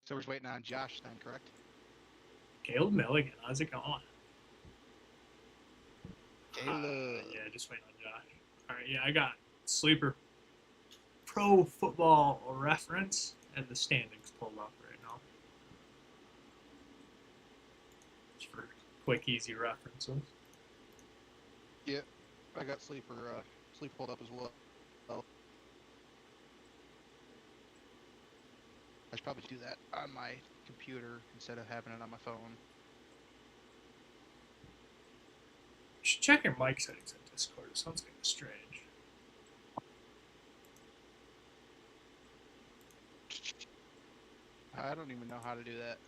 So we're just waiting on Josh then, correct? Caleb Milligan, how's it going? Caleb. Yeah, just waiting on Josh. All right, yeah, I got sleeper pro football reference and the standings pulled up right now. Just for quick, easy references. Yep. I got sleep pulled up as well. I should probably do that on my computer instead of having it on my phone. You should check your mic settings in Discord. It sounds kind of strange. I don't even know how to do that.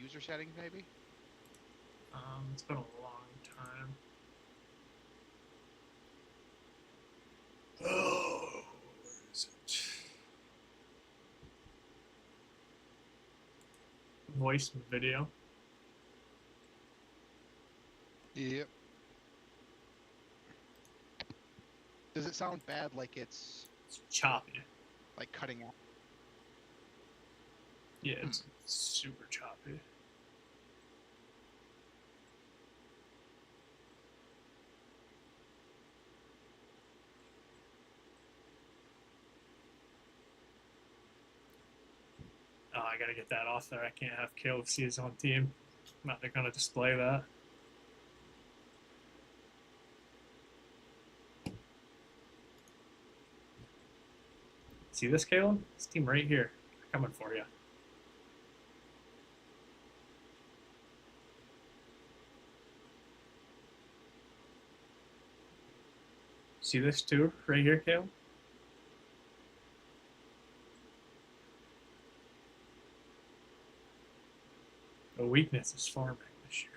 User settings maybe? It's been a long time. Oh, where is it? Voice and video. Yep. Does it sound bad like it's It's choppy. like cutting out? Yeah, it's super choppy. Oh, I gotta get that off there. I can't have Caleb see his own team. I'm not gonna display that. See this, Caleb? This team right here. They're coming for you. See this too, right here, Caleb? The weakness is farming this year.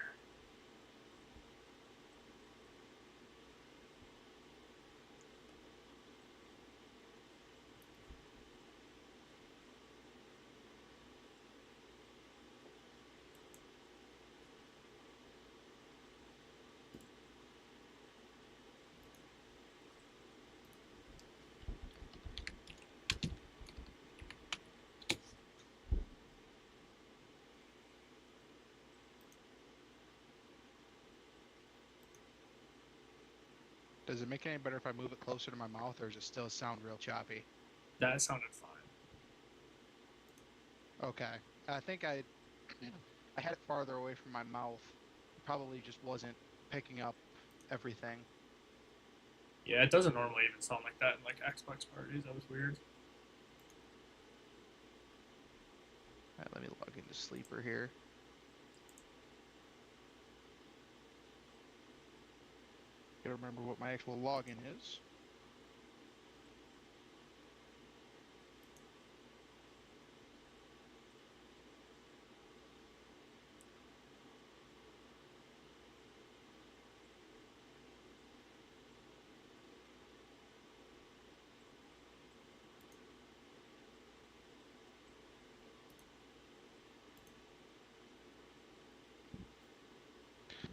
Does it make it any better if I move it closer to my mouth, or does it still sound real choppy? That sounded fine. Okay. I think I had it farther away from my mouth. Probably just wasn't picking up everything. Yeah, it doesn't normally even sound like that in like Xbox parties. That was weird. All right, let me log into Sleeper here. Gotta remember what my actual login is.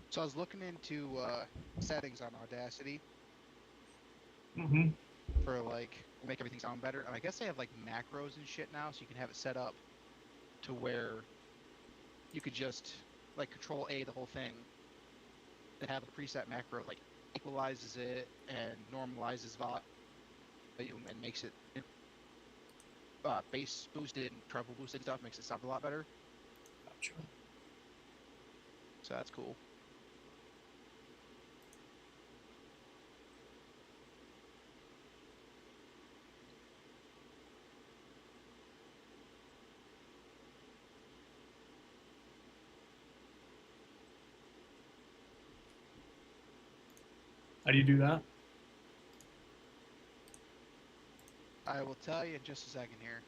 So I was looking into settings on Audacity Mm-hmm. for like make everything sound better, and I guess they have like macros and shit now, so you can have it set up to where you could just like Control A the whole thing, and have a preset macro like equalizes it and normalizes volume and makes it bass boosted and treble boosted stuff, makes it sound a lot better. Gotcha. So that's cool. How do you do that? I will tell you in just a second here.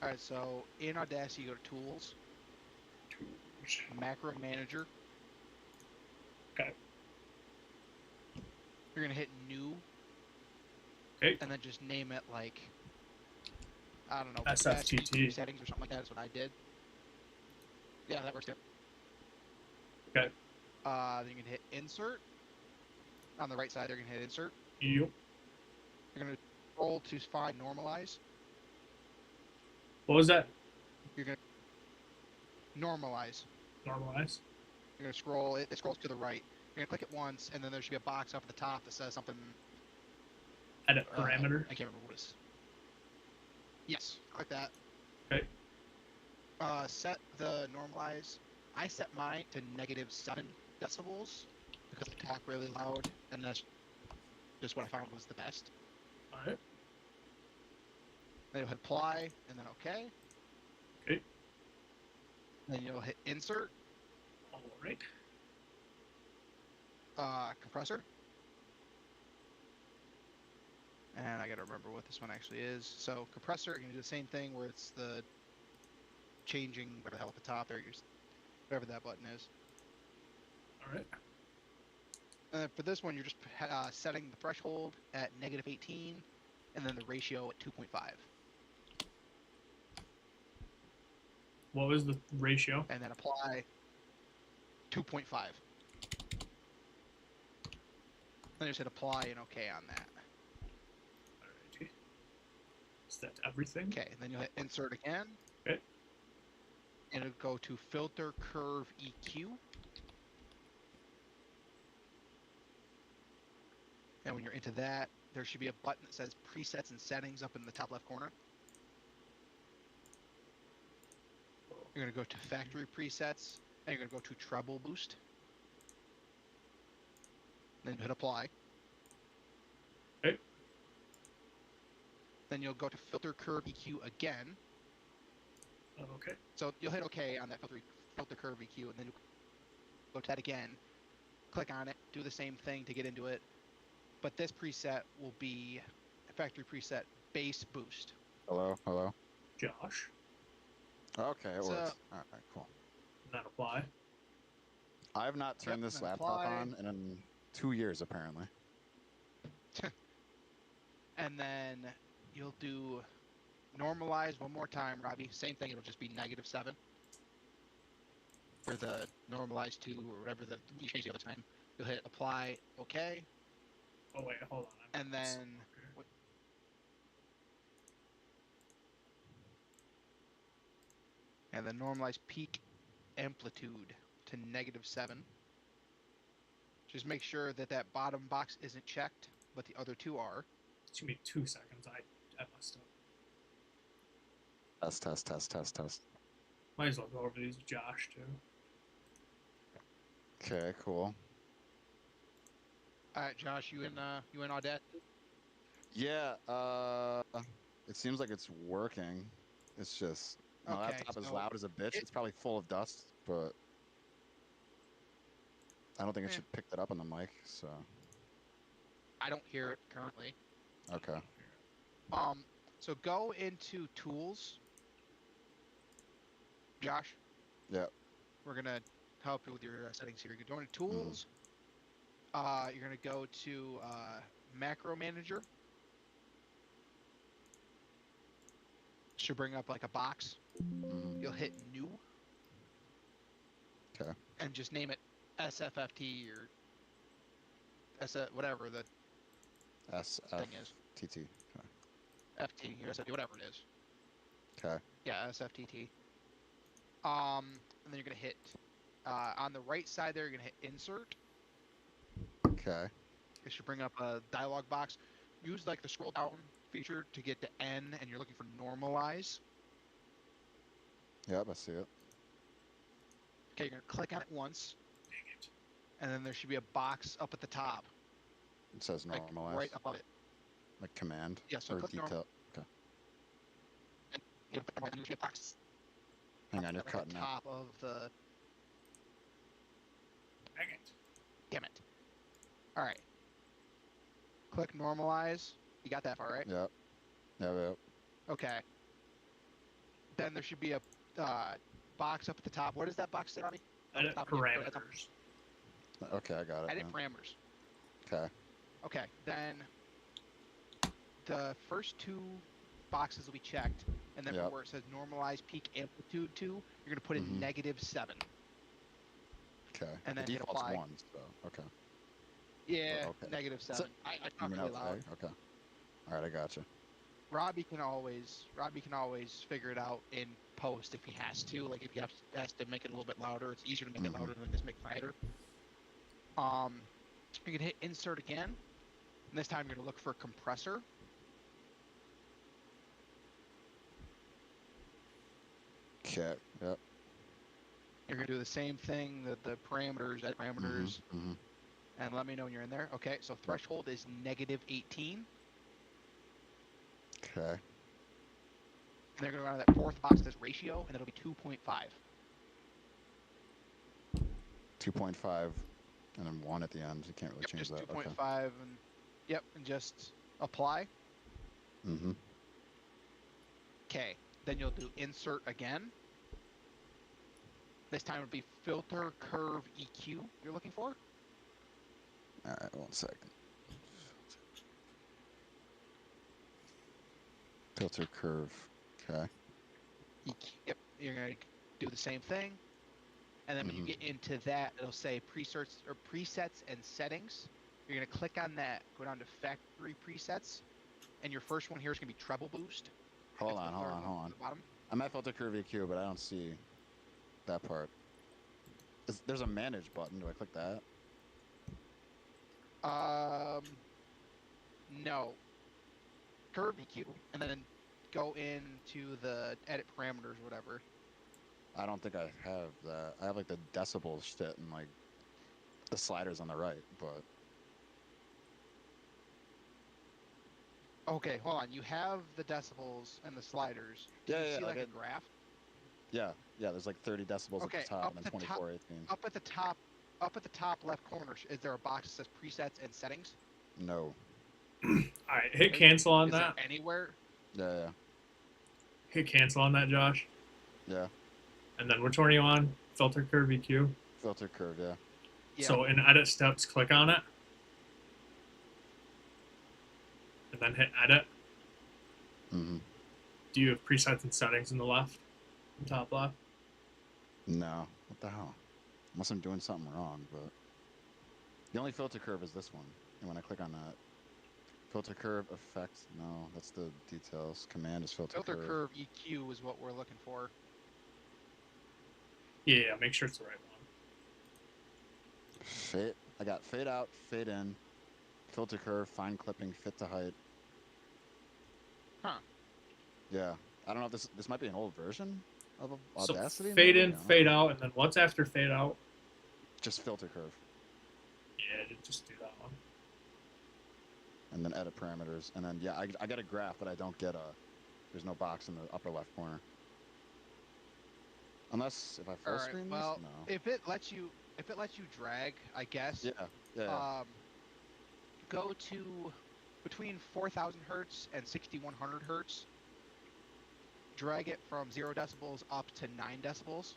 All right, so in Audacity, you go to Tools, Macro Manager. Okay. You're gonna hit New, Okay. and then just name it like, I don't know, SFTT. settings or something like that. Is what I did. Yeah, that works too. Okay. Then you can hit Insert. On the right side, they're gonna hit Insert. Yep. You're gonna scroll to find Normalize. What was that? You're gonna normalize. Normalize. You're gonna scroll it. It scrolls to the right. You're gonna click it once, and then there should be a box up at the top that says something. Edit parameter. I can't remember what it is. Yes, click that. Okay. Set the normalize. I set mine to -7 decibels because I talk really loud, and that's just what I found was the best. All right. Then you'll hit apply, and then OK. Okay. Then you'll hit insert. All right. Compressor. And I gotta remember what this one actually is. So compressor, you're gonna do the same thing where it's the changing whatever the hell at the top there, whatever that button is. All right. And for this one, you're just setting the threshold at -18, and then the ratio at 2.5. What was the ratio? And then apply 2.5. Then just hit apply and OK on that. Alrighty. Is that everything? Okay, and then you'll hit insert again. Okay. And it'll go to filter curve EQ. And when you're into that, there should be a button that says presets and settings up in the top left corner. You're going to go to factory presets, and you're going to go to treble boost. Then hit apply. Okay. Then you'll go to filter curve EQ again. Okay. So you'll hit OK on that filter curve EQ, and then you'll go to that again. Click on it, do the same thing to get into it. But this preset will be a factory preset bass boost. Hello, hello. Josh. Okay, it works. All right, cool. And then apply. I have not turned this laptop on in 2 years, apparently. And then you'll do normalize one more time, Robbie. Same thing, it'll just be -7. For the normalize 2 or whatever you changed the other time. You'll hit apply, OK. Oh, wait, hold on. And then... And then normalize peak amplitude to -7. Just make sure that that bottom box isn't checked, but the other two are. It's gonna be 2 seconds. I messed up. Test. Might as well go over these with Josh too. Okay, cool. All right, Josh, you in Audacity? Yeah, it seems like it's working. It's just my laptop is loud as a bitch. It's probably full of dust, but I don't think it should pick that up on the mic. So I don't hear it currently. Okay. So go into tools, Josh. Yep. We're gonna help you with your settings here. You're going to tools. You're gonna go to macro manager. Should bring up like a box. You'll hit new. Okay. And just name it SFFT or whatever the thing is. SFTT. FT or SFT, whatever it is. Okay. Yeah, SFTT. And then you're gonna hit on the right side there. You're gonna hit insert. Okay. It should bring up a dialog box. Use like the scroll down feature to get to N, and you're looking for normalize. Yep, I see it. Okay, you're gonna click on it once. Dang it. And then there should be a box up at the top. It says Like, normalize. right above it. Like command. Yeah, so or click detail. Okay. And a box Hang on, you're at cutting the out. top of the. Dang it. Damn it. All right. Click normalize. You got that far, right? Yep. Okay. Then there should be a box up at the top. What does that box say, Robbie? Edit parameters. Okay, I got it. Edit parameters. Okay. Okay, then the first two boxes will be checked, and then where it says normalize peak amplitude to, you're going to put in -7. Okay. And then the hit default's apply. 1, so okay. Yeah, Okay. -7. So, I talk really loud. Okay. All right, I gotcha. Robbie can always figure it out in post if he has to. Like if he has to make it a little bit louder, it's easier to make it louder than just make it quieter. You can hit insert again, and this time you're gonna look for compressor. Okay. Yep. You're gonna do the same thing, the parameters, edit parameters, and let me know when you're in there. Okay, so threshold is -18. Okay. And they're gonna go down to that fourth box that says ratio, and it'll be 2.5. 2.5, and then 1 at the end. You can't really change just that. 2.5, and and just apply. Okay, then you'll do insert again. This time it'll be filter curve EQ you're looking for. All right, 1 second. Filter curve. Okay. EQ. Yep, you're gonna do the same thing, and then when you get into that, it'll say presets and settings. You're gonna click on that, go down to factory presets, and your first one here is gonna be treble boost. Hold on. At the bottom. I'm at filter curve EQ, but I don't see that part. There's a manage button. Do I click that? No. Curve EQ, and then go into the edit parameters or whatever. I don't think I have that. I have like the decibels shit and like the sliders on the right, but. Okay, hold on. You have the decibels and the sliders. Do Yeah, you yeah, see like like a graph? Yeah, there's like 30 decibels at the top and then 2418. Up at the top left corner, is there a box that says presets and settings? No. All right, hit cancel on is that. There anywhere? Yeah. Hit cancel on that, Josh. Yeah. And then which one are you on? Filter curve EQ. Filter curve, yeah. So in edit steps, click on it. And then hit edit. Do you have presets and settings in the left? The top left? No. What the hell? Unless I'm doing something wrong, but the only filter curve is this one. And when I click on that, filter curve effect, no, that's the details. Command is filter curve. Filter curve EQ is what we're looking for. Yeah, make sure it's the right one. I got fade out, fade in, filter curve, fine clipping, fit to height. Huh. Yeah. I don't know if this might be an old version of Audacity. So fade in, fade out, and then what's after fade out? Just filter curve. Yeah, just do that one. And then edit parameters. And then, yeah, I got a graph, but I don't get there's no box in the upper left corner. Unless, if I full screen this? No. If it lets you drag, I guess. Yeah. Go to between 4,000 hertz and 6,100 hertz. Drag it from 0 decibels up to 9 decibels.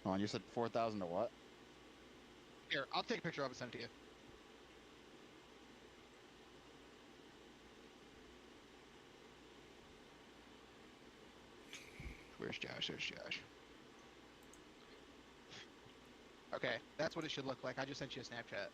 Oh, and you said 4,000 to what? Here, I'll take a picture of it and send it to you. Where's Josh? There's Josh. Okay, that's what it should look like. I just sent you a Snapchat.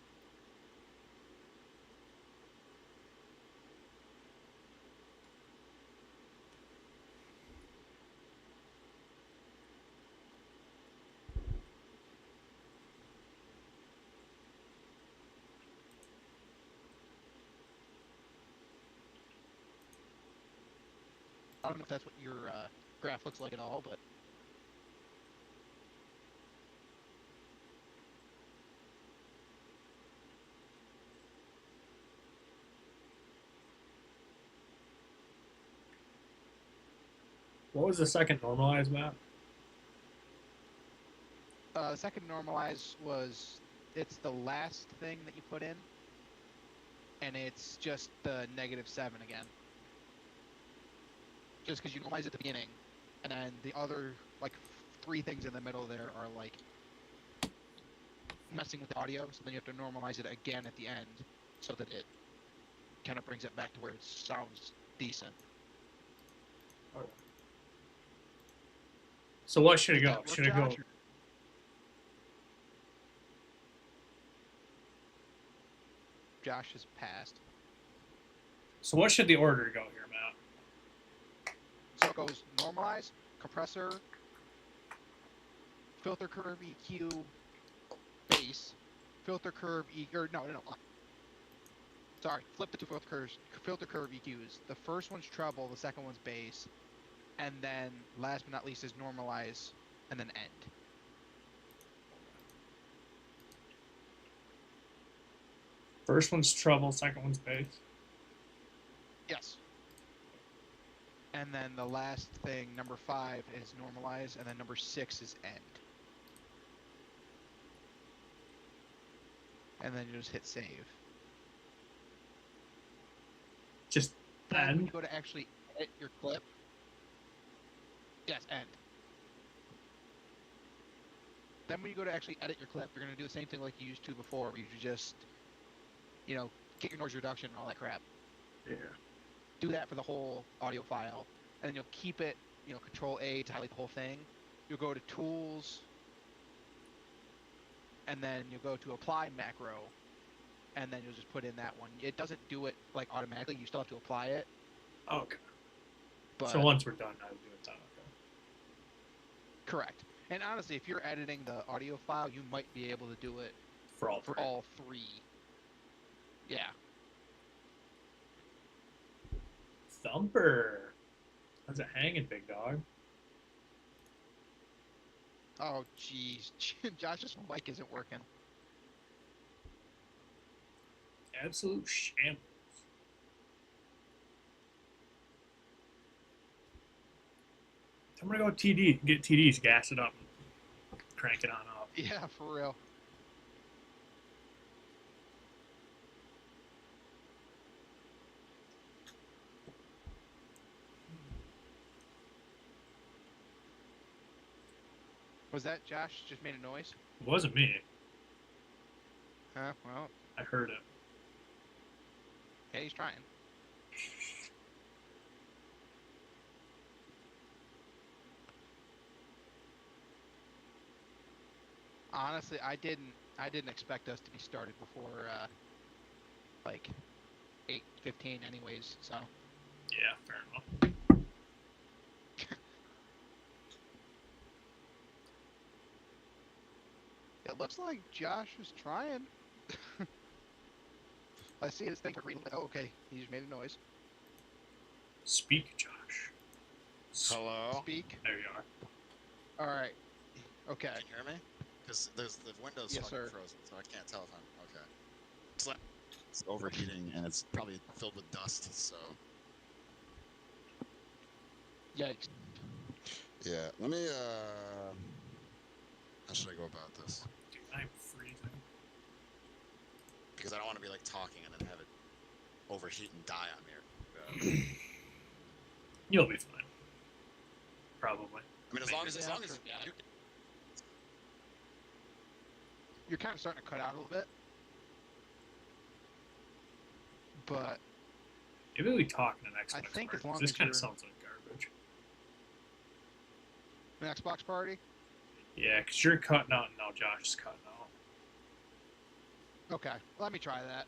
I don't know if that's what your graph looks like at all, but What was the second normalized map? The second normalize it's the last thing that you put in, and it's just the -7 again. Just because you normalize at the beginning, and then the other, like, 3 things in the middle there are, like, messing with the audio, so then you have to normalize it again at the end, so that it kind of brings it back to where it sounds decent. Okay. So what should it go? Should it go? Josh has passed. So what should the order go here, Matt? So it goes normalize, compressor, filter curve EQ, bass, filter curve or no. Sorry, flip the two filter curve EQs. The first one's treble, the second one's bass, and then last but not least is normalize, and then end. First one's treble, second one's bass. Yes. And then the last thing, number 5, is normalize, and then number 6 is end. And then you just hit save. Just Then when end? you go to actually edit your clip, yes, end. Then when you go to actually edit your clip, you're going to do the same thing like you used to before, where you just, get your noise reduction and all that crap. Yeah. Do that for the whole audio file, and then you'll keep it, Control A to highlight the whole thing. You'll go to Tools, and then you'll go to Apply Macro, and then you'll just put in that one. It doesn't do it like automatically. You still have to apply it. Okay. But So once we're done, I would do it done. Okay. correct. And honestly, if you're editing the audio file, you might be able to do it For all for three. all 3. Yeah. Thumper. How's it hanging, big dog? Oh, jeez. Josh's mic isn't working. Absolute shambles. I'm gonna go with TD. Get TDs, gas it up, and crank it on up. Yeah, for real. Was that Josh just made a noise? It wasn't me. Huh? Well, I heard it. yeah, he's trying. Honestly, I didn't expect us to be started before like 8:15 anyways, so Yeah, fair enough. it looks like Josh is trying. I see his thing for green. Oh, okay, he just made a noise. Speak, Josh. Hello? Speak. There you are. All right. Okay. Can you hear me? Because there's the window's Yes, fucking sir. frozen, so I can't tell if I'm okay. It's overheating and it's probably filled with dust, so Yikes. yeah. Let me how should I go about this? Dude, I'm freezing. Because I don't want to be like talking and then have it overheat and die on me. You'll be fine. Probably. I mean, as long as you, You're kind of starting to cut out a little bit, but Maybe we talk in the next I one. think as long this as kind of you're- sounds like garbage. an Xbox party. Yeah, because you're cutting out and now Josh is cutting out. Okay, let me try that.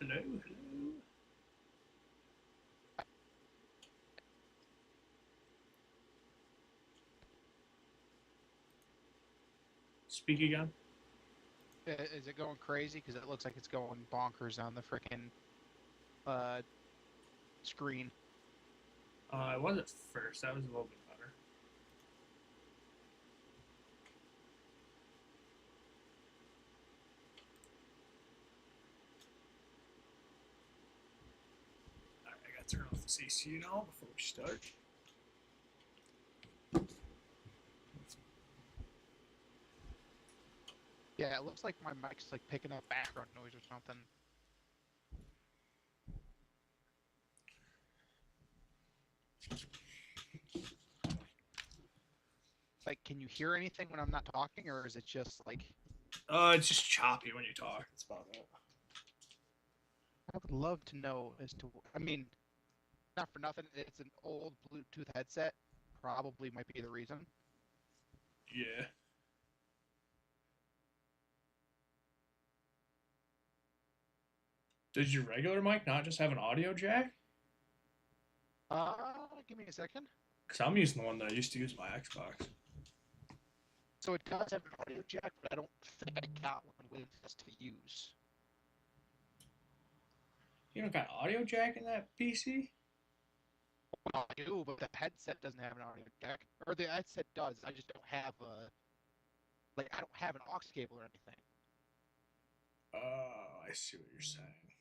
Hello, hello. Speak again. Is it going crazy? Because it looks like it's going bonkers on the frickin' screen. It was at first. That was a little bit better. Alright, I gotta turn off this AC now before we start. Yeah, it looks like my mic's like picking up background noise or something. Like, can you hear anything when I'm not talking, or is it just like... It's just choppy when you talk. That's about it. I would love to know as to... I mean, not for nothing, it's an old Bluetooth headset. Probably might be the reason. Yeah. Does your regular mic not just have an audio jack? Give me a second. Because I'm using the one that I used to use my Xbox. So it does have an audio jack, but I don't think I got one with us to use. You don't got audio jack in that PC? Well, I do, but the headset doesn't have an audio jack. Or the headset does. I just don't have a... Like, I don't have an aux cable or anything. Oh, I see what you're saying.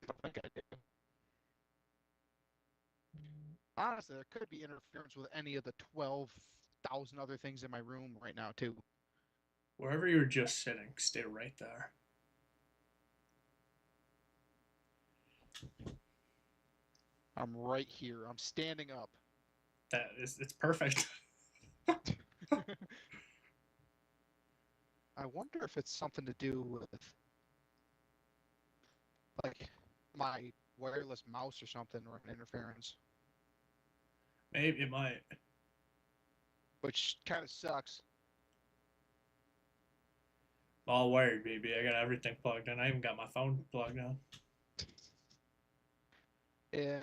I don't think I do. Honestly, there could be interference with any of the 12,000 other things in my room right now, too. Wherever you were just sitting, stay right there. I'm right here. I'm standing up. It's perfect. I wonder if it's something to do with, like, my wireless mouse or something, or an interference. Maybe it might. Which kind of sucks. All wired, baby. I got everything plugged in. I even got my phone plugged in. Yeah.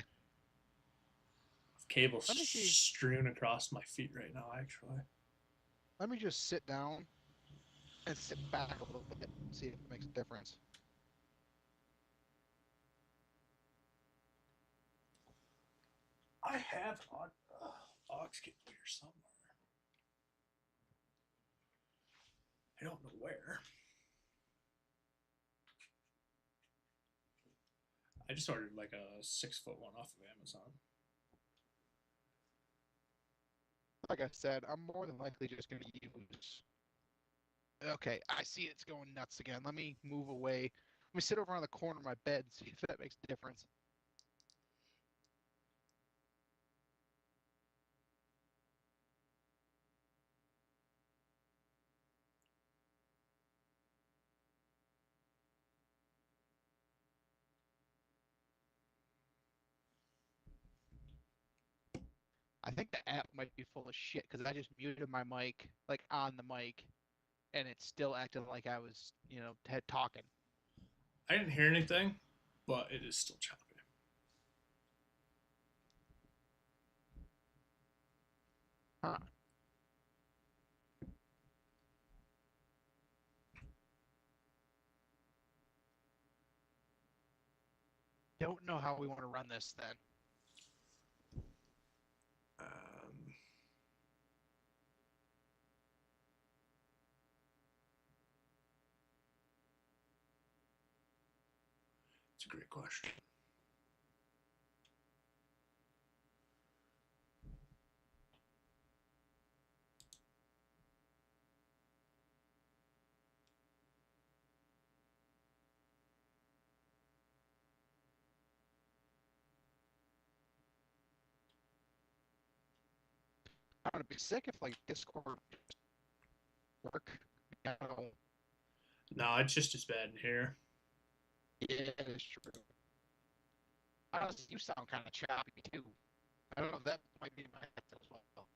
Cables Let me see. strewn across my feet right now, actually. Let me just sit down and sit back a little bit and see if it makes a difference. I have aux cable here somewhere. I don't know where. I just ordered like a 6-foot one off of Amazon. Like I said, I'm more than likely just going to use... Okay, I see it's going nuts again. Let me move away. Let me sit over on the corner of my bed and see if that makes a difference. I think the app might be full of shit because I just muted my mic, like on the mic, and it still acted like I was, talking. I didn't hear anything, but it is still choppy. Huh. Don't know how we want to run this then. It's a great question. I'm gonna be sick if like Discord work. You know, No, it's just as bad in here. yeah, it's true. Honestly, you sound kind of choppy too. I don't know if that might be my headset as well.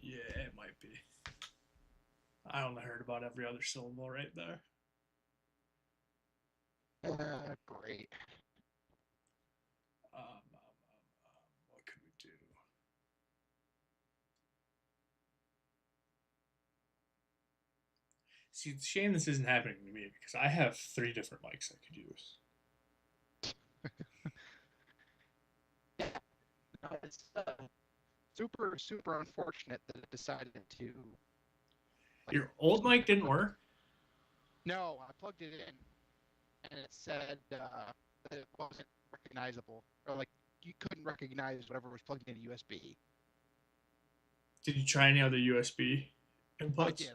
Yeah, it might be. I only heard about every other syllable right there. Great. What could we do? See, it's a shame this isn't happening to me because I have 3 different mics I could use. No, it's super unfortunate that it decided to. Like, Your old mic didn't work? no, I plugged it in, and it said that it wasn't recognizable, or like you couldn't recognize whatever was plugged into USB. Did you try any other USB inputs? I did.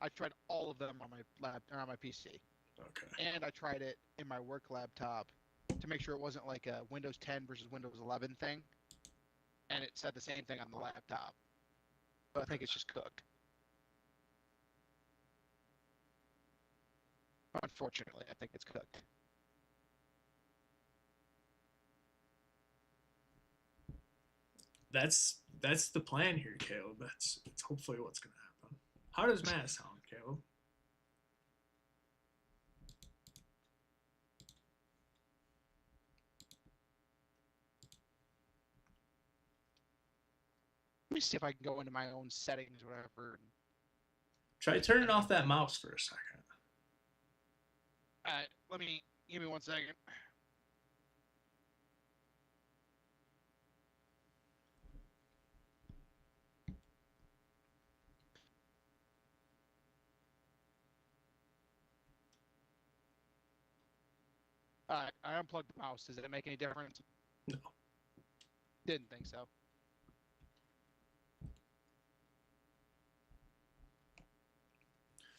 I tried all of them on my on my PC, Okay. and I tried it in my work laptop to make sure it wasn't like a Windows 10 versus Windows 11 thing, and it said the same thing on the laptop. But I think it's just cooked. Unfortunately, I think it's cooked. That's the plan here, Caleb. That's hopefully what's going to happen. How does Matt sound, Caleb? Let me see if I can go into my own settings, or whatever. Try turning off that mouse for a second. All right, give me 1 second. All right, I unplugged the mouse. Does it make any difference? No. Didn't think so.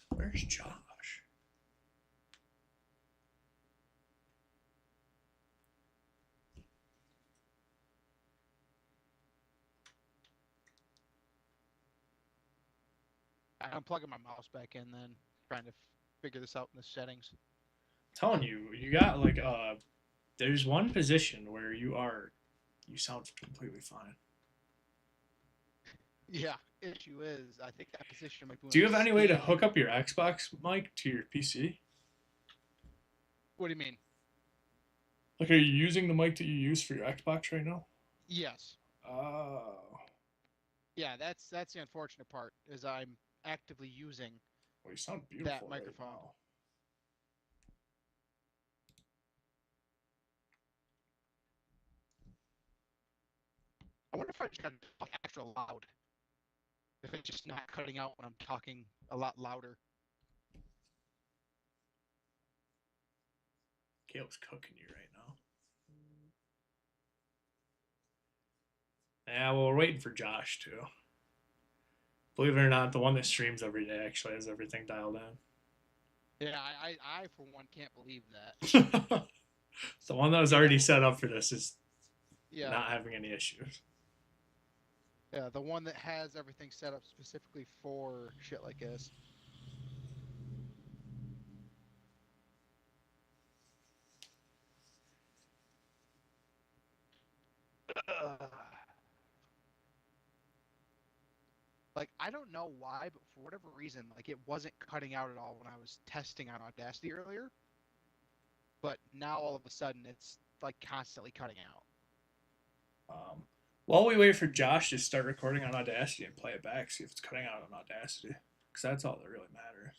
Where's Josh? I'm plugging my mouse back in, then trying to figure this out in the settings. I'm telling you, you got like there's one position where you sound completely fine. Yeah, issue is I think that position might be. Do you have any way to hook up your Xbox mic to your PC? What do you mean? Like, are you using the mic that you use for your Xbox right now? Yes. Oh. Yeah, that's the unfortunate part is I'm actively using Well, you sound beautiful that microphone. Right now. I wonder if I just got to talk extra loud. If it's just not cutting out when I'm talking a lot louder. Caleb's cooking you right now. Yeah, well, we're waiting for Josh too. Believe it or not, the one that streams every day actually has everything dialed in. Yeah, I for one can't believe that. The one that was already set up for this is not having any issues. Yeah, the one that has everything set up specifically for shit like this. Like, I don't know why, but for whatever reason, like, it wasn't cutting out at all when I was testing on Audacity earlier. But now all of a sudden, it's like constantly cutting out. While we wait for Josh to start recording on Audacity and play it back, see if it's cutting out on Audacity, because that's all that really matters.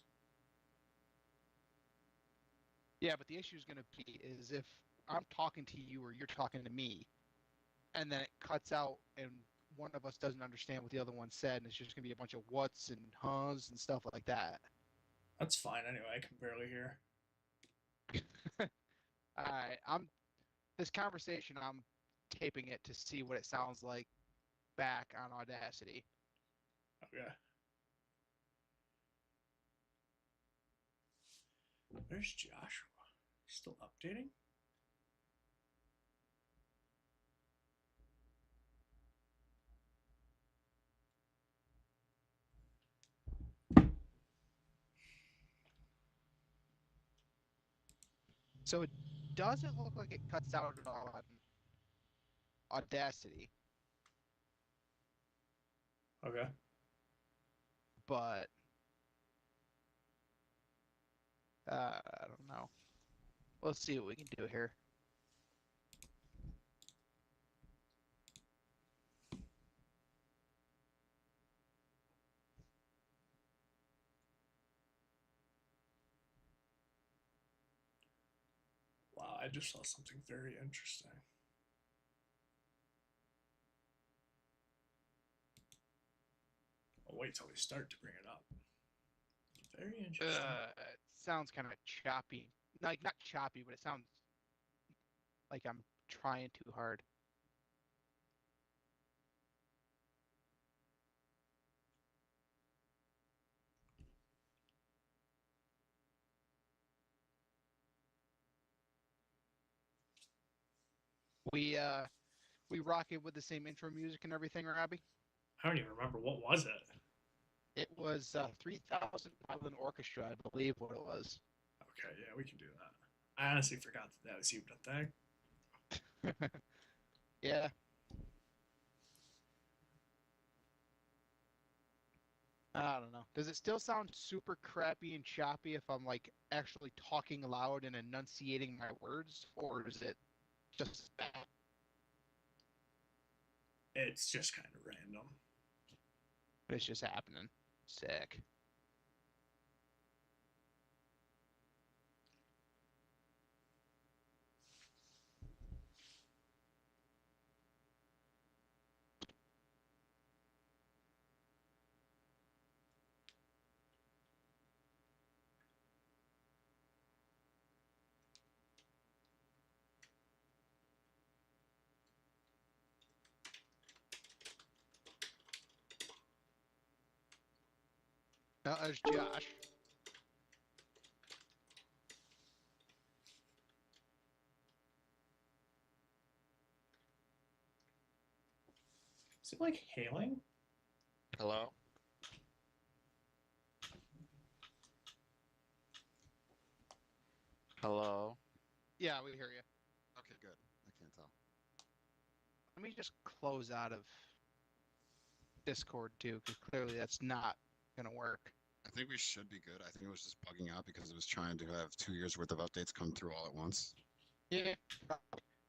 Yeah, but the issue is going to be is if I'm talking to you or you're talking to me, and then it cuts out and one of us doesn't understand what the other one said, and it's just going to be a bunch of whats and huhs and stuff like that. That's fine anyway. I can barely hear. All right, this conversation. I'm taping it to see what it sounds like back on Audacity. Okay. Where's Joshua? Still updating? So it doesn't look like it cuts out at all on Audacity. Okay. But I don't know. Let's see what we can do here. Wow, I just saw something very interesting. I'll wait till we start to bring it up. Very interesting. It sounds kind of choppy. Like, not choppy, but it sounds like I'm trying too hard. We rock it with the same intro music and everything, Robbie. I don't even remember, what was it? It was 3,000 Violin Orchestra, I believe what it was. Okay, yeah, we can do that. I honestly forgot that was even a thing. Yeah. I don't know. Does it still sound super crappy and choppy if I'm like actually talking loud and enunciating my words, or is it just bad? It's just kind of random. It's just happening. Sick. Now, there's Josh. Is it like hailing? Hello? Hello? Yeah, we hear you. Okay, good. I can't tell. Let me just close out of Discord too, because clearly that's not gonna work. I think we should be good. I think it was just bugging out because it was trying to have 2 years worth of updates come through all at once. Yeah.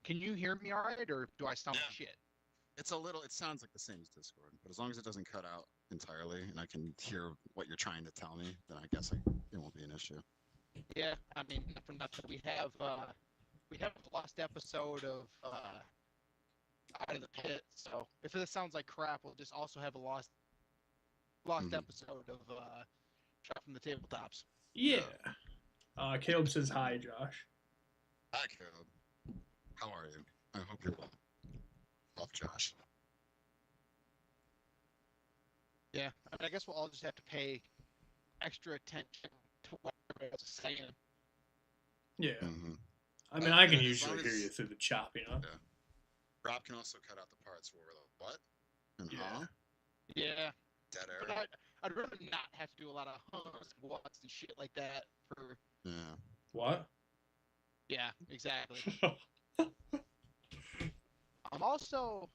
Can you hear me all right, or do I sound like shit? It sounds like the same as Discord, but as long as it doesn't cut out entirely and I can hear what you're trying to tell me, then I guess it won't be an issue. Yeah, I mean, for nothing, we have a lost episode of Out of the Pit, so if this sounds like crap, we'll just also have a lost episode of Shot from the Tabletops. Yeah. Caleb says hi, Josh. Hi, Caleb. How are you? I hope you're well. Love, Josh. Yeah, I mean, I guess we'll all just have to pay extra attention to what everybody else is saying. Yeah. Mm-hmm. I mean, I can as usually long hear as- you through the chopping up. Yeah. Rob can also cut out the parts where we're like, what? And Yeah. huh? Yeah, Dead but air? I'd rather not have to do a lot of hums and whats and shit like that for... Yeah. What? Yeah, exactly. I'm also,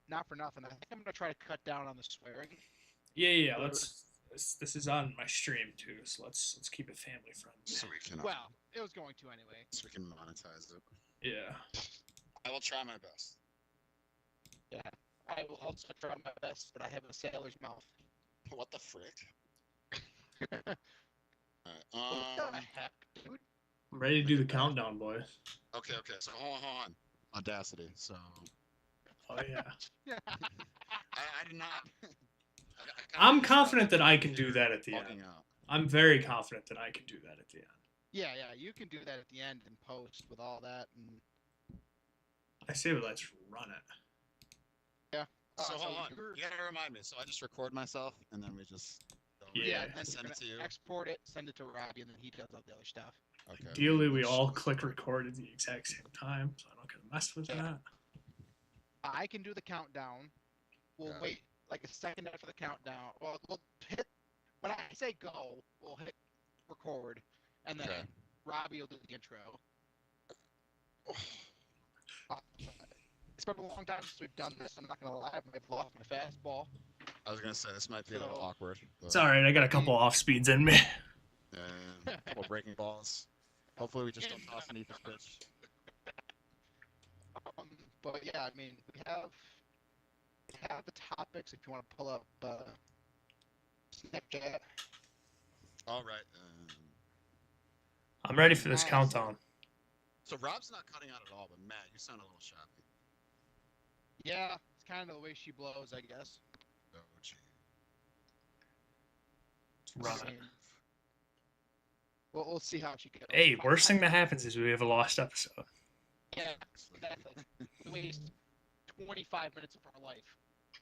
not for nothing, I think I'm going to try to cut down on the swearing. Yeah. This is on my stream too, so let's keep it family friendly. So we can, Well, it was going to anyway. so we can monetize it. Yeah. I will try my best. Yeah, I will also try my best, but I have a sailor's mouth. What the frick? What Alright, the heck, dude? I'm ready to do the countdown, boys. okay, so hold on. Audacity, so... Oh yeah. I did not... I'm confident that I can do that at the end. Out. I'm very confident that I can do that at the end. Yeah, you can do that at the end and post with all that. And I say let's run it. yeah. So hold on. You gotta remind me. So I just record myself, and then we just... Yeah. And then send you're it to you. gonna export it, send it to Robbie, and then he does all the other stuff. Okay. Ideally, we all click record at the exact same time, so I don't get messed with that. I can do the countdown. We'll wait like a second after the countdown. Well, we'll hit... When I say go, we'll hit record, and then Robbie will do the intro. It's been a long time since we've done this. I'm not gonna lie, I might blow off my fastball. I was gonna say this might be a little awkward. But... It's alright, I got a couple off speeds in me. A couple breaking balls. Hopefully we just don't toss an Ethan's pitch. But yeah, I mean, we have the topics if you want to pull up Snapchat. All right. I'm ready for this Nice. countdown. So Rob's not cutting out at all, but Matt, you sound a little choppy. Yeah, it's kind of the way she blows, I guess. Oh, gee. Run I it. mean, we'll see how she goes. Hey, worst thing that happens is we have a lost episode. Yeah, exactly. We waste 25 minutes of our life.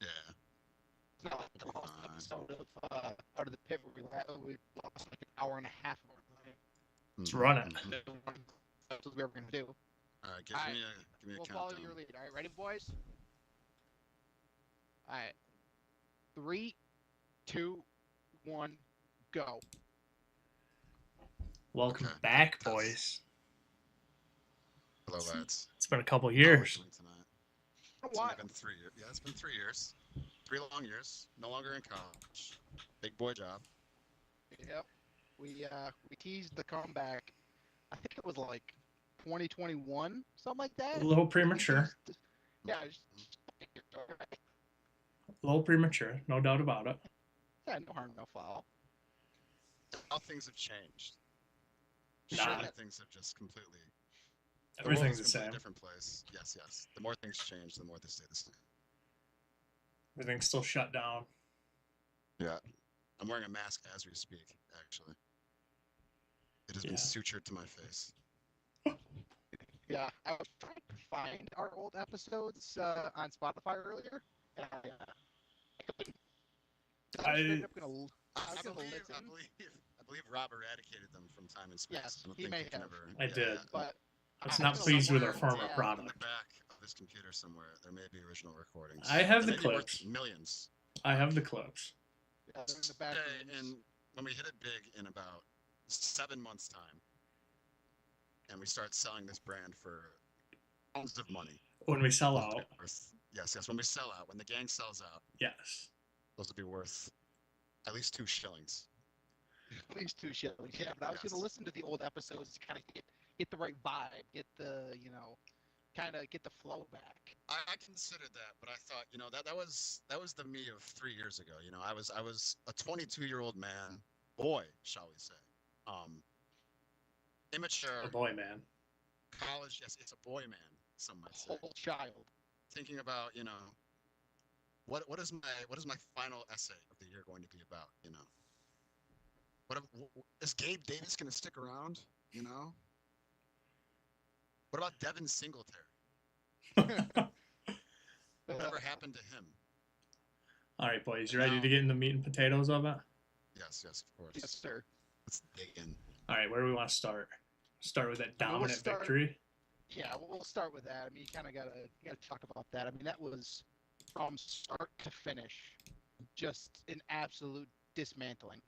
Yeah. It's not like the last episode of Out of the Pit where we lost like an hour and a half of our time. Let's run it. That's what we were going to do. All right, give me a We'll countdown. follow your lead. All right, ready, boys? All right. 3, 2, 1, go. Welcome Okay. back, boys. Hello, lads. It's been a couple How years. are we doing tonight? It's Why? only been 3 years. Yeah, it's been 3 years. 3 long years. No longer in college. Big boy job. Yep. We teased the comeback. I think it was like 2021, something like that. A little premature. Yeah. A little premature, no doubt about it. Yeah, no harm, no foul. How things have changed. Nah. Surely things have just completely. The world Everything's is the a completely same. different place. Yes, yes. The more things change, the more they stay the same. Everything's still shut down. Yeah. I'm wearing a mask as we speak, actually. It has been Yeah. sutured to my face. Yeah, I was trying to find our old episodes on Spotify earlier, and I couldn't. I- ended up gonna, I was gonna believe listen, Rob eradicated them from time and space. Yes, I don't he think may they can have. ever. I did. but I was I not don't pleased know with our where- former yeah. In product. the back of this computer somewhere, there may be original recordings. I have They the may be worth clips. Millions. I have the clips. yeah, they're in the back Okay, rooms. and when we hit it big in about 7 months' time, and we start selling this brand for tons of money. When we sell those will out, be worth- yes, when we sell out, when the gang sells out, yes. those will be worth at least 2 shillings. At least 2 shillings. Yeah, but I was Yes. gonna listen to the old episodes to kind of get the right vibe, get the kind of get the flow back. I considered that, but I thought, that was the me of 3 years ago. I was a 22-year-old man, boy, shall we say, immature, Oh boy, man. college. Yes, it's a boy man. Some might say. Whole child. Thinking about, what is my final essay of the year going to be about? Is Gabe Davis going to stick around? What about Devin Singletary? Whatever happened to him? All right, boys, you ready to get in the meat and potatoes of it? Yes, of course. Yes, sir. Let's dig in. All right, where do we want to start? Start with that I mean, we'll dominant start- victory. Yeah, we'll start with that. I mean, you kind of gotta talk about that. I mean, that was from start to finish, just an absolute dismantling.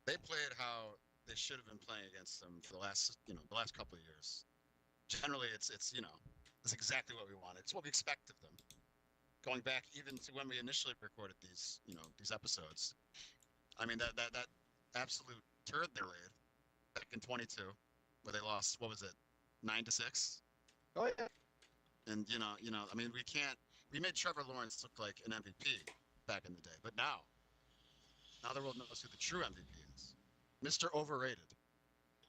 They played how they should have been playing against them for the last couple of years. Generally, it's exactly what we wanted. It's what we expect of them. Going back even to when we initially recorded these episodes. I mean, that absolute turd they laid back in 22, where they lost, what was it, 9-6? Oh yeah. And I mean, we made Trevor Lawrence look like an MVP back in the day, but now the world knows who the true MVP is. Mr. Overrated.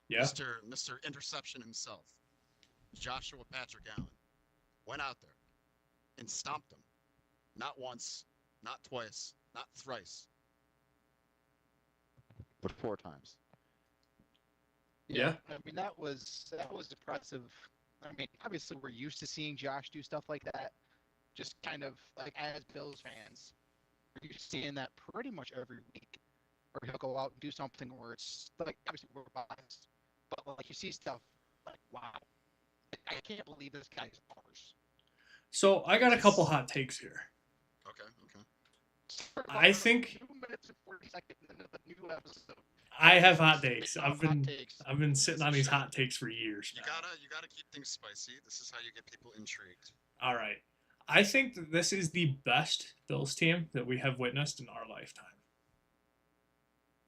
Yeah. Mr. Interception himself. Joshua Patrick Allen went out there and stomped them. Not once, not twice, not thrice, but 4 times. Yeah. I mean, that was impressive. I mean, obviously we're used to seeing Josh do stuff like that. Just kind of like as Bills fans, we're used to seeing that pretty much every week. Or he'll go out and do something where it's like obviously we're biased, but like you see stuff like wow, I can't believe this guy's ours. So I got a couple hot takes here. Okay. I think 2 minutes and 40 seconds into the new episode. I have hot takes. Hot takes. I've been sitting on these hot takes for years You now. gotta keep things spicy. This is how you get people intrigued. All right. I think that this is the best Bills team that we have witnessed in our lifetime.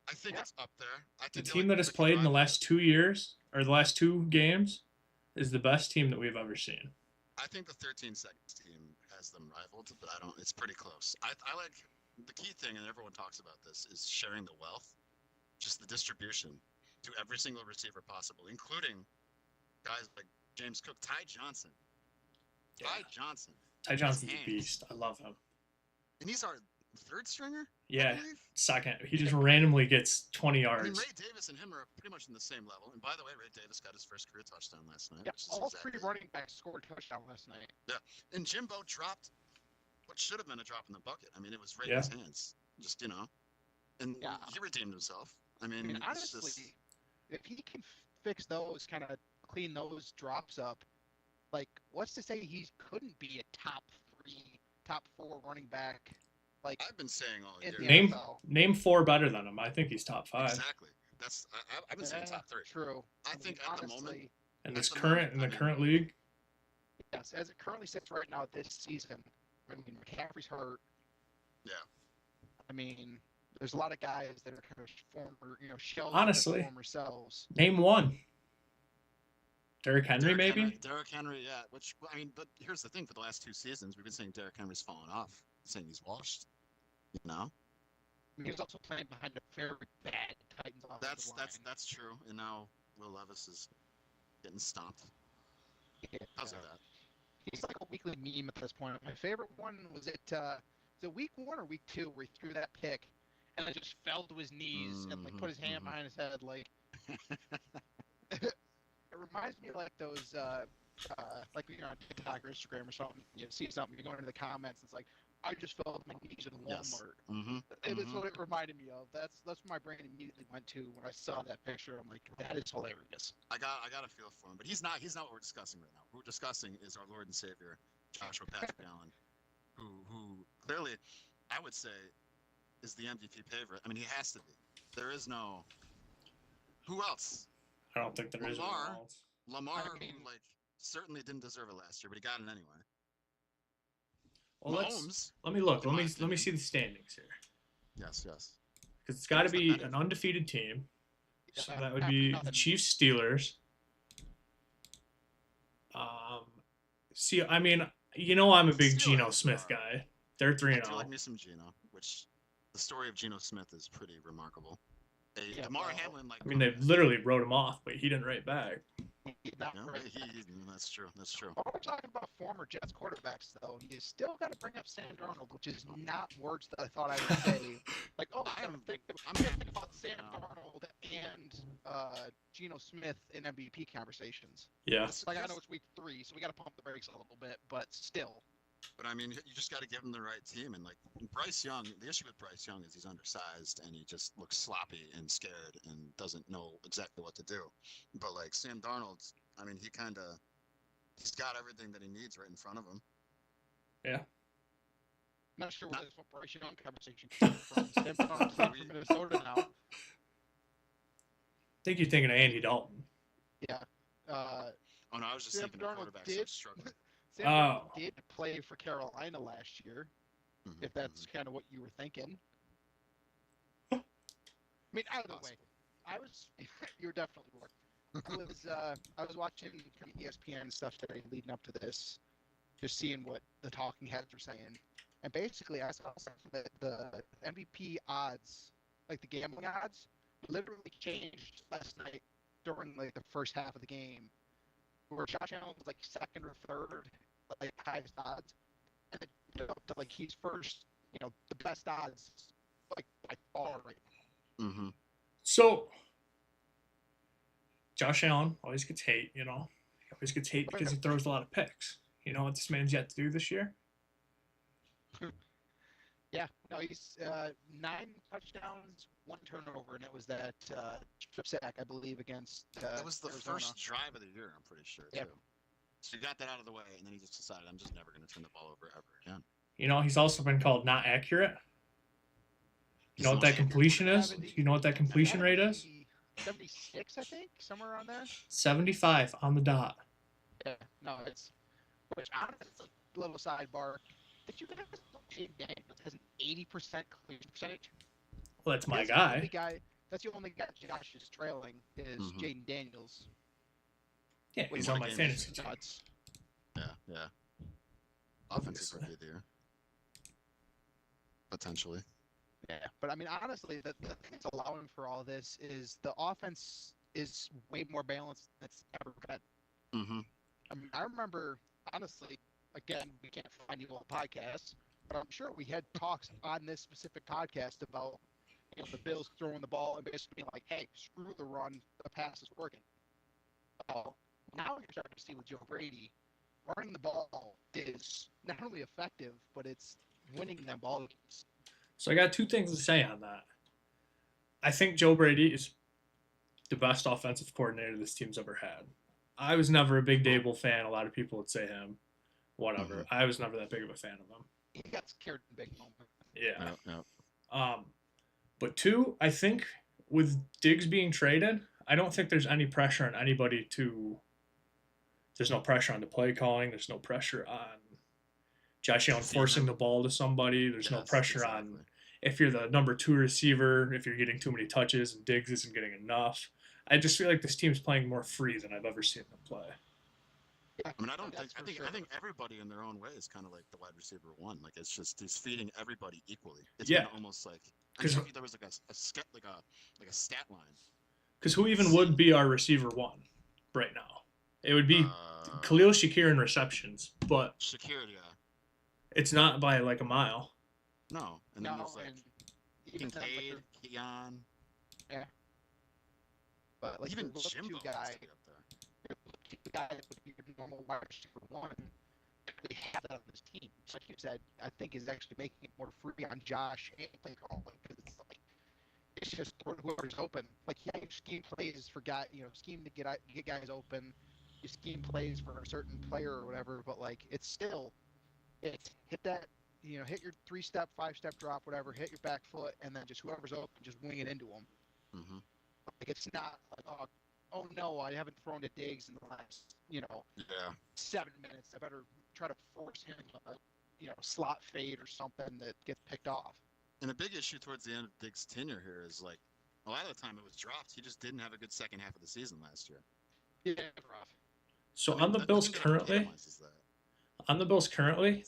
I think Yeah. it's up there. I The think team that has played in the last 2 years, or the last 2 games, is the best team that we've ever seen. I think the 13 seconds team has them rivaled, but I don't. It's pretty close. I like the key thing, and everyone talks about this, is sharing the wealth, just the distribution to every single receiver possible, including guys like James Cook, Ty Johnson. Yeah. Ty Johnson. Ty Johnson's a hands. beast. I love him. And he's our third stringer? Yeah, I believe? second. He just randomly gets 20 yards. I mean, Ray Davis and him are pretty much on the same level. And by the way, Ray Davis got his first career touchdown last night. Yeah, which is all exactly three running backs scored a touchdown last night. Yeah, and Jimbo dropped what should have been a drop in the bucket. I mean, it was right in his hands. Just, and Yeah. he redeemed himself. I mean, it's honestly, just... if he can fix those, kind of clean those drops up, like, what's to say he couldn't be a top 4 running back? Like, I've been saying all year. Name 4 better than him. I think he's top 5. Exactly. I've been saying top 3. True. I think at the moment, in the current league. Yes, as it currently sits right now this season, I mean, McCaffrey's hurt. Yeah. I mean, there's a lot of guys that are kind of former, shells Honestly, of their former selves. Name 1. Derrick Henry, maybe? Derrick Henry, yeah. Which, I mean, but here's the thing. For the last 2 seasons, we've been saying Derrick Henry's fallen off. Saying he's washed. I mean, he's also playing behind a very bad Titans offensive line. That's true. And now Will Levis is getting stomped. How's that? He's like a weekly meme at this point. My favorite one was week 1 or week 2 where he threw that pick and it just fell to his knees and like put his hand behind his head. Like, it reminds me of like those like on TikTok or Instagram or something. You see something, you go into the comments, and it's like, I just fell to my knees in Walmart. It's what it reminded me of. That's what my brain immediately went to when I saw that picture. I'm like, that is hilarious. I got a feel for him, but he's not what we're discussing right now. What we're discussing is our Lord and Savior, Joshua Patrick Allen, who clearly, I would say, is the MVP favorite. I mean, he has to be. There is no. Who else? I don't think there is anyone else. Lamar, who certainly didn't deserve it last year, but he got it anyway. Well, Mahomes, let me look. Let me see the standings here. Yes. Because it's got to be an undefeated team. So that would be the Chiefs, Steelers. See, I mean, I'm a big Geno Smith guy. They're 3-0. I do like me some Geno, which the story of Geno Smith is pretty remarkable. Damar Hamlin, I mean, they literally wrote him off, but he didn't write back. That's true. While we're talking about former Jets quarterbacks, though, you still got to bring up Sam Darnold, which is not words that I thought I would say. Like, I'm thinking about Sam Darnold and Geno Smith in MVP conversations. Yeah. Like, I know it's week 3, so we got to pump the brakes a little bit, but still. But I mean, you just got to give him the right team. And like Bryce Young, the issue with Bryce Young is he's undersized and he just looks sloppy and scared and doesn't know exactly what to do. But like Sam Darnold, I mean, he's got everything that he needs right in front of him. Yeah. Not sure where this Bryce Young conversation came from. Sam Darnold's from Minnesota now. I think you're thinking of Andy Dalton. Yeah. Oh no, I was just thinking of quarterbacks that are struggling. Sam Darnold did play for Carolina last year, if that's kind of what you were thinking. I mean, either way, you were definitely right. I was watching ESPN and stuff today leading up to this, just seeing what the talking heads were saying. And basically, I saw something that the MVP odds, like the gambling odds, literally changed last night during like the first half of the game, where Josh Allen was like second or third, like highest odds, and then to like he's first, the best odds, like by far right now. So Josh Allen always gets hate, He always gets hate because he throws a lot of picks. You know what this man's yet to do this year? Yeah, no, he's 9 touchdowns, 1 turnover, and it was that strip sack, I believe, against it was the Arizona. First drive of the year, I'm pretty sure, too. So you got that out of the way, and then he just decided, I'm just never going to turn the ball over ever again. He's also been called not accurate. You know what that completion is? You know what that completion rate is? 76, I think, somewhere around there. 75 on the dot. Yeah, no, which honestly, it's a little sidebar. Did you guys know Jay Daniels has an 80% completion percentage? Well, that's my guy. That's the only guy Josh is trailing is Mhm. Jaden Daniels. Yeah, Which he's what on a my game fantasy is team. nuts. Yeah. Offensive Obviously. rookie of the year. Potentially. Yeah, but I mean, honestly, the thing that's allowing for all this is the offense is way more balanced than it's ever been. Mm-hmm. I mean, I remember, honestly, again, we can't find you on podcasts, but I'm sure we had talks on this specific podcast about the Bills throwing the ball and basically being like, hey, screw the run, the pass is working. Now you're starting to see with Joe Brady, running the ball is not only effective, but it's winning them ball games. So I got two things to say on that. I think Joe Brady is the best offensive coordinator this team's ever had. I was never a big Dable fan. A lot of people would say him. Whatever. Mhm. I was never that big of a fan of him. He got scared in big moments. Yeah. Yep. But two, I think with Diggs being traded, I don't think there's any pressure on anybody to. There's no pressure on the play calling. There's no pressure on Josh Allen See forcing him. the ball to somebody. There's no Yes, pressure on exactly. if you're the number 2 receiver, if you're getting too many touches and Diggs isn't getting enough. I just feel like this team's playing more free than I've ever seen them play. Yeah, I mean, I that's for think sure. I think everybody in their own way is kind of like the wide receiver one. Like it's just he's feeding everybody equally. It's Yeah. been almost like I 'Cause- mean, if there was like a stat line. Because who even would be our receiver one right now? It would be Khalil Shakir in receptions, but Shakir, yeah. it's not by like a mile. No, and then No, there's like and even then, Kincaid, Keon, but like even the look Jimbo two has guy, to be up there. the guy that would be your normal wide receiver one, they have that on this team. So like you said, I think is actually making it more free on Josh and play calling because it's like it's just whoever's open. Like yeah, you scheme plays for guy, scheme to get guys open. You scheme plays for a certain player or whatever, but like it's hit that. Hit your 3-step, 5-step drop, whatever. Hit your back foot, and then just whoever's open, just wing it into them. Mm-hmm. Like it's not like oh no, I haven't thrown to Diggs in the last 7 minutes. I better try to force him a slot fade or something that gets picked off. And a big issue towards the end of Diggs' tenure here is like a lot of the time it was dropped. He just didn't have a good second half of the season last year. Yeah, rough. So on the Bills currently,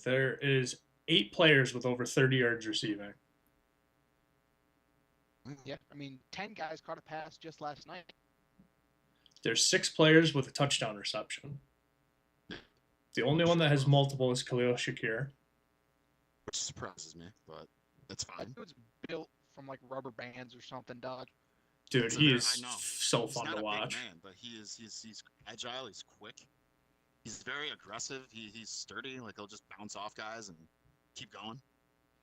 there is 8 players with over 30 yards receiving. Yeah, I mean, 10 guys caught a pass just last night. There's 6 players with a touchdown reception. The only one that has multiple is Khalil Shakir. Which surprises me, but that's fine. That dude's built from like rubber bands or something, dog. Dude, he is so he's fun not to a watch. Big man, but he's agile. He's quick. He's very aggressive. He's sturdy. Like he'll just bounce off guys and keep going.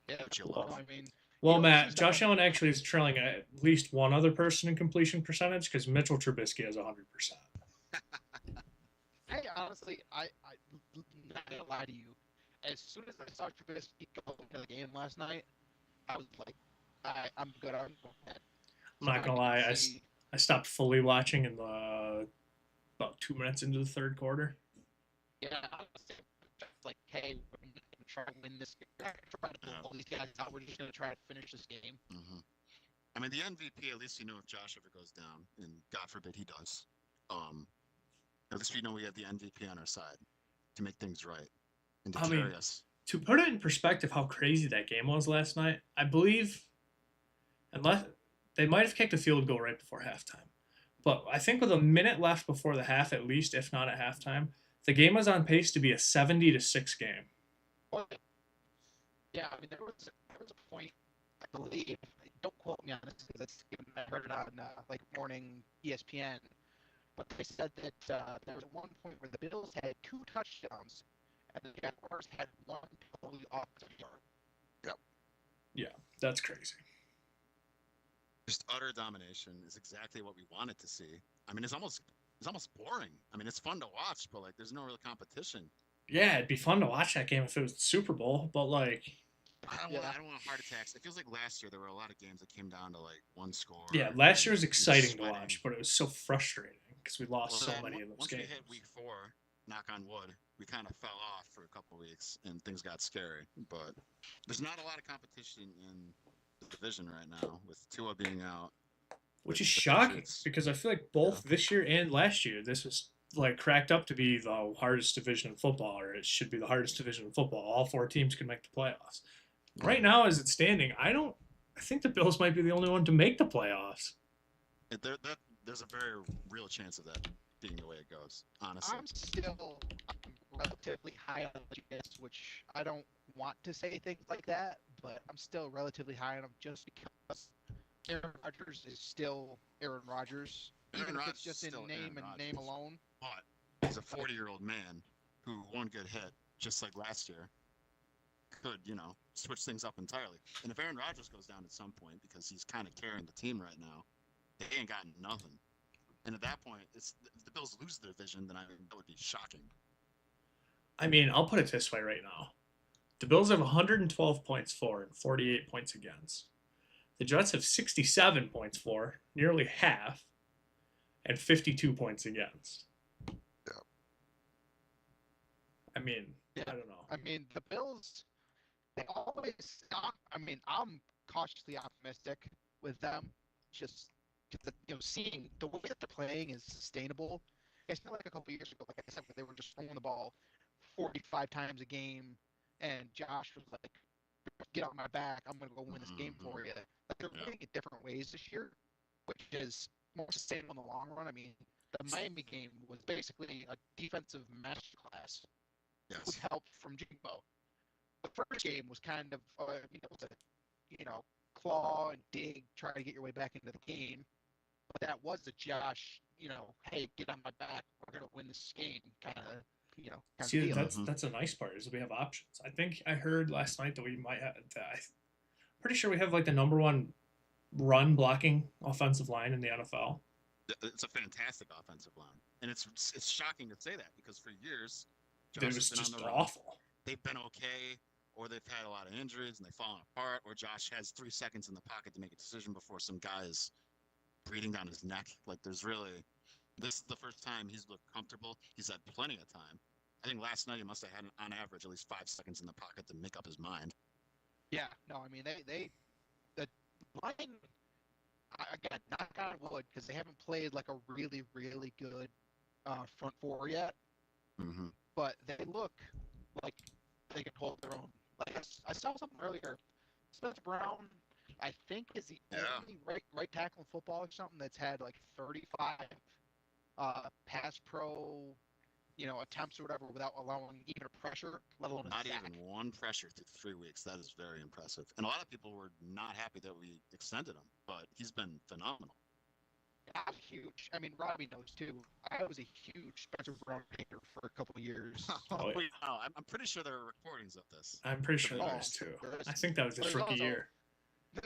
Yeah, which you love. I mean, Well, Matt, Josh Allen actually is trailing at least one other person in completion percentage because Mitchell Trubisky has 100%. Hey, honestly, I'm not gonna lie to you. As soon as I saw Trubisky go into the game last night, I was like, I'm good. I'm not gonna lie, I stopped fully watching in the about 2 minutes into the third quarter. Yeah, honestly, like, hey, we're gonna try to win this game. We're not gonna try to pull all these guys out. We're just gonna try to finish this game. Mm-hmm. I mean, the MVP. At least you know if Josh ever goes down, and God forbid he does. At least we know we have the MVP on our side to make things right and to carry us. To put it in perspective, how crazy that game was last night, I believe, unless they might have kicked a field goal right before halftime, but I think with a minute left before the half, at least, if not at halftime, the game was on pace to be a 70-6 game. Yeah, I mean, there was a point, I believe. Don't quote me on this because I heard it on morning ESPN. But they said that there was one point where the Bills had 2 touchdowns and the Jaguars had 1 totally offensive yard. Yep. Yeah, that's crazy. Just utter domination is exactly what we wanted to see. I mean, it's almost boring. I mean, it's fun to watch, but like, there's no real competition. Yeah, it'd be fun to watch that game if it was the Super Bowl, but like, I don't want heart attacks. It feels like last year there were a lot of games that came down to like 1 score. Yeah, last year was exciting to watch, but it was so frustrating because we lost so many of those once games. Once we hit week 4, knock on wood, we kind of fell off for a couple of weeks and things got scary. But there's not a lot of competition in the division right now with Tua being out. which the is shocking Patriots. because I feel like both this year and last year, this was like cracked up to be the hardest division in football, or it should be the hardest division in football. All 4 teams can make the playoffs. Right now, as it's standing, I think the Bills might be the only one to make the playoffs. There's a very real chance of that being the way it goes. Honestly, I'm still relatively high on the Jets, which I don't want to say things like that, but I'm still relatively high on them just because Aaron Rodgers is still Aaron Rodgers. Aaron Even if Rodgers it's just is in still name Aaron and name Rodgers. alone. But he's a 40-year-old man who one good hit, just like last year, could switch things up entirely. And if Aaron Rodgers goes down at some point because he's kind of carrying the team right now, they ain't got nothing. And at that point, if the Bills lose their division, then that would be shocking. I mean, I'll put it this way right now. The Bills have 112 points for and 48 points against. The Jets have 67 points for, nearly half, and 52 points against. Yeah. I mean, Yeah. I don't know. I mean, the Bills, they always. I'm cautiously optimistic with them. Just seeing the way that they're playing is sustainable. It's not like a couple years ago, like I said, where they were just throwing the ball 45 times a game, and Josh was like, "Get on my back, I'm gonna go win this game for you." Like they're winning in different ways this year, which is more sustainable in the long run. I mean, the Miami game was basically a defensive masterclass with help from Jimbo. The first game was kind of, claw and dig, try to get your way back into the game. But that was the Josh, hey, get on my back, we're gonna win this game, kind of See, deal. that's a nice part is we have options. I think I heard last night that we might have. I'm pretty sure we have like the number one run blocking offensive line in the NFL. It's a fantastic offensive line, and it's shocking to say that because for years, Josh it was has been just on the run. awful. They've been okay, or they've had a lot of injuries and they've fallen apart, or Josh has 3 seconds in the pocket to make a decision before some guy is breathing down his neck. Like this is the first time he's looked comfortable. He's had plenty of time. I think last night he must have had on average at least 5 seconds in the pocket to make up his mind. Yeah, no, I mean the line, again, knock on wood, because they haven't played like a really, really good front four yet. Mm-hmm. But they look like they can hold their own. Like I saw something earlier. Spencer Brown, I think, is the only right tackle in football or something that's had like 35 pass pro, attempts or whatever without allowing even a pressure, let alone not a sack. even one pressure through 3 weeks. That is very impressive. And a lot of people were not happy that we extended him, but he's been phenomenal. I'm huge. I mean, Robbie knows too. I was a huge Spencer Brown hater for a couple of years. Wait, no, I'm pretty sure there are recordings of this. I'm pretty sure there is too. I think that was his rookie year.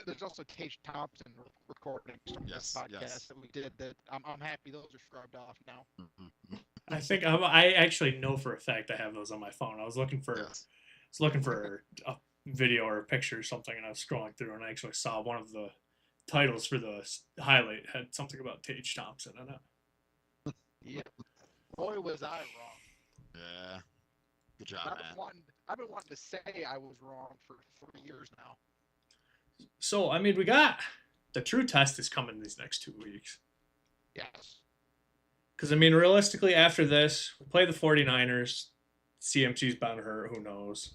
There's also Tage Thompson recordings from this podcast that we did that I'm happy those are scrubbed off now. Mm-hmm. I think I actually know for a fact I have those on my phone. I was looking for a video or a picture or something, and I was scrolling through, and I actually saw one of the titles for the highlight had something about Tage Thompson in it. Yeah, boy was I wrong. Yeah, good job, man. I've been wanting to say I was wrong for 3 years now. So I mean, we got the true test is coming these next 2 weeks. Yes. Because, I mean, realistically, after this, we play the 49ers. CMC's bound to hurt. Who knows?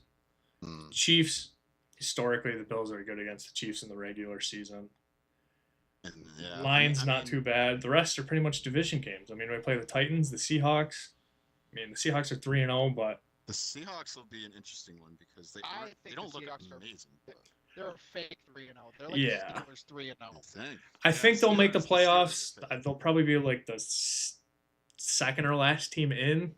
Chiefs, historically, the Bills are good against the Chiefs in the regular season. Lions, not too bad. The rest are pretty much division games. I mean, we play the Titans, the Seahawks. I mean, the Seahawks are 3-0, but... The Seahawks will be an interesting one because they don't look amazing. They're a fake 3-0. They're like the Steelers 3-0. I think they'll make the playoffs. They'll probably be like the second or last team in.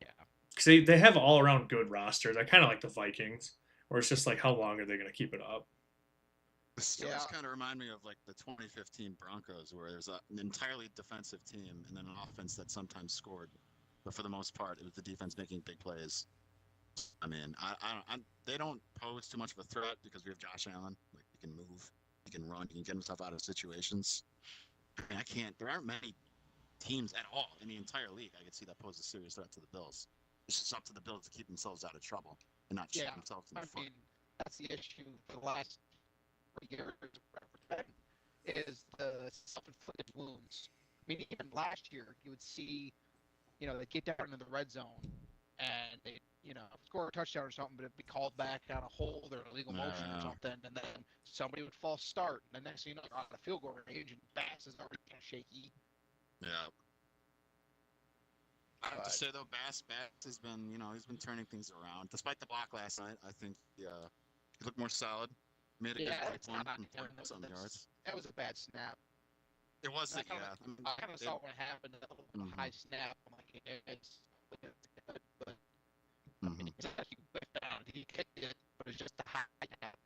Yeah. Because they have all around good rosters. I kind of like the Vikings, where it's just like, how long are they going to keep it up? The Steelers kind of remind me of like the 2015 Broncos, where there's an entirely defensive team and then an offense that sometimes scored. But for the most part, it was the defense making big plays. I mean, they don't pose too much of a threat because we have Josh Allen. Like, he can move, he can run, he can get himself out of situations. And there aren't many teams at all in the entire league I could see that pose a serious threat to the Bills. It's just up to the Bills to keep themselves out of trouble and not shoot themselves in the foot. I mean, that's the issue for the last 3 years is self-inflicted wounds. I mean, even last year, you would see, they get down into the red zone and they, score a touchdown or something, but it'd be called back on a hold or illegal motion or something, and then somebody would false start, and the next thing you know, they're out of field goal range, and Bass is already kind of shaky. Yeah. I have to say though, Bass has been, he's been turning things around. Despite the block last night, I think he looked more solid. Made a good one from some yards. That was a bad snap. It was, I kind of saw what happened. That little high snap. I'm like, it's good, but I mean, he whipped out. He kicked it, but it's just a high snap.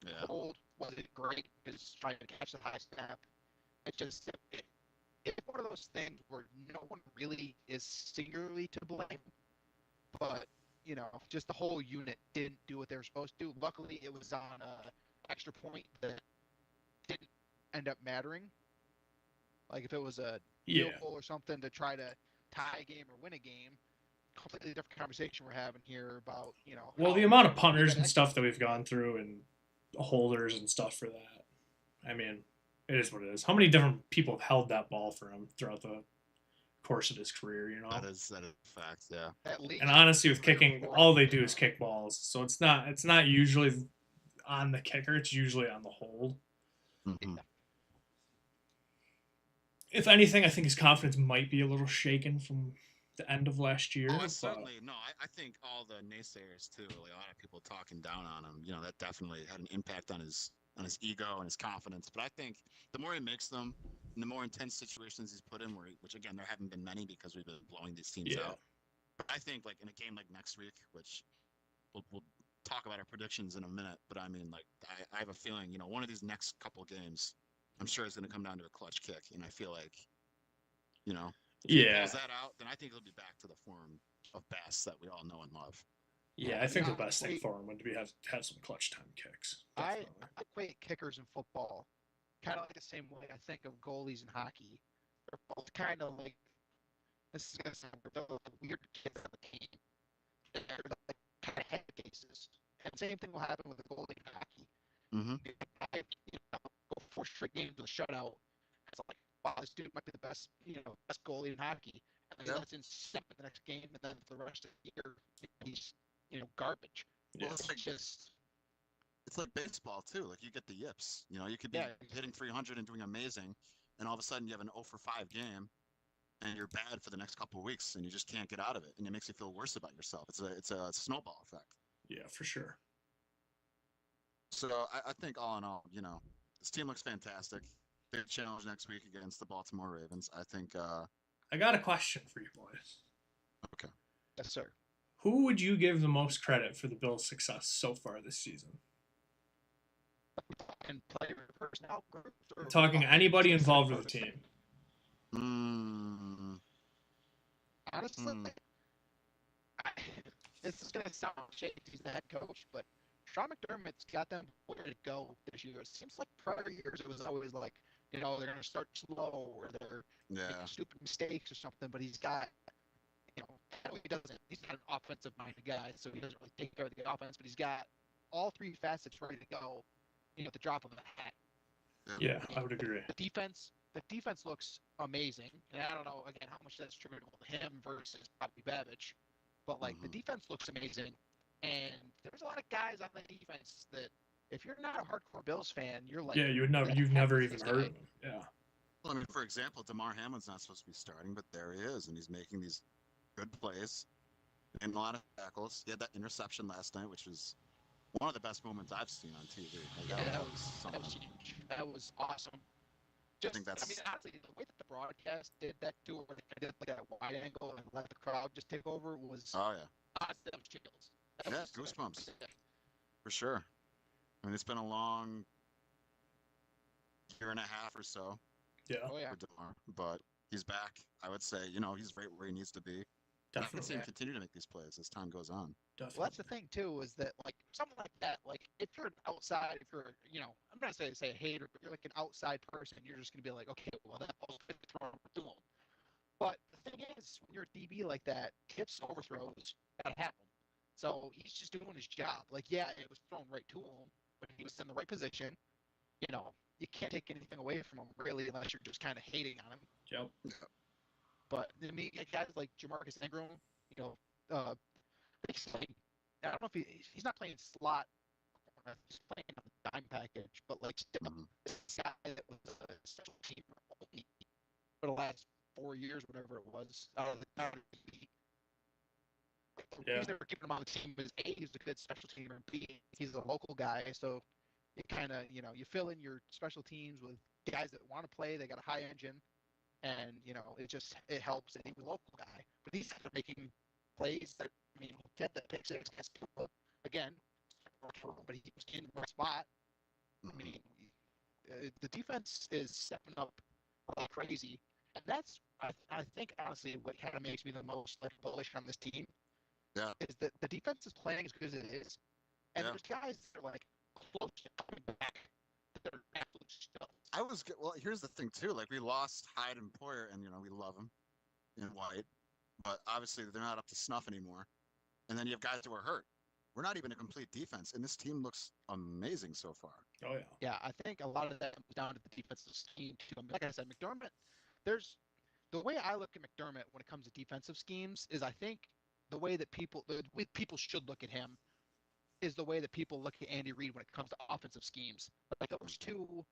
Yeah. Hold wasn't great because trying to catch the high snap. It's just it's one of those things where no one really is singularly to blame, but just the whole unit didn't do what they were supposed to do. Luckily, it was on an extra point that didn't end up mattering. Like if it was a field goal or something to try to tie a game or win a game, completely different conversation we're having here about Well, the amount of punters and stuff that we've gone through and holders and stuff for that. I mean, it is what it is. How many different people have held that ball for him throughout the course of his career? That is a fact. Yeah. And honestly, with kicking, all they do is kick balls, so it's not usually on the kicker. It's usually on the hold. Mm-hmm. If anything, I think his confidence might be a little shaken from the end of last year. Oh, certainly. No, I think all the naysayers too, like a lot of people talking down on him, that definitely had an impact on his ego and his confidence. But I think the more he makes them, and the more intense situations he's put in, which again there haven't been many because we've been blowing these teams out. But I think like in a game like next week, which we'll talk about our predictions in a minute, but I mean like I have a feeling one of these next couple games, I'm sure it's going to come down to a clutch kick, and I feel like if he pulls that out, then I think he'll be back to the form of Bass that we all know and love. Yeah, I think the best thing for him would be have some clutch time kicks. I equate kickers in football kind of like the same way I think of goalies in hockey. They're both kind of like, this is going to sound weird, kids on the team. They're like kind of head cases. And the same thing will happen with a goalie in hockey. Mm-hmm. Go 4 straight games with a shutout. It's like, wow, this dude might be the best, best goalie in hockey. And then that's in seventh the next game, and then for the rest of the year, he's, garbage. Well, it's like baseball too. Like you get the yips. You could be hitting 300 and doing amazing, and all of a sudden you have an 0 for 5 game, and you're bad for the next couple of weeks, and you just can't get out of it, and it makes you feel worse about yourself. It's a snowball effect. Yeah, for sure. So I think all in all, this team looks fantastic. Big challenge next week against the Baltimore Ravens. I think. I got a question for you boys. Okay. Yes, sir. Who would you give the most credit for the Bills' success so far this season? And player personnel groups. We're talking anybody involved with the team. Honestly, this is going to sound shady. He's the head coach, but Sean McDermott's got them where to go this year. It seems like prior years it was always like, they're going to start slow or they're making stupid mistakes or something, but he's got, he doesn't. He's not an offensive-minded guy, so he doesn't really take care of the offense, but he's got all 3 facets ready to go, at the drop of a hat. Yeah, I would agree. The defense looks amazing, and I don't know, again, how much that's attributable to him versus Bobby Babich, but, the defense looks amazing, and there's a lot of guys on the defense that, if you're not a hardcore Bills fan, you're like... Yeah, you've never even heard of him. Yeah. Well, I mean, for example, DeMar Hamlin's not supposed to be starting, but there he is, and he's making these good plays and a lot of tackles. He had that interception last night, which was one of the best moments I've seen on TV. That was huge. That was awesome. I mean, honestly, the way that the broadcast did that too, where they did like a wide angle and let the crowd just take over, was chills. Goosebumps for sure. I mean, it's been a long year and a half or so. Yeah. For DeMar, but he's back. I would say, he's right where he needs to be. Definitely. I can see him continue to make these plays as time goes on. Definitely. Well, that's the thing too, is that something like that, if you're an outside, if you're, I'm not saying say a hater, but you're like an outside person, you're just gonna be like, okay, well that ball's been thrown to him. But the thing is, when you're a DB like that, tips, overthrows gotta happen. So he's just doing his job. It was thrown right to him, but he was in the right position. you can't take anything away from him really, unless you're just kind of hating on him. Yep. But I mean, guys like Jamarcus Ingram, you know, uh, he's playing, I don't know if he's not playing slot, he's playing on the dime package, but like still, Mhm. this guy that was a special team only for the last 4 years, whatever it was, out of the league. The Yeah. reason they were keeping him on the team was A, he's a good special teamer, B, he's a local guy, so it kind of, you fill in your special teams with guys that want to play, they got a high engine, and it helps that he was a local guy. But he's kind of making plays that, I mean, he had that pick six against people again, but he was in the right spot. I mean, the defense is stepping up like crazy, and that's I think honestly what kind of makes me the most like bullish on this team. Yeah. Is that the defense is playing as good as it is, and Yeah. there's guys that are like close to coming back that are absolute studs. Well, here's the thing too. Like we lost Hyde and Poyer, and we love them in White, but obviously they're not up to snuff anymore. And then you have guys who are hurt. We're not even a complete defense, and this team looks amazing so far. Oh yeah. Yeah, I think a lot of that comes down to the defensive scheme too. I mean, like I said, McDermott. There's the way I look at McDermott when it comes to defensive schemes is I think the way people should look at him is the way that people look at Andy Reid when it comes to offensive schemes. Like those two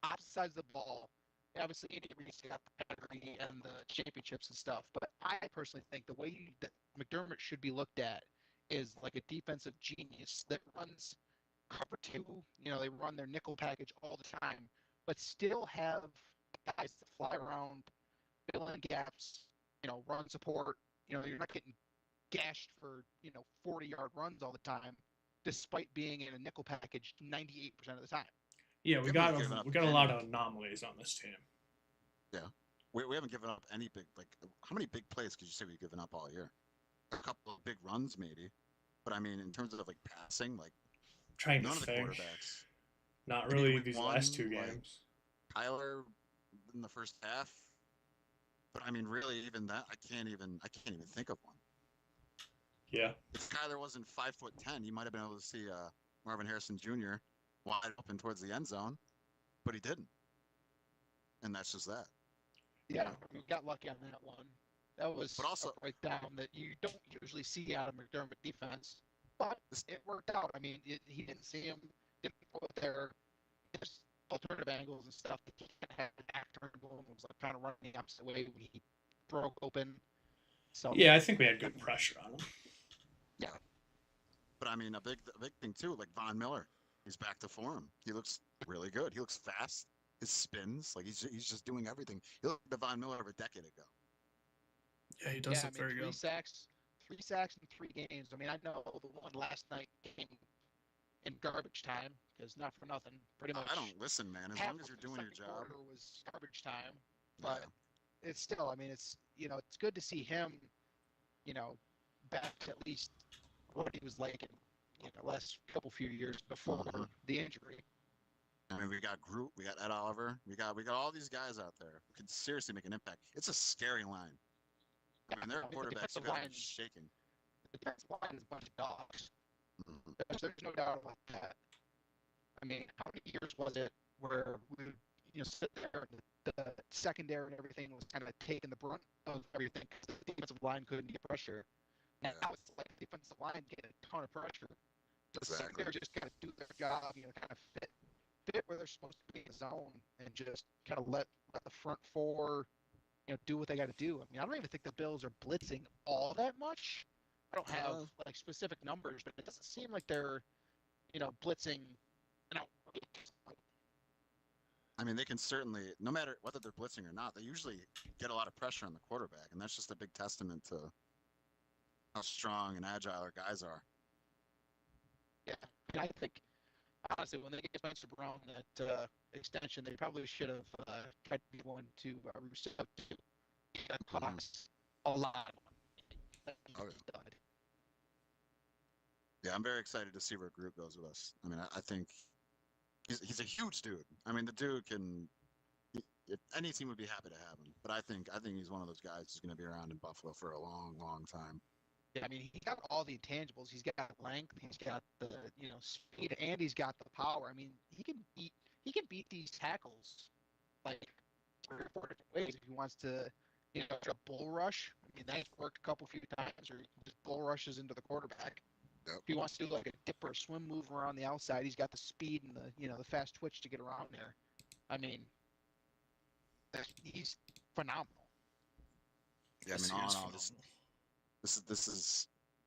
opposite sides of the ball. Obviously, Andy Reid's got the pedigree and the championships and stuff, but I personally think the way that McDermott should be looked at is like a defensive genius that runs cover two. They run their nickel package all the time, but still have guys that fly around, fill in gaps, run support. You're not getting gashed for 40-yard runs all the time, despite being in a nickel package 98% of the time. Yeah, we We got haven't given up a lot any. of anomalies on this team. Yeah, we haven't given up any big how many big plays could you say we've given up all year? A couple of big runs maybe, but I mean in terms of like passing, like Trying to none of the think. quarterbacks. Not Maybe really week these one, last two like, games. Kyler in the first half, but I mean really even that I can't even think of one. Yeah. If Kyler wasn't 5'10", he might have been able to see Marvin Harrison Jr. wide open towards the end zone, but he didn't, and that's just that. Yeah, we got lucky on that one. That was But also, a breakdown that you don't usually see out of McDermott defense, but this, it worked out. I mean, he didn't see him, didn't put there. There's alternative angles and stuff that he had an back turn and was like kind of running the opposite way when he broke open. So Yeah, I think we had good pressure on him. yeah, but I mean a big thing too, like Von Miller, he's back to form. He looks really good. He looks fast. His spins, like he's just doing everything. He looked like the Von Miller of a decade ago. Yeah, he does yeah, I look mean, very three good. sacks, 3 sacks in 3 games. I mean, I know the one last night came in garbage time because not for nothing, pretty much I don't listen, man. As half long as of you're the doing your second job. quarter was garbage time. Yeah. But it's still, I mean, it's good to see him, back to at least what he was like in the last few years before the injury. I mean, we got Groot, we got Ed Oliver, we got all these guys out there who can seriously make an impact. It's a scary line. I mean, their I mean, quarterbacks the you gotta line, be shaking. the defensive line is a bunch of dogs. Mhm. There's no doubt about that. I mean, how many years was it where we would, sit there and the secondary and everything was kind of taking the brunt of everything because the defensive line couldn't get pressure. Now Yeah. it's like the defensive line getting a ton of pressure. The Exactly. secondary just got to do their job, kind of fit where they're supposed to be in the zone and just kind of let the front four, do what they got to do. I mean, I don't even think the Bills are blitzing all that much. I don't have like specific numbers, but it doesn't seem like they're, blitzing. I mean, they can certainly, no matter whether they're blitzing or not, they usually get a lot of pressure on the quarterback, and that's just a big testament to how strong and agile our guys are. Yeah, and I think honestly, when they gave Spencer Brown that extension, they probably should have tried to be one to Rousseau too. That costs a lot. Oh, yeah. Yeah, I'm very excited to see where Groot goes with us. I mean, I think he's a huge dude. I mean, the dude can. If any team would be happy to have him, but I think he's one of those guys who's going to be around in Buffalo for a long, long time. Yeah, I mean, he got all the intangibles. He's got length. He's got the speed, and he's got the power. I mean, he can beat he can beat these tackles like 3 or 4 different ways if he wants to. A bull rush. I mean, that's worked a few times, or he just bull rushes into the quarterback. Yep. If he wants to do like a dip or a swim move around the outside, he's got the speed and the fast twitch to get around there. I mean, he's phenomenal. Yeah, I mean, all in all, this is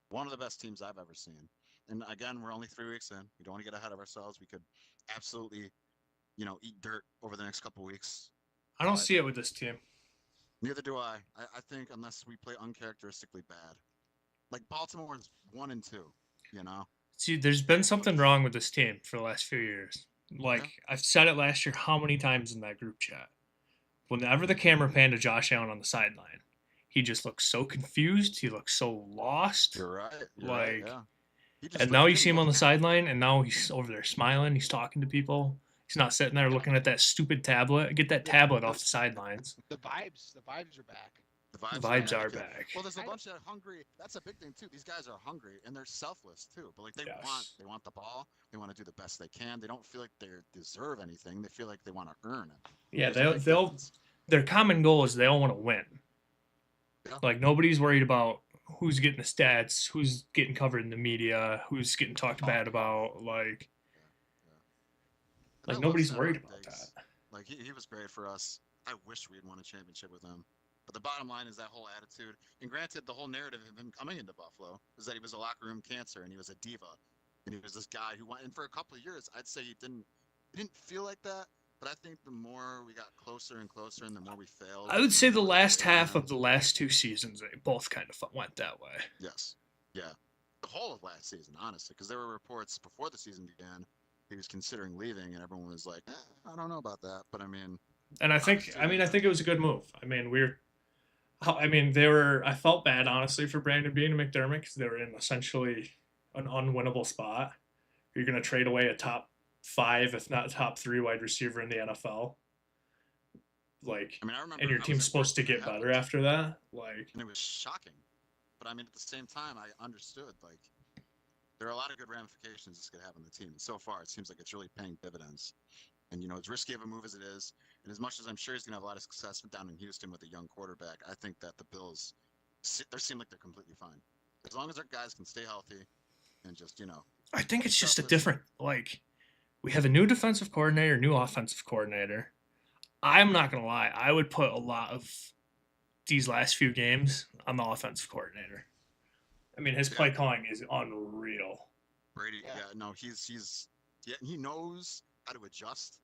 one of the best teams I've ever seen. And again, we're only 3 weeks in. We don't want to get ahead of ourselves. We could absolutely, eat dirt over the next couple weeks. I don't see it with this team. Neither do I. I think unless we play uncharacteristically bad. Like Baltimore is 1-2, See, there's been something wrong with this team for the last few years. Like, I've said it last year how many times in that group chat. Whenever the camera panned to Josh Allen on the sideline, he just looks so confused. He looks so lost. You're right. Right, yeah. And now you see him on the sideline, and now he's over there smiling. He's talking to people. He's not sitting there looking at that stupid tablet. Get that tablet off the sidelines. The vibes are back. The vibes are back. Well, there's a bunch of hungry. That's a big thing too. These guys are hungry and they're selfless too. But like they want the ball. They want to do the best they can. They don't feel like they deserve anything. They feel like they want to earn it. Yeah, they'll. Their common goal is they all want to win. Yeah. Like nobody's worried about who's getting the stats, who's getting covered in the media, who's getting talked bad about. Like nobody's worried about that. Like he was great for us. I wish we had won a championship with him. But the bottom line is that whole attitude. And granted, the whole narrative of him coming into Buffalo is that he was a locker room cancer and he was a diva. And he was this guy who went. And for a couple of years, I'd say he didn't feel like that. But I think the more we got closer and closer and the more we failed. I would say the last half of the last 2 seasons, they both kind of went that way. Yes. Yeah. The whole of last season, honestly. Because there were reports before the season began he was considering leaving. And everyone was like, I don't know about that. But I mean. And I think it was a good move. I mean, I felt bad, honestly, for Brandon Beane and McDermott because they were in essentially an unwinnable spot. You're going to trade away a top 5, if not top 3 wide receiver in the NFL. Like, I remember, and your team's supposed to get better after that. Like, and it was shocking. But I mean, at the same time, I understood, like, there are a lot of good ramifications this could have on the team. And so far, it seems like it's really paying dividends. And, as risky of a move as it is, and as much as I'm sure he's going to have a lot of success down in Houston with a young quarterback, I think that the Bills, they seem like they're completely fine. As long as our guys can stay healthy and just, I think it's just a different, like, we have a new defensive coordinator, new offensive coordinator. I'm not going to lie. I would put a lot of these last few games on the offensive coordinator. I mean, his play calling is unreal. Brady, he knows how to adjust.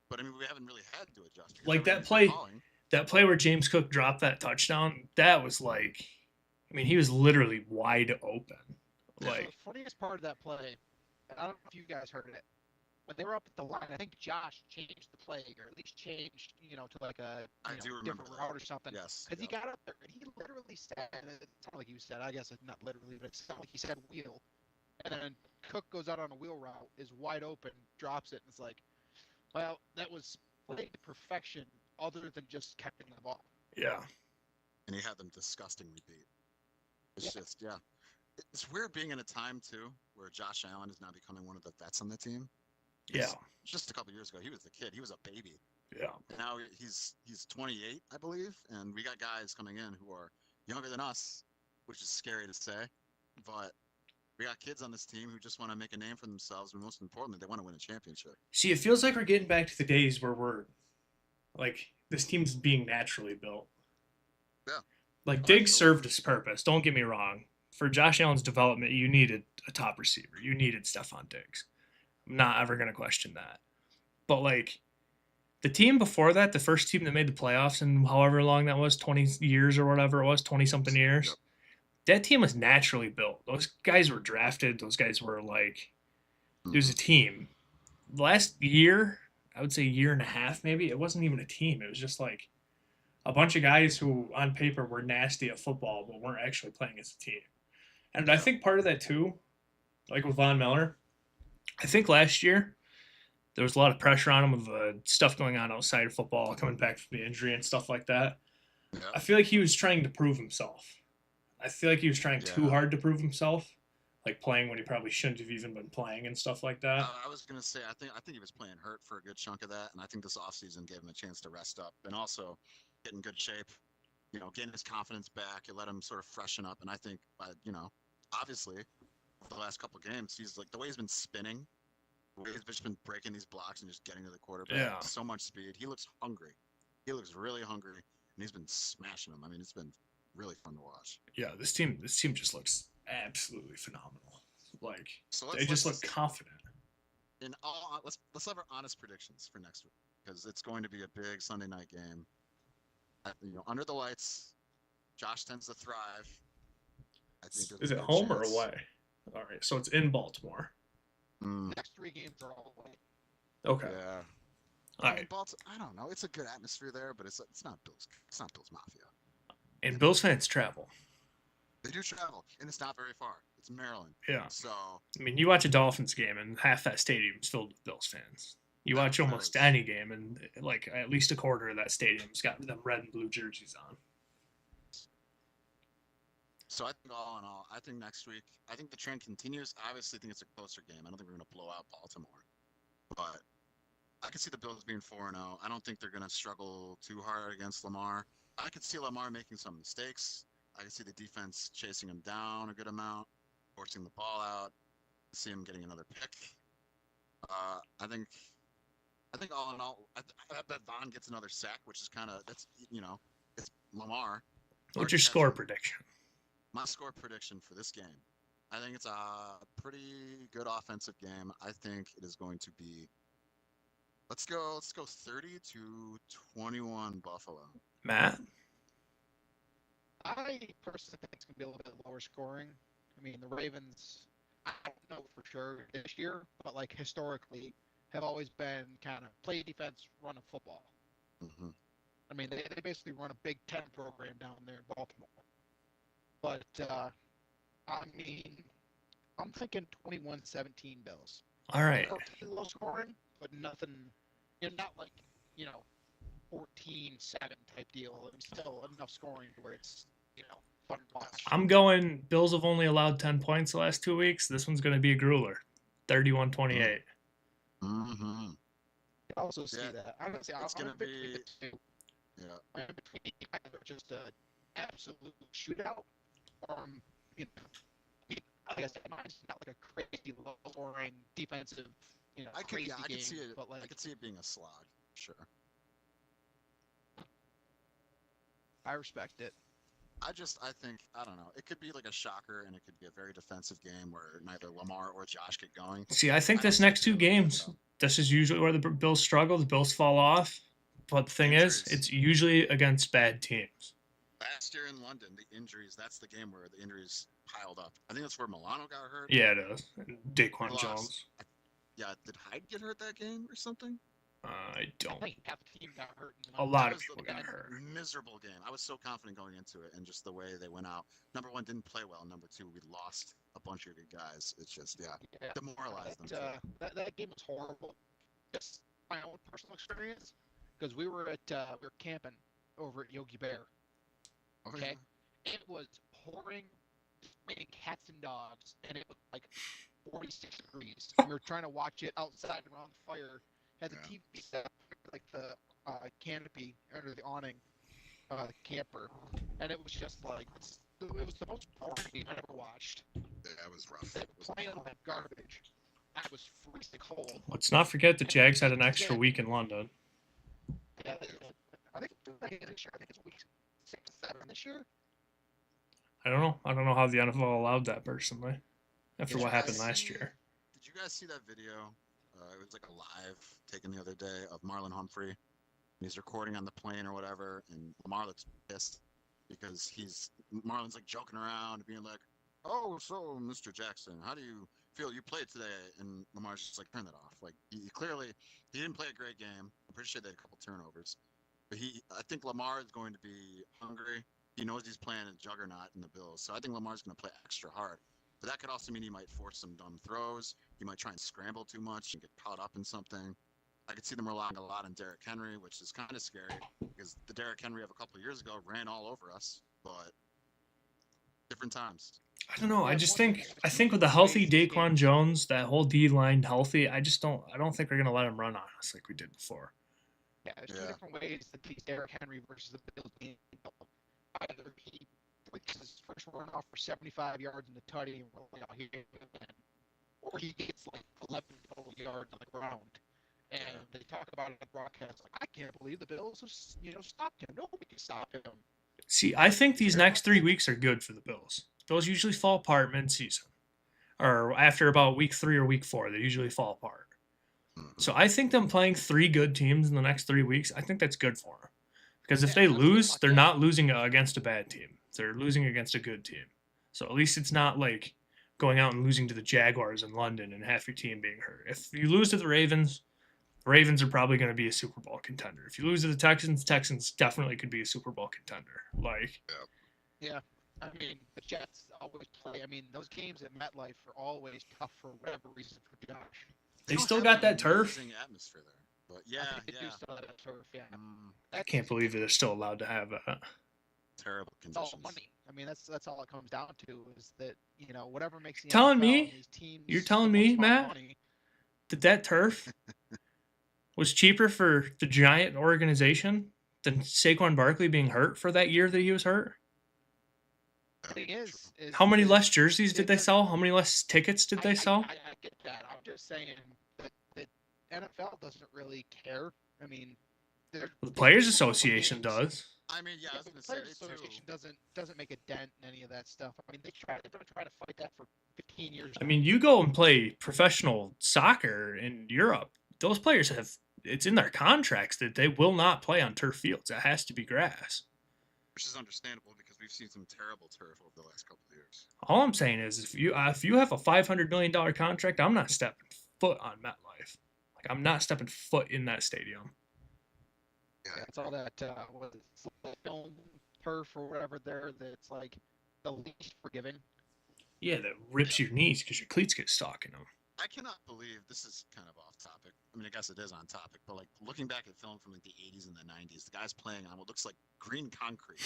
But I mean, we haven't really had to adjust. Like that play where James Cook dropped that touchdown, that was like, I mean, he was literally wide open. Like the funniest part of that play, I don't know if you guys heard it. When they were up at the line, I think Josh changed the play, or at least changed, to like a different route or something. Yes. Because he got up there and he literally said, it sounded like he said, I guess not literally, but it sounded like he said wheel. And then Cook goes out on a wheel route, is wide open, drops it, and it's like, well, that was played to perfection other than just catching the ball. Yeah. And he had them disgustingly beat. It's just, It's weird being in a time, too, where Josh Allen is now becoming one of the vets on the team. Just a couple years ago, he was the kid. He was a baby. Yeah. And now he's 28, I believe. And we got guys coming in who are younger than us, which is scary to say. But we got kids on this team who just want to make a name for themselves, and most importantly, they want to win a championship. See, it feels like we're getting back to the days where we're, like, this team's being naturally built. Yeah. Like, Diggs served its purpose, don't get me wrong. For Josh Allen's development, you needed a top receiver. You needed Stephon Diggs. I'm not ever going to question that. But, like, the team before that, the first team that made the playoffs in however long that was, 20 years or whatever it was, 20-something years. Yep. That team was naturally built. Those guys were drafted. Those guys were like, it was a team. Last year, I would say year and a half maybe, it wasn't even a team. It was just like a bunch of guys who on paper were nasty at football but weren't actually playing as a team. And I think part of that too, like with Von Miller, I think last year there was a lot of pressure on him with the stuff going on outside of football, coming back from the injury and stuff like that. Yeah. I feel like he was trying to prove himself. I feel like he was trying too hard to prove himself like playing when he probably shouldn't have even been playing and stuff like that. I was gonna say I think he was playing hurt for a good chunk of that, and I think this offseason gave him a chance to rest up and also get in good shape. You know, getting his confidence back. It let him sort of freshen up, and I think, you know, obviously, the last couple of games, he's like the way he's been spinning, the way he's just been breaking these blocks and just getting to the quarterback. Yeah. So much speed. He looks hungry. He looks really hungry, and he's been smashing them. I mean, it's been really fun to watch. Yeah, this team just looks absolutely phenomenal. Like So they just look confident. In all, let's have our honest predictions for next week because it's going to be a big Sunday night game. You know, under the lights, Josh tends to thrive. I think Is it home or away? All right, so it's in Baltimore. Next 3 games are all away. Okay. Yeah. All right. I don't know. It's a good atmosphere there, but it's not Bills. It's not Bills Mafia. And Bills fans travel. They do travel, and it's not very far. It's Maryland. Yeah. So I mean, you watch a Dolphins game, and half that stadium is filled with Bills fans. You watch almost any game, and like at least a quarter of that stadium's got them red and blue jerseys on. So I think all in all, I think next week, I think the trend continues. I obviously think it's a closer game. I don't think we're going to blow out Baltimore, but I could see the Bills being 4-0. I don't think they're going to struggle too hard against Lamar. I could see Lamar making some mistakes. I could see the defense chasing him down a good amount, forcing the ball out. See him getting another pick. I think all in all, I bet Vaughn gets another sack, which is that's it's Lamar. What's your score prediction? My score prediction for this game, I think it's a pretty good offensive game. I think it is going to be. Let's go 30-21 Buffalo. Matt? I personally think it's going to be a little bit lower scoring. I mean, the Ravens, I don't know for sure this year, but like historically, have always been kind of play defense, run a football. Mm-hmm. I mean, they basically run a Big Ten program down there in Baltimore. But, I mean, I'm thinking 21-17 Bills. All right. Low scoring, but nothing, not like, 14-7 type deal. It's still enough scoring where it's, fun to watch. I'm going Bills have only allowed 10 points the last 2 weeks. This one's going to be a grueler. 31-28. Mm-hmm. I also see that. Honestly, it's going to be... I'm between either just an absolute shootout or, like I said, mine's not like a crazy low-scoring defensive, crazy game. I could see it. But like, I could see it being a slog. Sure. I respect it. I think, I don't know. It could be like a shocker, and it could be a very defensive game where neither Lamar or Josh get going. See, I think this next 2 games, this is usually where the Bills struggle. The Bills fall off. But the thing is, it's usually against bad teams. Last year in London, the injuries, that's the game where the injuries piled up. I think that's where Milano got hurt. Yeah, it is. Daquan Jones. Yeah, did Hyde get hurt that game or something? I don't. I think half the team got hurt. A lot of people got hurt. Miserable game. I was so confident going into it, and just the way they went out. Number one, didn't play well. Number two, we lost a bunch of good guys. It's just, demoralized them. That game was horrible. Just my own personal experience, because we were camping over at Yogi Bear. Okay, it was pouring, raining cats and dogs, and it was like 46 degrees. We were trying to watch it outside around the fire. Had the TV set up, like the canopy under the awning, camper, and it was just like it was the most boring game I ever watched. Yeah, it was rough. They were playing like garbage. I was freezing cold. Let's not forget the Jags had an extra week in London. Yeah, I think this year. I think it's week 6 or 7 this year. I don't know. I don't know how the NFL allowed that personally. After what happened last year. Did you guys see that video? It was like a live taken the other day of Marlon Humphrey. He's recording on the plane or whatever, and Lamar looks pissed because Marlon's like joking around, being like, "Oh, so Mr. Jackson, how do you feel you played today?" And Lamar's just like, "Turn that off." Like he didn't play a great game. I'm pretty sure they had a couple turnovers, but I think Lamar is going to be hungry. He knows he's playing a juggernaut in the Bills, so I think Lamar's going to play extra hard. But that could also mean he might force some dumb throws. He might try and scramble too much and get caught up in something. I could see them relying a lot on Derrick Henry, which is kind of scary because the Derrick Henry of a couple of years ago ran all over us, but different times. I don't know. I Yeah, just one thing think is I you think with can the healthy waste these Daquan games. Jones, that whole D line healthy, I don't think we're gonna let him run on us like we did before. Yeah, there's two Yeah. different ways that these Derrick Henry versus the Bills game. Either he breaks his first run off for 75 yards in the tutty and we're like, oh, he did it, or he gets like 11 total yards on the ground. And they talk about it on the broadcast like, I can't believe the Bills have, stopped him. Nobody can stop him. See, I think these next 3 weeks are good for the Bills. Those usually fall apart mid-season, or after about week 3 or week 4. They usually fall apart. So I think them playing 3 good teams in the next 3 weeks, I think that's good for them. Because if Yeah, they that's good lose, luck, they're yeah. not losing against a bad team. They're losing against a good team. So at least it's not like going out and losing to the Jaguars in London and half your team being hurt. If you lose to the Ravens are probably going to be a Super Bowl contender. If you lose to the Texans definitely could be a Super Bowl contender. Like, Yeah. I mean, the Jets always play. I mean, those games at MetLife are always tough for whatever reason for Josh. They don't still have got an that turf. amazing atmosphere there. But I yeah, think they do yeah. still have that turf, yeah. I can't believe they're still allowed to have that. Terrible It's all conditions. money. I mean, that's all it comes down to is that, whatever makes the Telling NFL me? and these teams You're the telling most me, Matt? money. That turf was cheaper for the Giant organization than Saquon Barkley being hurt for that year that he was hurt? The thing is How many that less jerseys did they doesn't- sell? How many less tickets did they sell? I get that. I'm just saying that NFL doesn't really care. I mean, The Players Association does. I mean, yeah, I Yeah, was but gonna the say Players they too. Association doesn't make a dent in any of that stuff. I mean, they've been trying to fight that for 15 years. I mean, you go and play professional soccer in Europe. Those players it's in their contracts that they will not play on turf fields. It has to be grass. Which is understandable because we've seen some terrible turf over the last couple of years. All I'm saying is, if you have a $500 million contract, I'm not stepping foot on MetLife. Like, I'm not stepping foot in that stadium. Yeah, it's all that film turf or whatever there that's like the least forgiving. Yeah, that rips your knees because your cleats get stuck in them. I cannot believe this is kind of off topic. I mean, I guess it is on topic, but like looking back at film from like the 80s and the 90s, the guys playing on what looks like green concrete.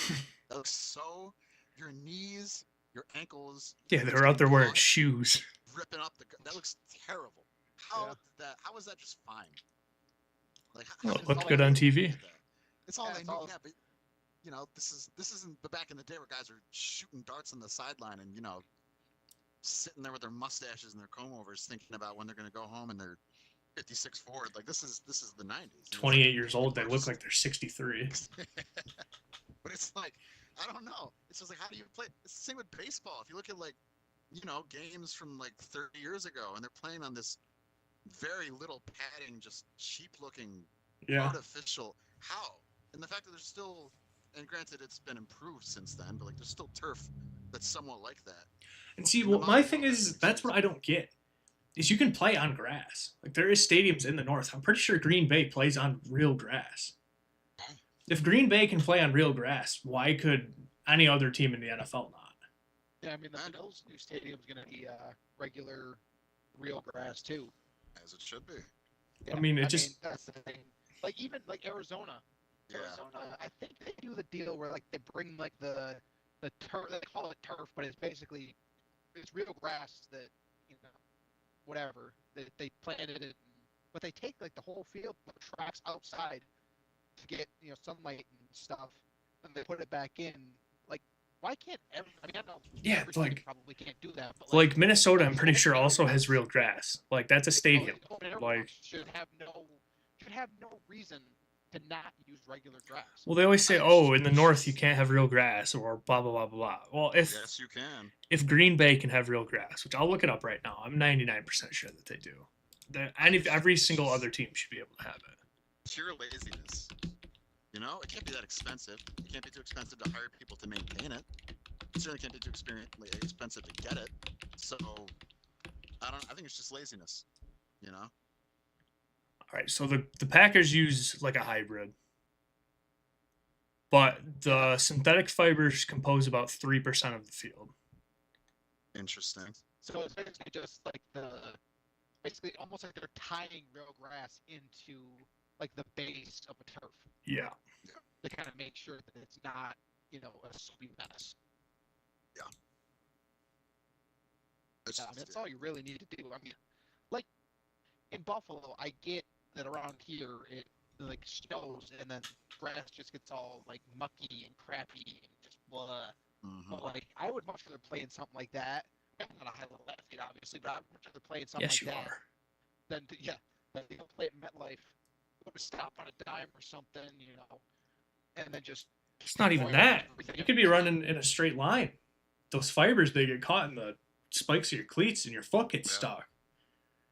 That looks so. Your knees, your ankles. Yeah, they're out there wearing shoes. Ripping up that looks terrible. How was that just fine? Like, Well, how it looked good on TV. It's all Yeah, they it's need. all- Yeah, but this isn't the back in the day where guys are shooting darts on the sideline and sitting there with their mustaches and their comb overs thinking about when they're going to go home and they're 56 forward. Like this is the 90s. 28 years old, they look like they're 63. But it's like, I don't know. It's just like, how do you play? It's the same with baseball. If you look at games from like 30 years ago and they're playing on this very little padding, just cheap looking, artificial. How? And the fact that there's still, and granted it's been improved since then, but like there's still turf that's somewhat like that. And see, what my thing is, that's what I don't get. Is you can play on grass. Like, there is stadiums in the north. I'm pretty sure Green Bay plays on real grass. If Green Bay can play on real grass, why could any other team in the NFL not? Yeah, I mean, the Bills' new stadium's going to be regular, real grass, too. As it should be. Yeah, I mean, that's the thing. Like, even, like, Arizona. Yeah. Arizona, I think they do the deal where, like, they bring, like, the turf, they call it turf, but it's basically, it's real grass that, whatever, they planted it, but they take, like, the whole field, put tracks outside to get, sunlight and stuff, and they put it back in. Like, why can't I know every team probably can't do that, but like Minnesota, I'm pretty sure also has real grass. Like, that's a stadium. Like, should have no reason to not use regular grass. Well, they always say, "Oh, in the north you can't have real grass," or blah blah blah blah. Well, yes, you can. If Green Bay can have real grass, which I'll look it up right now, I'm 99% sure that they do. Every single other team should be able to have it. Pure laziness. It can't be that expensive. It can't be too expensive to hire people to maintain it. It certainly can't be too expensive to get it. So, I think it's just laziness. All right, so the Packers use like a hybrid, but the synthetic fibers compose about 3% of the field. Interesting. So it's basically just like basically almost like they're tying real grass into like the base of a turf. Yeah. To kind of make sure that it's not, a soapy mess. Yeah. That's all you really need to do. I mean, like in Buffalo, I get that around here it like snows and then grass just gets all like mucky and crappy and just blah. Mm-hmm. But like, I would much rather play in something like that. I'm not a high level athlete, obviously, but I'd much rather play in something Yes, like you that are. than to go play at MetLife, go to stop on a dime or something, and then just It's not even destroy that. everything. You could be running in a straight line. Those fibers, they get caught in the spikes of your cleats and your foot gets stuck.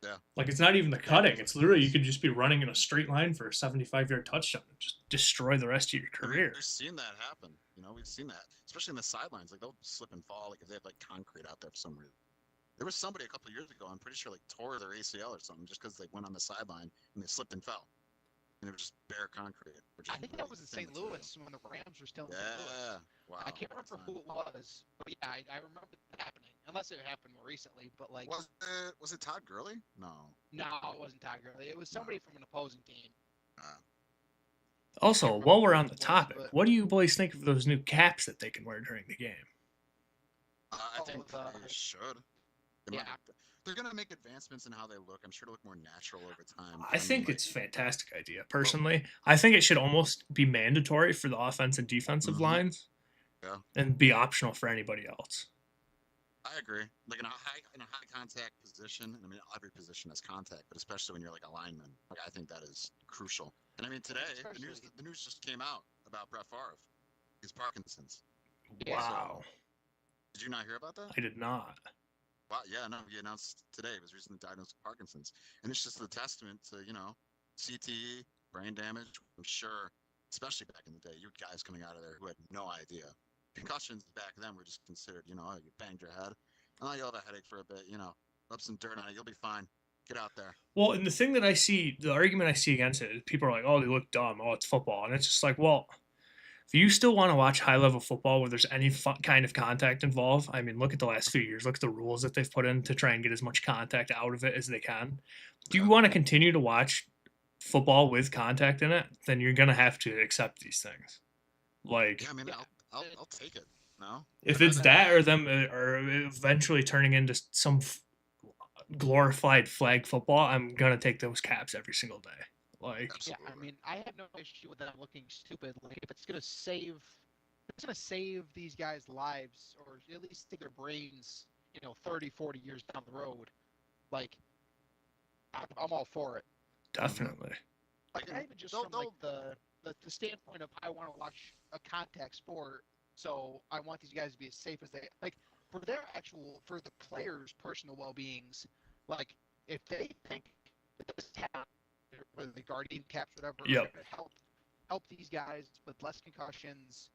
Yeah. Like, it's not even the cutting. It's literally, you could just be running in a straight line for a 75-yard touchdown and just destroy the rest of your career. We've seen that happen. We've seen that, especially in the sidelines. Like, they'll slip and fall, like, if they have, like, concrete out there for some reason. There was somebody a couple of years ago, I'm pretty sure, like, tore their ACL or something just because they went on the sideline and they slipped and fell. And it was just bare concrete. I think that was in St. Louis when the Rams were still in St. Louis. Yeah. Wow. I can't remember who it was, but yeah, I remember that happening. Unless it happened more recently, but like. Was it Todd Gurley? No, it wasn't Todd Gurley. It was somebody from an opposing team. Also, while we're on the topic, what do you boys think of those new caps that they can wear during the game? I think they should. They're going to make advancements in how they look. I'm sure it'll look more natural over time. I think it's a fantastic idea, personally. I think it should almost be mandatory for the offense and defensive lines. Yeah. And be optional for anybody else. I agree. Like in a high contact position, I mean every position has contact, but especially when you're like a lineman, like I think that is crucial. And I mean today, the news just came out about Brett Favre, his Parkinson's. Wow. So, did you not hear about that? I did not. Wow, yeah, no, he announced today he was recently diagnosed with Parkinson's. And it's just a testament to, CTE, brain damage. I'm sure, especially back in the day, you had guys coming out of there who had no idea. Concussions back then were just considered, you banged your head. Oh, you'll have a headache for a bit, rub some dirt on it, you'll be fine. Get out there. Well, and the argument I see against it is people are like, oh, they look dumb. Oh, it's football. And it's just like, well, if you still want to watch high-level football where there's any kind of contact involved, I mean, look at the last few years. Look at the rules that they've put in to try and get as much contact out of it as they can. Do you want to continue to watch football with contact in it? Then you're going to have to accept these things. Like, yeah, I mean, I'll take it. No, if it's that or them or eventually turning into some glorified flag football, I'm going to take those caps every single day. Like, yeah, I mean, I have no issue with them looking stupid. Like, if it's gonna save these guys' lives, or at least take their brains, 30, 40 years down the road, like, I'm all for it. Definitely. Like, not even just from like the standpoint of I want to watch a contact sport, so I want these guys to be as safe as they like for the players' personal well-beings. Like, if they think that this cap, or the guardian caps, whatever, yep, help these guys with less concussions,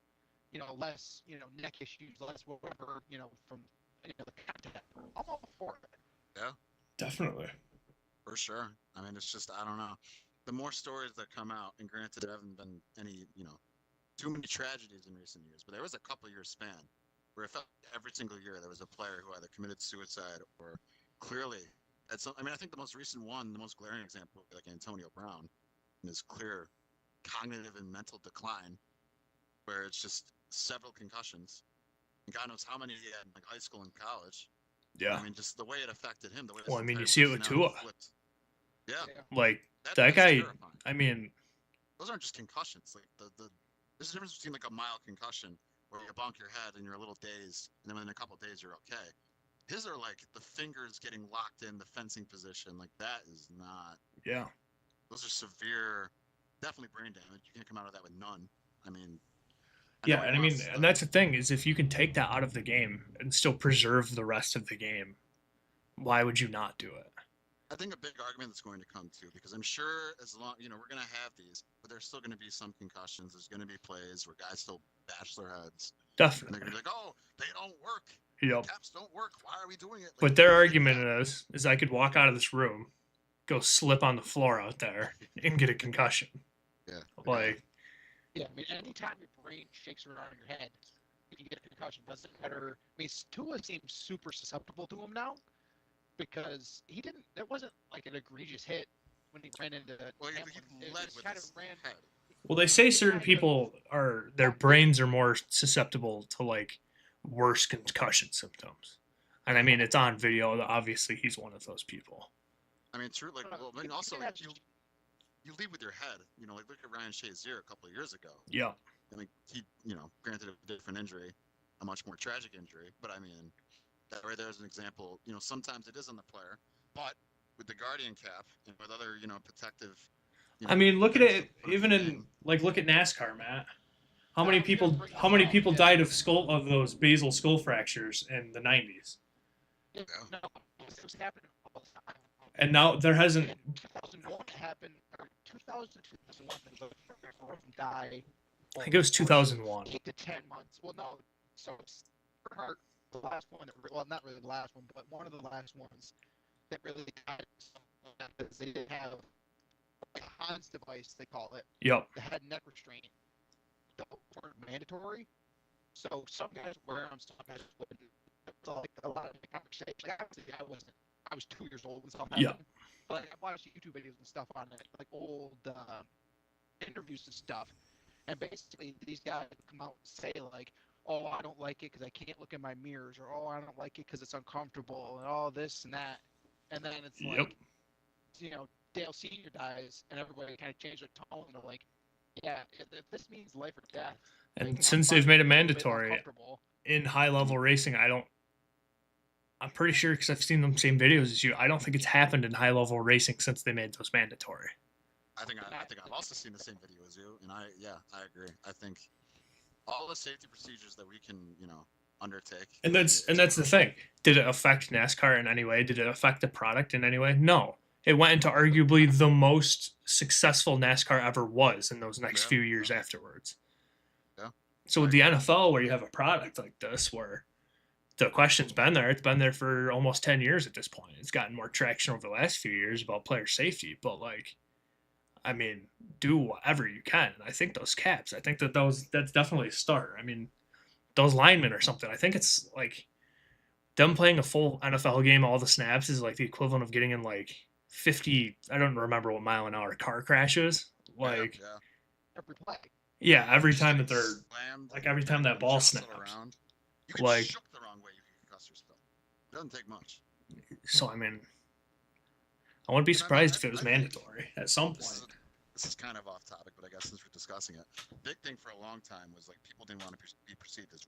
less, neck issues, less whatever, from the contact. I'm all for it. Yeah, definitely, for sure. I mean, it's just I don't know. The more stories that come out, and granted, there haven't been any, too many tragedies in recent years, but there was a couple-year span where it felt every single year there was a player who either committed suicide or clearly. I mean, I think the most recent one, the most glaring example, like Antonio Brown, and his clear cognitive and mental decline, where it's just several concussions, and God knows how many he had in like high school and college. Yeah. I mean, just the way it affected him. The way. Well, I mean, you see it with Tua. Yeah. Like that guy. Terrifying. I mean, those aren't just concussions. Like there's a difference between like a mild concussion where you bonk your head and you're a little dazed, and then within a couple of days you're okay. His are like the fingers getting locked in the fencing position. Like that is not. Yeah. Those are severe, definitely brain damage. You can't come out of that with none. I mean. Yeah, and I mean, and that's the thing is if you can take that out of the game and still preserve the rest of the game, why would you not do it? I think a big argument that's going to come too, because I'm sure as long, we're going to have these, but there's still going to be some concussions. There's going to be plays where guys still bash their heads. Definitely. And they're going to be like, oh, they don't work. Yep. Caps don't work. Why are we doing it? Like, but their argument is I could walk out of this room, go slip on the floor out there, and get a concussion. Yeah. Like. Yeah, I mean, anytime your brain shakes around in your head, you can get a concussion. Doesn't matter. I mean, Tua seems super susceptible to him now because it wasn't like an egregious hit when he ran into. Well, he led with his head. Well, they say certain people their brains are more susceptible to like worse concussion symptoms. And I mean, it's on video. Obviously, he's one of those people. I mean, true. Like, well, I mean, also like you lead with your head. You know, like look at Ryan Shazier a couple of years ago. Yeah. I mean, he, granted a different injury, a much more tragic injury, but I mean, that right there is an example. You know, sometimes it is on the player, but with the Guardian cap and with other, protective. I mean, look at it. Even in look at NASCAR, Matt. How many people died of those basal skull fractures in the 90s? Yeah. No, it was happening all the time. And now there hasn't. 2001 happened, or 2001, die. I think it was 2001. 8 to 10 months. Well, no. So it's the last one. Well, not really the last one, but one of the last ones that really died. Because they didn't have a Hans device, they call it. Yep. That had neck restraint. Those weren't mandatory. So some guys wear them, some guys wouldn't. It's like a lot of conversation. Like, obviously, I was 2 years old when something happened. But like, I watched YouTube videos and stuff on it, like old interviews and stuff. And basically, these guys come out and say like, "Oh, I don't like it because I can't look in my mirrors," or "Oh, I don't like it because it's uncomfortable," and all this and that. And then it's like, Dale Senior dies, and everybody kind of changed their tone. They're like, "Yeah, if this means life or death." And since they've made it mandatory in high-level racing, I'm pretty sure, because I've seen them same videos as you, I don't think it's happened in high-level racing since they made those mandatory. I think I've also seen the same video as you, and I agree. I think all the safety procedures that we can, undertake. And that's the thing. Did it affect NASCAR in any way? Did it affect the product in any way? No. It went into arguably the most successful NASCAR ever was in those next few years afterwards. Yeah. So with the NFL, where you have a product like this, where the question's been there, it's been there for almost 10 years at this point. It's gotten more traction over the last few years about player safety, but I mean, do whatever you can. I think those caps, that's definitely a start. I mean, those linemen or something. I think it's like them playing a full NFL game, all the snaps is like the equivalent of getting in 50, I don't remember what mile an hour car crashes. Every play. Yeah, every time that they're slammed, every time that ball snaps. You get shook the wrong way, you can concuss yourself. It doesn't take much. So I mean, I wouldn't be surprised if it was mandatory at some point. This is kind of off topic, but I guess since we're discussing it, big thing for a long time was people didn't want to be perceived as,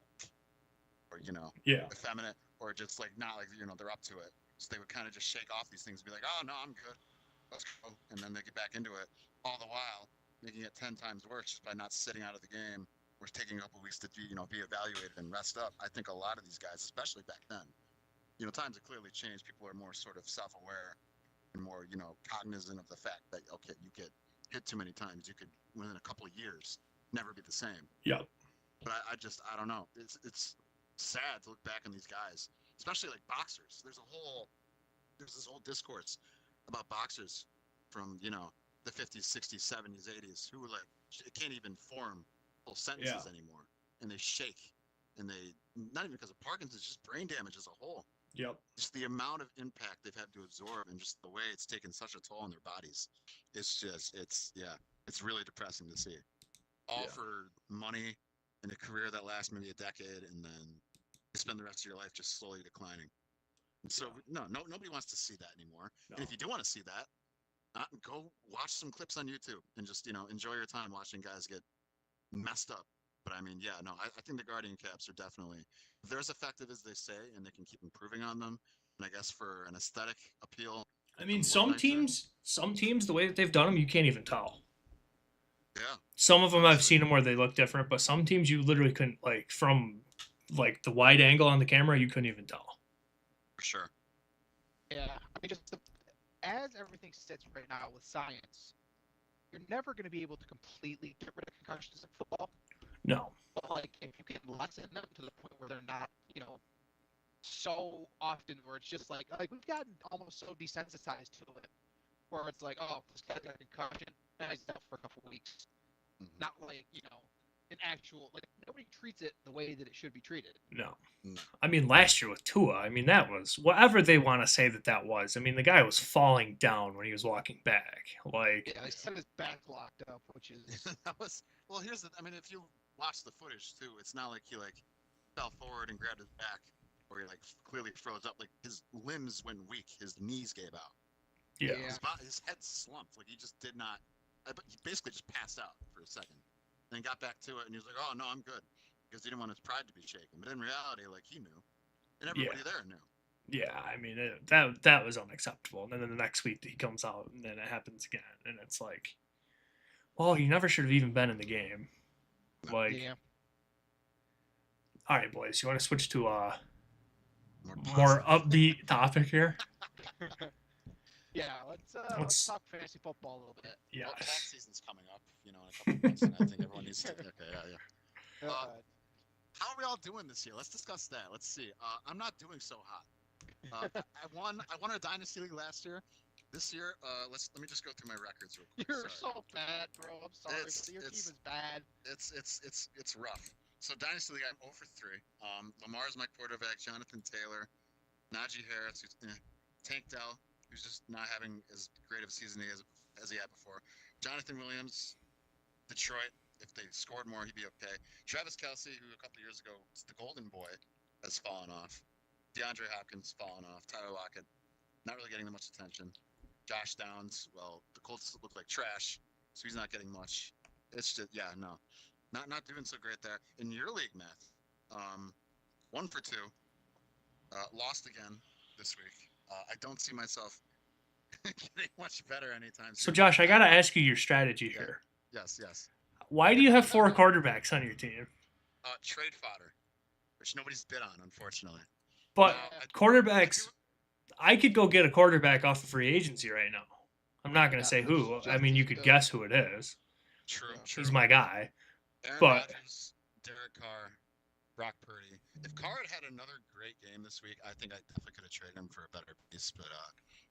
or effeminate, or just not they're up to it. So they would kind of just shake off these things and be like, "Oh no, I'm good, let's go," and then they get back into it. All the while making it 10 times worse just by not sitting out of the game or taking a couple weeks to be evaluated and rest up. I think a lot of these guys, especially back then, times have clearly changed. People are more sort of self-aware and more cognizant of the fact that you get hit too many times, you could within a couple of years never be the same. Yeah. But I don't know. It's sad to look back on these guys, especially boxers. There's this whole discourse about boxers from the 50s, 60s, 70s, 80s who can't even form full sentences anymore, and they shake, and they not even because of Parkinson's, just brain damage as a whole. Yep. Just the amount of impact they've had to absorb, and just the way it's taken such a toll on their bodies. It's really depressing to see. All for money and a career that lasts maybe a decade, and then you spend the rest of your life just slowly declining. And so nobody wants to see that anymore. No. And if you do want to see that, go watch some clips on YouTube and just enjoy your time watching guys get messed up. But I mean, I think the Guardian caps are definitely, if they're as effective as they say, and they can keep improving on them, and I guess for an aesthetic appeal. I mean, some teams, the way that they've done them, you can't even tell. Yeah. Some of them I've seen them where they look different, but some teams you literally couldn't, from the wide angle on the camera, you couldn't even tell. For sure. Yeah, I mean, just as everything sits right now with science, you're never going to be able to completely get rid of concussions in football. No. But if you can lessen them to the point where they're not, so often where it's just we've gotten almost so desensitized to it, where it's oh, this guy's got a concussion, and he's out for a couple of weeks. Mm-hmm. Not an actual nobody treats it the way that it should be treated. No. I mean, last year with Tua, I mean, that was whatever they want to say that was. I mean, the guy was falling down when he was walking back. Yeah, he said his back locked up, which is well. Here's the. I mean, if you watch the footage too, it's not like he fell forward and grabbed his back. where he like clearly froze up. Like his limbs went weak, his knees gave out. Yeah. His head slumped. Like he just did not. He basically just passed out for a second, then got back to it, and he was like, "Oh no, I'm good," because he didn't want his pride to be shaken. But in reality, like he knew, and everybody there knew. Yeah, I mean that was unacceptable. And then the next week he comes out, and then it happens again, and it's like, well, he never should have even been in the game. Like, all right, boys, you want to switch to a more upbeat topic here? Yeah, let's talk fantasy football a little bit. Yeah. Well, tax season's coming up, in a couple months, and I think everyone needs to. Okay, yeah. How are we all doing this year? Let's discuss that. Let's see. I'm not doing so hot. I won a dynasty league last year. This year, let me just go through my records real quick. You're so bad, bro. I'm sorry. Your team is bad. It's rough. So dynasty league, I'm 0 for 3. Lamar's my quarterback. Jonathan Taylor, Najee Harris, Tank Dell, who's just not having as great of a season as he had before. Jonathan Williams, Detroit. If they scored more, he'd be okay. Travis Kelce, who a couple years ago was the golden boy, has fallen off. DeAndre Hopkins fallen off. Tyler Lockett, not really getting much attention. Josh Downs, well, the Colts look like trash, so he's not getting much. It's just, not doing so great there. In your league, Matt, 1 for 2, lost again this week. I don't see myself getting much better anytime soon. So, Josh, I got to ask you your strategy here. Yes. Why do you have 4 quarterbacks on your team? Trade fodder, which nobody's bid on, unfortunately. But quarterbacks, I could go get a quarterback off of free agency right now. I'm not going to say who. I mean, you could guess who it is. True. He's my guy. Aaron But Rodgers, Derek Carr, Brock Purdy. If Carr had another great game this week, I think I definitely could have traded him for a better piece. But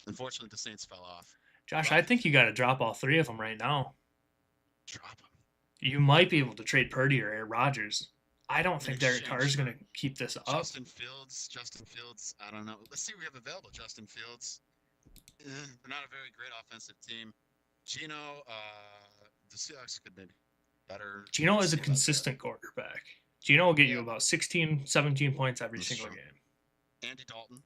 unfortunately, the Saints fell off. Josh, I think you got to drop all 3 of them right now. Drop them. You might be able to trade Purdy or Aaron Rodgers. I don't think Derek Carr is going to keep this up. Justin Fields, I don't know. Let's see what we have available. Justin Fields, they're not a very great offensive team. Geno, the Seahawks could maybe better. Geno is a consistent quarterback. Geno will get you about 16, 17 points every single game. Andy Dalton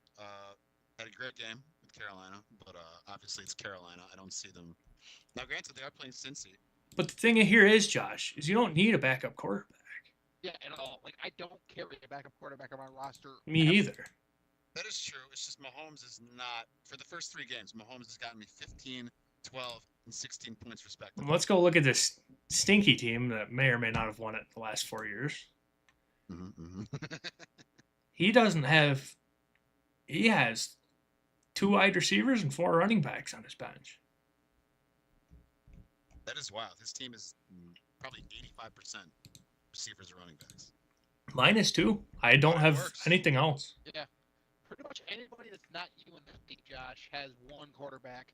had a great game with Carolina, but obviously it's Carolina. I don't see them. Now, granted, they are playing Cincy. But the thing here is, Josh, is you don't need a backup quarterback. Yeah, at all. Like, I don't carry a backup quarterback on my roster. Me either. That is true. It's just Mahomes is not. For the first 3 games, Mahomes has gotten me 15, 12, and 16 points respectively. Let's go look at this stinky team that may or may not have won it the last 4 years. He doesn't have. He has 2 wide receivers and 4 running backs on his bench. That is wild. His team is probably 85% receivers or running backs. Mine is 2. I don't have anything else. Yeah. Pretty much anybody that's not you in this league, Josh, has 1 quarterback,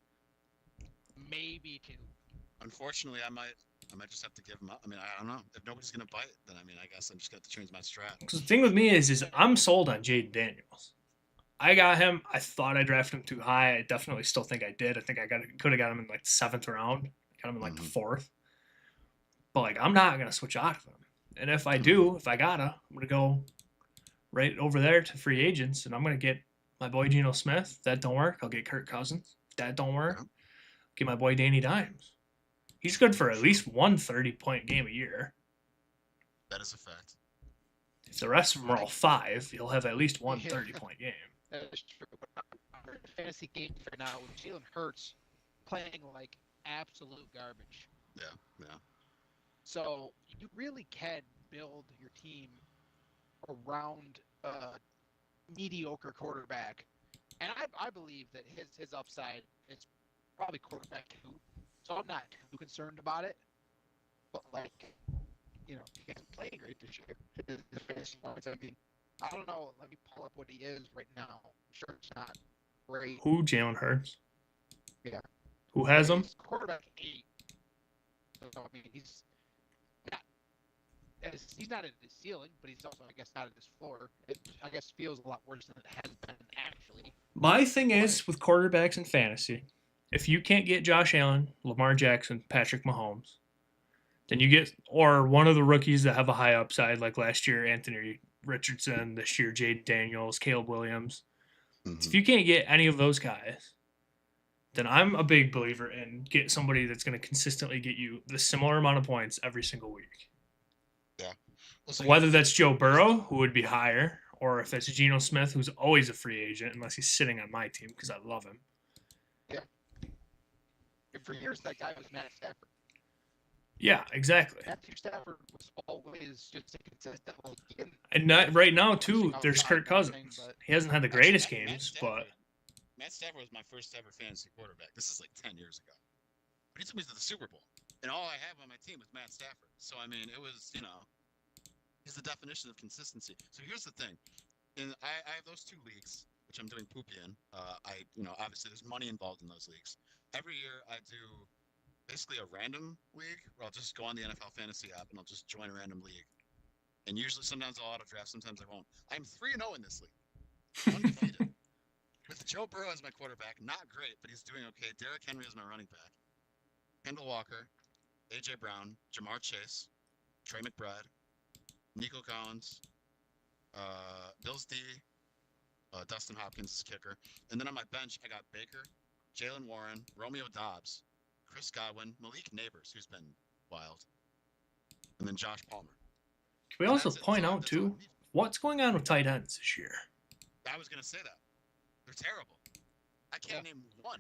maybe 2. Unfortunately, I might just have to give him up. I mean, I don't know. If nobody's going to bite, then I guess I'm just going to change my strat. Because the thing with me is I'm sold on Jaden Daniels. I got him. I thought I drafted him too high. I definitely still think I did. I think I could have got him in like the 7th round. Got him in like the 4th. But like, I'm not going to switch out of him. And if I do, if I gotta, I'm going to go right over there to free agents, and I'm going to get my boy Geno Smith. If that don't work, I'll get Kirk Cousins. If that don't work, get my boy Danny Dimes. He's good for at least 1 30-point game a year. That is a fact. If the rest of them are all 5, he'll have at least 1 30-point game. That is true. But I'm in a fantasy game right now with Jalen Hurts playing like absolute garbage. Yeah. So you really can build your team around a mediocre quarterback, and I believe that his upside is probably quarterback 2. So I'm not too concerned about it. But like, he hasn't played great this year. The fantasy points. I mean, I don't know. Let me pull up what he is right now. I'm sure it's not great. Who? Jalen Hurts? Yeah. Who has him? He's quarterback 8. So I mean, he's not at his ceiling, but he's also, I guess, not at his floor. It, I guess, feels a lot worse than it has been actually. My thing is with quarterbacks in fantasy, if you can't get Josh Allen, Lamar Jackson, Patrick Mahomes, then you get or one of the rookies that have a high upside, like last year, Anthony Richardson this year, Jaden Daniels, Caleb Williams. Mhm. If you can't get any of those guys, then I'm a big believer in get somebody that's going to consistently get you the similar amount of points every single week. Well, so Whether that's Joe Burrow, who would be higher, or if that's Geno Smith, who's always a free agent, unless he's sitting on my team because I love him. For years, that guy was Matt Stafford. Yeah, exactly. Matthew Stafford was always just a consistent. Like, he didn't- And not, right now, too, Pushing there's outside Kirk kind of thing, Cousins. but- He hasn't had the Actually, greatest Matt games, Stafford- but Matt Stafford was my first ever fantasy quarterback. This is like 10 years ago. But he took me to the Super Bowl. And all I have on my team was Matt Stafford. So, I mean, it was, he's the definition of consistency. So here's the thing. I have those 2 leagues, which I'm doing poopy in. Obviously there's money involved in those leagues. Every year I do basically a random league where I'll just go on the NFL fantasy app and I'll just join a random league. And usually sometimes I'll auto draft, sometimes I won't. I'm 3-0 in this league. Undefeated. With Joe Burrow as my quarterback, not great, but he's doing okay. Derrick Henry is my running back. Kendall Walker, A.J. Brown, Jamar Chase, Trey McBride, Nico Collins, Bills D, Dustin Hopkins is kicker. And then on my bench, I got Baker, Jalen Warren, Romeo Dobbs, Chris Godwin, Malik Neighbors, who's been wild, and then Josh Palmer. can we And also that's it. point That's all- out, that's all I too, need. what's going on with tight ends this year? I was going to say that. They're terrible. I can't name one.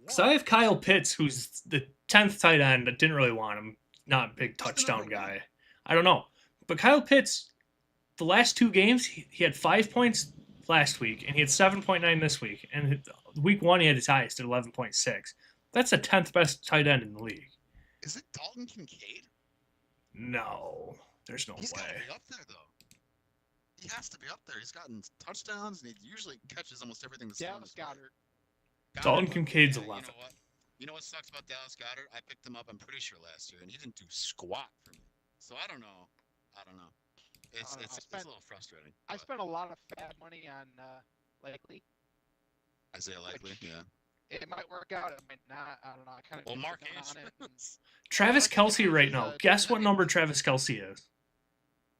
Because I have Kyle Pitts, who's the 10th tight end. I didn't really want him. Not a big He's the touchdown number one. guy. I don't know. But Kyle Pitts, the last 2 games, he had 5 points last week, and he had 7.9 this week. And week 1, he had his highest at 11.6. That's the 10th best tight end in the league. Is it Dalton Kincaid? No, there's no He's got to way. be up there, though. He has to be up there. He's gotten touchdowns, and he usually catches almost everything that's thrown Dallas his way. Goddard. Dalton Goddard, Kincaid's yeah, 11th. You know what sucks about Dallas Goddard? I picked him up, I'm pretty sure, last year, and he didn't do squat for me. So I don't know. It's a little frustrating. I but spent a lot of fat money on Likely. Isaiah Likely, which- yeah. It might work out. It might not. I don't know. I kind of Well, Mark on it. and Andrews. Travis Mark Kelsey Andrews right is, now. Guess what I mean- number Travis Kelsey is?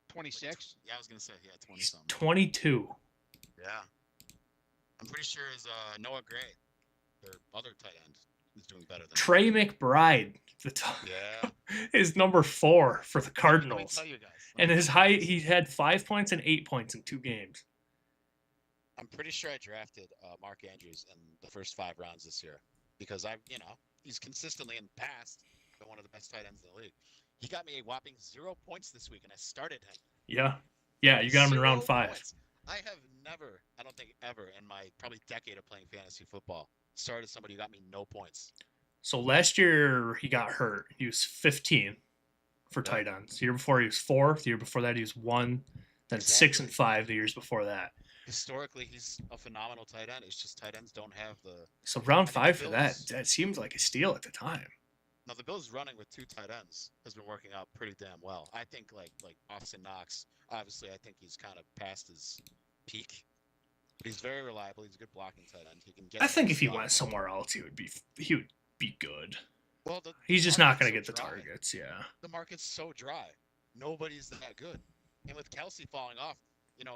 26. Yeah, I was gonna say he had 20 He's something. 22. Yeah. I'm pretty sure is Noah Gray, their other tight end, is doing better than Trey McBride Yeah. is number 4 for the Let me Cardinals. tell you guys. And his high, he had 5 points and 8 points in 2 games. I'm pretty sure I drafted Mark Andrews in the first 5 rounds this year because he's consistently in the past been one of the best tight ends in the league. He got me a whopping 0 points this week, and I started him. Yeah. Yeah, you got him in 0 round 5. points. I have never, I don't think ever in my probably decade of playing fantasy football, started somebody who got me no points. So last year he got hurt. He was 15 for tight ends. The year before he was 4. The year before that he was 1. Then 6 and 5 the years before that. Historically, he's a phenomenal tight end. It's just tight ends don't have the. So round I think 5 the for that, Bills- that seems like a steal at the time. Now the Bills running with 2 tight ends has been working out pretty damn well. I think like Austin Knox, obviously I think he's kind of past his peak. But he's very reliable. He's a good blocking tight end. He can get. I think if he stuff. went somewhere else, he would be good. Well, He's just not going to get the dry. targets, yeah. The market's so dry. Nobody's that good. And with Kelsey falling off,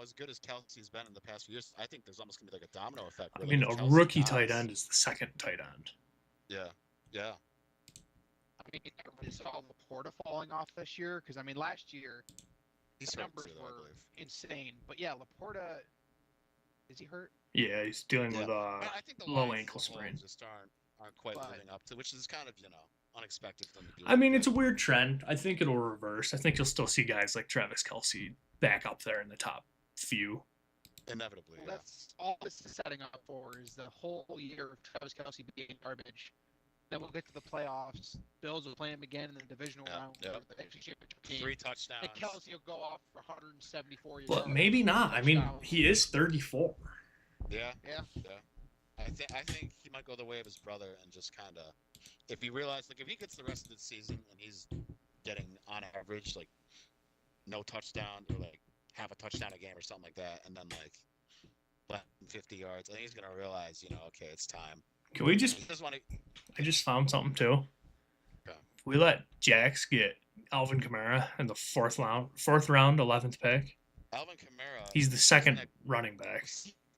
as good as Kelsey's been in the past few years, I think there's almost going to be like a domino effect. I where, mean, like, a if Kelsey rookie dies- tight end is the second tight end. Yeah, yeah. I mean, everybody saw Laporta falling off this year because last year He's the hurt numbers too, though, I were believe. insane. But yeah, Laporta, is he hurt? Yeah, he's dealing Yeah. with But I think the low Lions as ankle a whole sprain. just aren't quite But- living up to, which is kind of unexpected for them to do. I mean, it's a weird trend. I think it'll reverse. I think you'll still see guys like Travis Kelsey back up there in the top few. inevitably. Well, Yeah. that's all this is setting up for is the whole year of Travis Kelsey being garbage. Then we'll get to the playoffs. Bills will play him again in the divisional Yeah, round yeah. of the AFC Championship game. 3 touchdowns. And Kelsey will go off for 174 yards. But maybe not. I mean, he is 34. Yeah, Yeah. yeah. I think he might go the way of his brother and just kind of, if he realizes, like, if he gets the rest of the season and he's getting on average like no touchdown or like half a touchdown a game or something like that, and then like less than 50 yards, I think he's gonna realize, okay, it's time. Can we just? He doesn't want to. I just found something too. Okay. We let Jax get Alvin Kamara in the fourth round, 11th pick. Alvin Kamara. He's the second running back.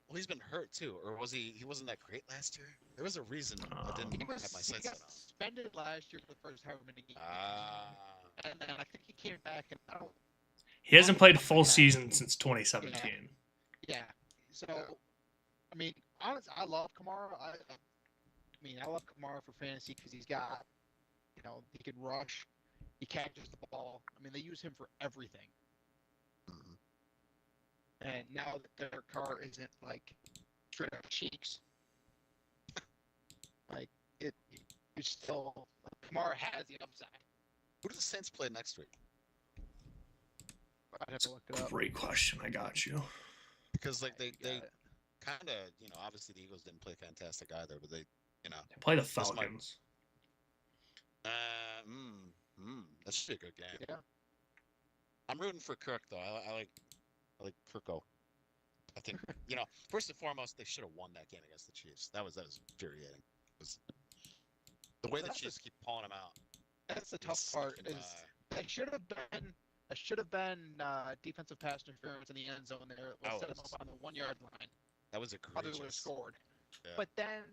Well, he's been hurt too, or was he? He wasn't that great last year. There was a reason I didn't He have my he sights got set on. suspended last year for the first however many games. And then I think he came back and I don't. He hasn't played a full season since 2017. Yeah. So, I mean, honestly, I love Kamara. I love Kamara for fantasy because he's got, he can rush, he catches the ball. I mean, they use him for everything. And now that their car isn't like straight up cheeks, like it's still Kamara has the upside. Who do the Saints play next week? I'd have to look it up. Great question. I got you. Because like they kind of obviously the Eagles didn't play fantastic either, but they They play the Falcons. That should be a good game. Yeah. I'm rooting for Kirk though. I like Kirko. I think first and foremost they should have won that game against the Chiefs. That was infuriating. The way the Chiefs keep pulling them out. That's the tough part. Is that should have been defensive pass interference in the end zone there. Let's set them up on the 1 yard line. That was Probably egregious. would have scored. Yeah. But then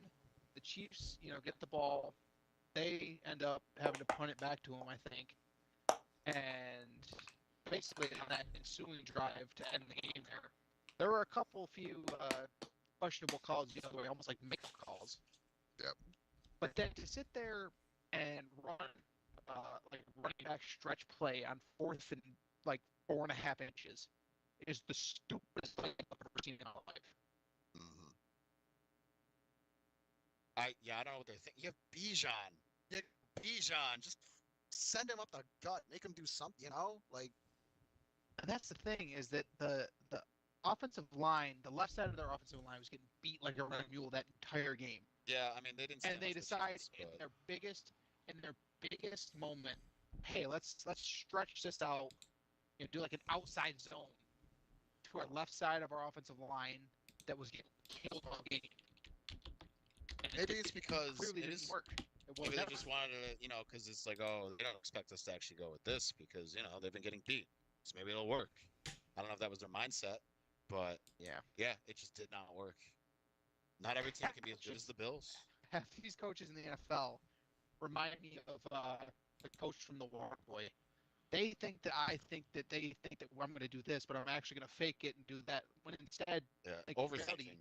the Chiefs, get the ball. They end up having to punt it back to them, I think. And basically on that ensuing drive to end the game there were a few questionable calls the other way, almost like make-up calls. Yep. But then to sit there and run like running back stretch play on 4th and like 4.5 inches is the stupidest thing I've ever seen in my life. I don't know what they're thinking. You have Bijan. Just send him up the gut. Make him do something, like. And that's the thing is that the offensive line, the left side of their offensive line was getting beat like a running mule that entire game. Yeah, I mean they didn't. And they decide in their biggest moment, hey, let's stretch this out, do like an outside zone to our left side of our offensive line that was getting killed all game. Maybe it's because clearly it didn't work. Maybe they just wanted to, because it's like, oh, they don't expect us to actually go with this because they've been getting beat, so maybe it'll work. I don't know if that was their mindset, but yeah, it just did not work. Not every team can be as good as the Bills. Half these coaches in the NFL remind me of the coach from The Water Boy. They think that I'm going to do this, but I'm actually going to fake it and do that. When instead, overthinking.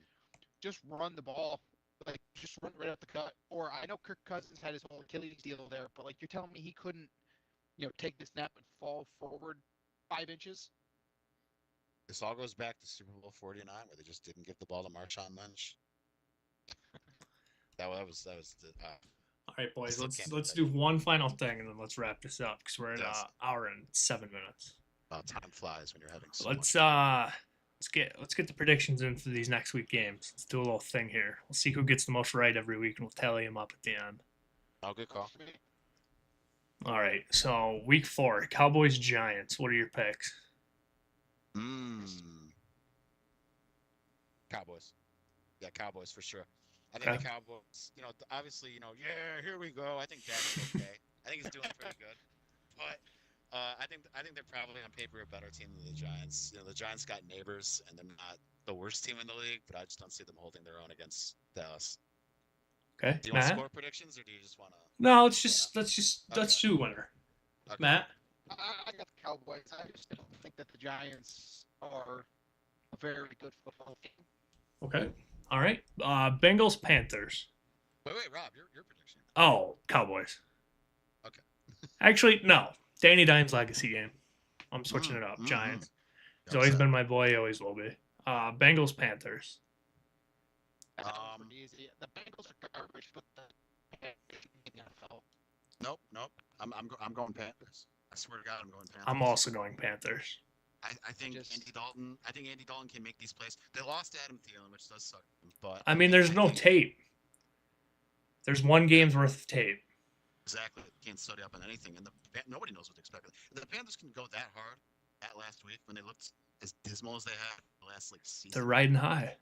Just run the ball. Like, just run right up the cut. Or I know Kirk Cousins had his whole Achilles deal there, but like you're telling me he couldn't, take the snap and fall forward 5 inches? This all goes back to Super Bowl 49, where they just didn't give the ball to Marshawn Lynch. That was the. All right, boys. Let's do one final thing, and then let's wrap this up because we're at an hour and 7 minutes. Time flies when you're having so Let's get the predictions in for these next week games. Let's do a little thing here. We'll see who gets the most right every week, and we'll tally them up at the end. Oh, good call. All right. So week 4, Cowboys Giants. What are your picks? Cowboys. Yeah, Cowboys for sure. I think the Cowboys, obviously, yeah, here we go. I think Dak's okay. I think he's doing pretty good. But I think they're probably on paper a better team than the Giants. The Giants got neighbors, and they're not the worst team in the league, but I just don't see them holding their own against Dallas. Okay, do you want to score predictions, or do you just want to? No, let's do winner. Okay. Matt. I got the Cowboys. I just don't think that the Giants are a very good football team. Okay. All right. Bengals Panthers. Wait, Rob, your prediction. Oh, Cowboys. Okay. Actually, no. Danny Dimes legacy game. I'm switching it up. Giants. He's always been my boy. Always will be. Bengals Panthers. Easy. The Bengals are garbage, but the NFL. Nope. I'm going Panthers. I swear to God, I'm going Panthers. I'm also going Panthers. I think Andy Dalton can make these plays. They lost Adam Thielen, which does suck. But I mean, there's no tape. There's one game's worth of tape. Exactly. Can't study up on anything, and nobody knows what to expect. The Panthers can go that hard at last week when they looked as dismal as they have the last season. They're riding high.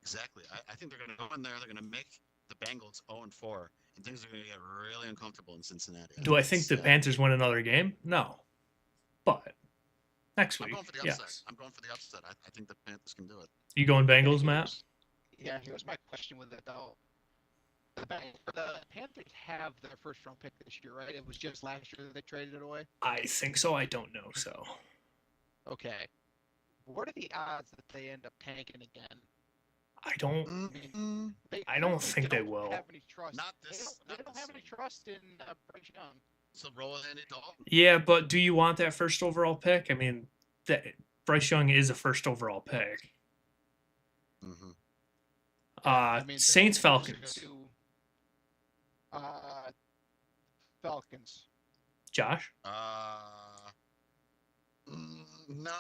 Exactly. I think they're going to go in there. They're going to make the Bengals 0-4, and things are going to get really uncomfortable in Cincinnati. Do I think the Panthers win another game? No. But Next I'm week. going for the upset. Yes. I'm going for the upset. I think the Panthers can do it. You going Bengals, Matt? Yeah, here's my question with it though. The Panthers have their first round pick this year, right? It was just last year that they traded it away. I think so. I don't know. So Okay. What are the odds that they end up tanking again? I don't. I don't think they will. Have any trust. Not this. They don't have any trust in Bryce Young. So roll with Andy Dalton. Yeah, but do you want that first overall pick? I mean, Bryce Young is a first overall pick. Mm-hmm. Saints Falcons. Falcons. Josh. No.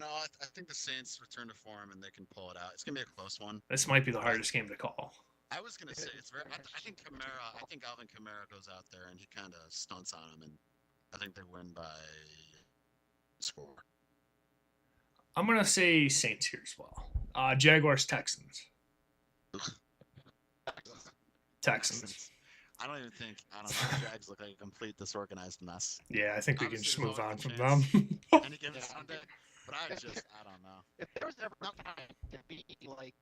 I think the Saints return to form and they can pull it out. It's gonna be a close one. This might be the hardest game to call. I was gonna say it's very. I think Kamara. I think Alvin Kamara goes out there and he kind of stunts on him, and I think they win by score. I'm gonna say Saints here as well. Jaguars Texans. Texans. I don't know. Jags look like a complete disorganized mess. Yeah, I think we can just Obviously, move on there's from always them. Any given Sunday, but I don't know. If there was ever a time to be like,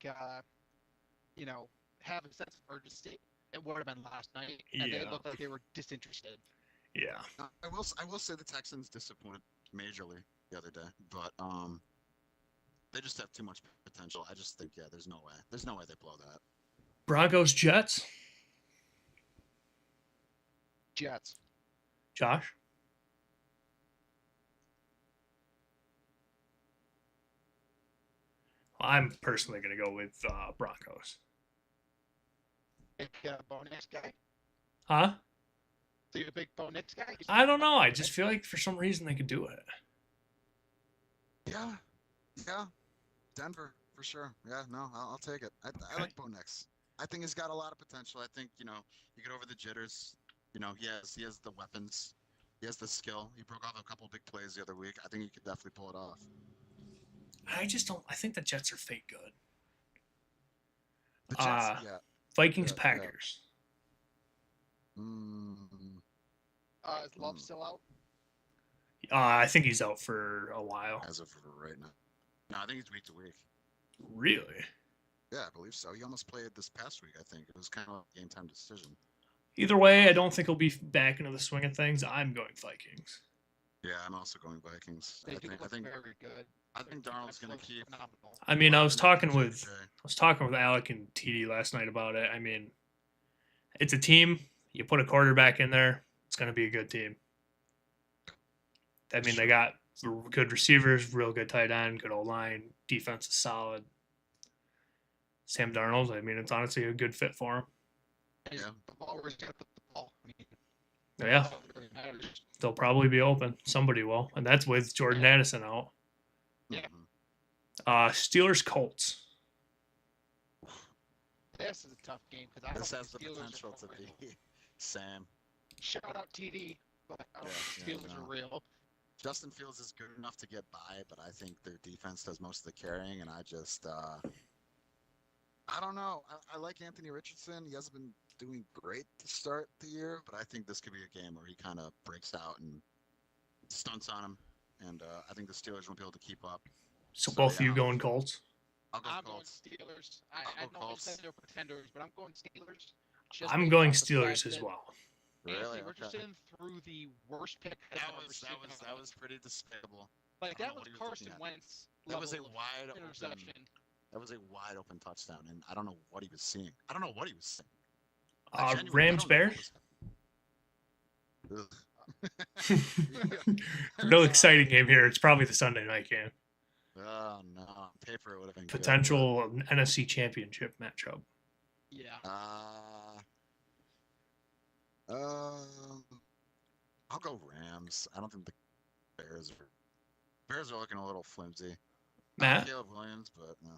have a sense of urgency, it would have been last night, and Yeah. they looked like they were disinterested. Yeah. I will say the Texans disappointed majorly the other day, but they just have too much potential. I just think there's no way they blow that. Broncos Jets. Jets. Josh. Well, I'm personally gonna go with Broncos. Big Bo Nix guy. Huh? So you're a big Bo Nix guy? I don't know. I just feel like for some reason they could do it. Yeah, Denver for sure. Yeah, no, I'll take it. I like Bo Nix. I think he's got a lot of potential. I think you get over the jitters. He has the weapons. He has the skill. He broke off a couple big plays the other week. I think he could definitely pull it off. I just don't. I think the Jets are fake good. The Jets, yeah. Vikings Yeah. Packers. Is Love still out? I think he's out for a while. As of right now. No, I think he's week to week. Really? Yeah, I believe so. He almost played this past week, I think. It was kind of a game time decision. Either way, I don't think he'll be back into the swing of things. I'm going Vikings. Yeah, I'm also going Vikings. They I do think look very good. I think Darnold's going to keep. Phenomenal. I mean, I was talking with JJ. Alec and TD last night about it. I mean, it's a team. You put a quarterback in there, it's going to be a good team. I mean, they got good receivers, real good tight end, good old line, defense is solid. Sam Darnold, I mean, it's honestly a good fit for him. And Yeah. the ball where's he gonna put the ball? I mean, Yeah, that's all that really matters. they'll probably be open. Somebody will, and that's with Jordan Addison out. Yeah. Mhm. Steelers Colts. This is a tough game because I This don't has the think Steelers potential are to real. be Sam. Shout out TD, but I don't think Yeah, Steelers no. are real. Justin Fields is good enough to get by, but I think their defense does most of the carrying, and I just, I don't know. I like Anthony Richardson. He hasn't been doing great to start the year, but I think this could be a game where he kind of breaks out and stunts on him, and I think the Steelers won't be able to keep up. So So, both of yeah. you going Colts? I'll go I'm going Colts. Steelers. I'll I go know you Colts. said they're pretenders, but I'm going Steelers. just I'm based going off the Steelers fact as that well. Really? Anthony Okay. Richardson threw the worst pick I've That ever was seen that in was my that life. was pretty despicable. Like I that don't know was what he was Carson looking at. Wentz That was a level of wide open interception. That was a wide open touchdown, and I don't know what he was seeing. I don't know what he was seeing. Rams Bears. Ugh. No exciting game here. It's probably the Sunday night game. Oh no! On paper, it would have been Potential NFC Championship matchup. Yeah. Good, I'll go Rams. I don't think the Bears are looking a little flimsy. Matt? Caleb Williams, but no.